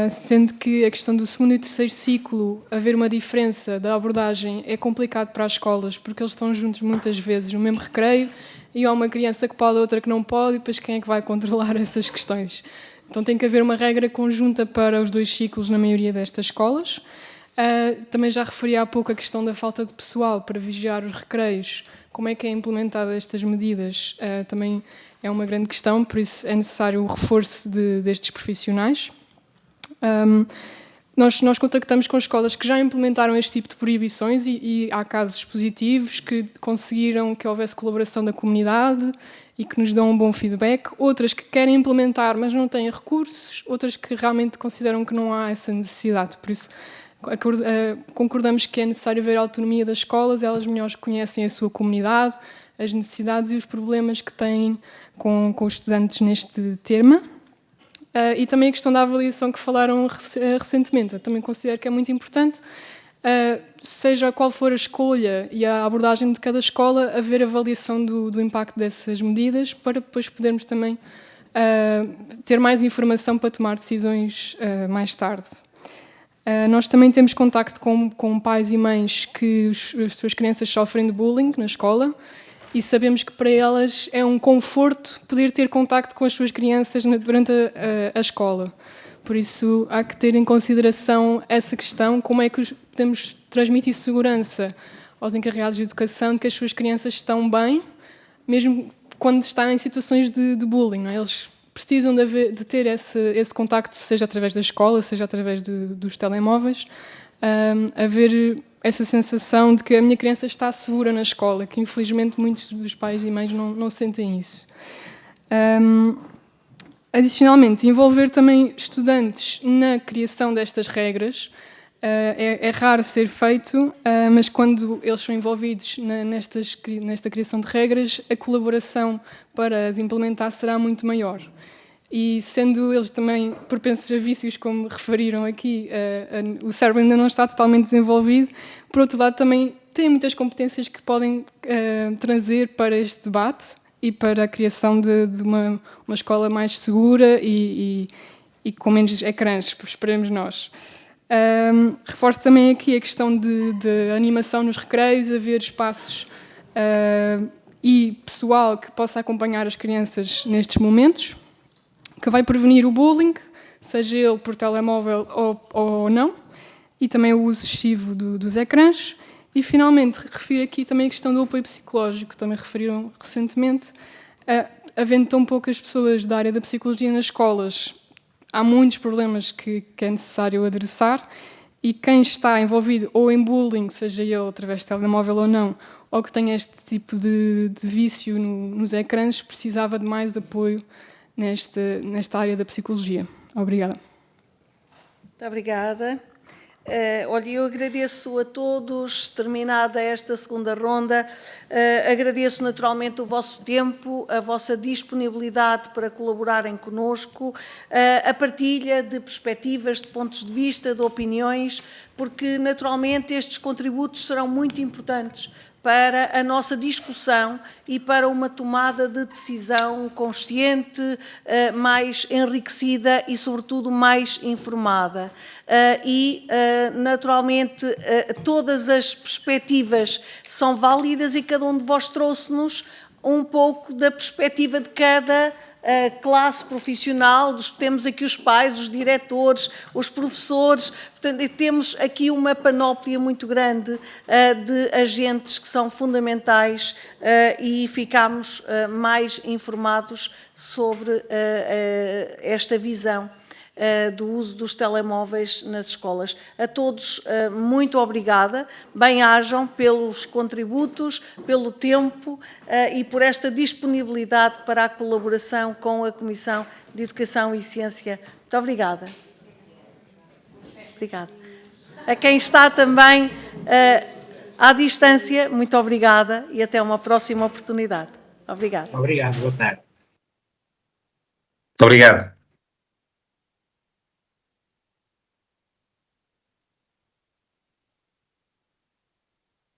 sendo que a questão do segundo e terceiro ciclo, haver uma diferença da abordagem é complicado para as escolas, porque eles estão juntos muitas vezes no mesmo recreio e há uma criança que pode, outra que não pode, e depois quem é que vai controlar essas questões? Então tem que haver uma regra conjunta para os 2 ciclos na maioria destas escolas. Também já referi há pouco a questão da falta de pessoal para vigiar os recreios. Como é que é implementada estas medidas? Também é uma grande questão, por isso é necessário o reforço destes profissionais. Nós contactamos com escolas que já implementaram este tipo de proibições e há casos positivos que conseguiram que houvesse colaboração da comunidade e que nos dão um bom feedback. Outras que querem implementar, mas não têm recursos. Outras que realmente consideram que não há essa necessidade. Por isso, concordamos que é necessário ver a autonomia das escolas, elas melhor conhecem a sua comunidade, as necessidades e os problemas que têm com os estudantes neste tema. E também a questão da avaliação que falaram recentemente, eu também considero que é muito importante, seja qual for a escolha e a abordagem de cada escola, haver avaliação do impacto dessas medidas para depois podermos também ter mais informação para tomar decisões mais tarde. Nós também temos contacto com pais e mães que as suas crianças sofrem de bullying na escola e sabemos que para elas é um conforto poder ter contacto com as suas crianças durante a escola. Por isso, há que ter em consideração essa questão, como é que podemos transmitir segurança aos encarregados de educação de que as suas crianças estão bem, mesmo quando estão em situações de bullying, não é? Eles precisam de ter esse contacto, seja através da escola, seja através dos telemóveis, haver essa sensação de que a minha criança está segura na escola, que infelizmente muitos dos pais e mães não sentem isso. Adicionalmente, envolver também estudantes na criação destas regras. É raro ser feito, mas quando eles são envolvidos nesta criação de regras, a colaboração para as implementar será muito maior. E sendo eles também propensos a vícios, como referiram aqui, o cérebro ainda não está totalmente desenvolvido, por outro lado também têm muitas competências que podem trazer para este debate e para a criação de uma escola mais segura e com menos ecrãs, esperemos nós. Reforço também aqui a questão de animação nos recreios, haver espaços e pessoal que possa acompanhar as crianças nestes momentos, que vai prevenir o bullying, seja ele por telemóvel ou não, e também o uso excessivo dos ecrãs. E, finalmente, refiro aqui também a questão do apoio psicológico, também referiram recentemente. Havendo tão poucas pessoas da área da psicologia nas escolas, há muitos problemas que é necessário adressar e quem está envolvido ou em bullying, seja ele através de telemóvel ou não, ou que tenha este tipo de vício nos ecrãs, precisava de mais apoio nesta área da psicologia. Obrigada. Muito obrigada. Olha, eu agradeço a todos, terminada esta segunda ronda, agradeço naturalmente o vosso tempo, a vossa disponibilidade para colaborarem conosco, a partilha de perspectivas, de pontos de vista, de opiniões, porque naturalmente estes contributos serão muito importantes para a nossa discussão e para uma tomada de decisão consciente, mais enriquecida e, sobretudo, mais informada. Naturalmente, todas as perspectivas são válidas e cada um de vós trouxe-nos um pouco da perspectiva de cada classe profissional, dos que temos aqui os pais, os diretores, os professores. Portanto, temos aqui uma panóplia muito grande de agentes que são fundamentais e ficamos mais informados sobre esta visão do uso dos telemóveis nas escolas. A todos, muito obrigada. Bem-ajam pelos contributos, pelo tempo e por esta disponibilidade para a colaboração com a Comissão de Educação e Ciência. Muito obrigada. Obrigada. A quem está também à distância, muito obrigada e até uma próxima oportunidade. Obrigada. Obrigado, boa tarde. Muito obrigado.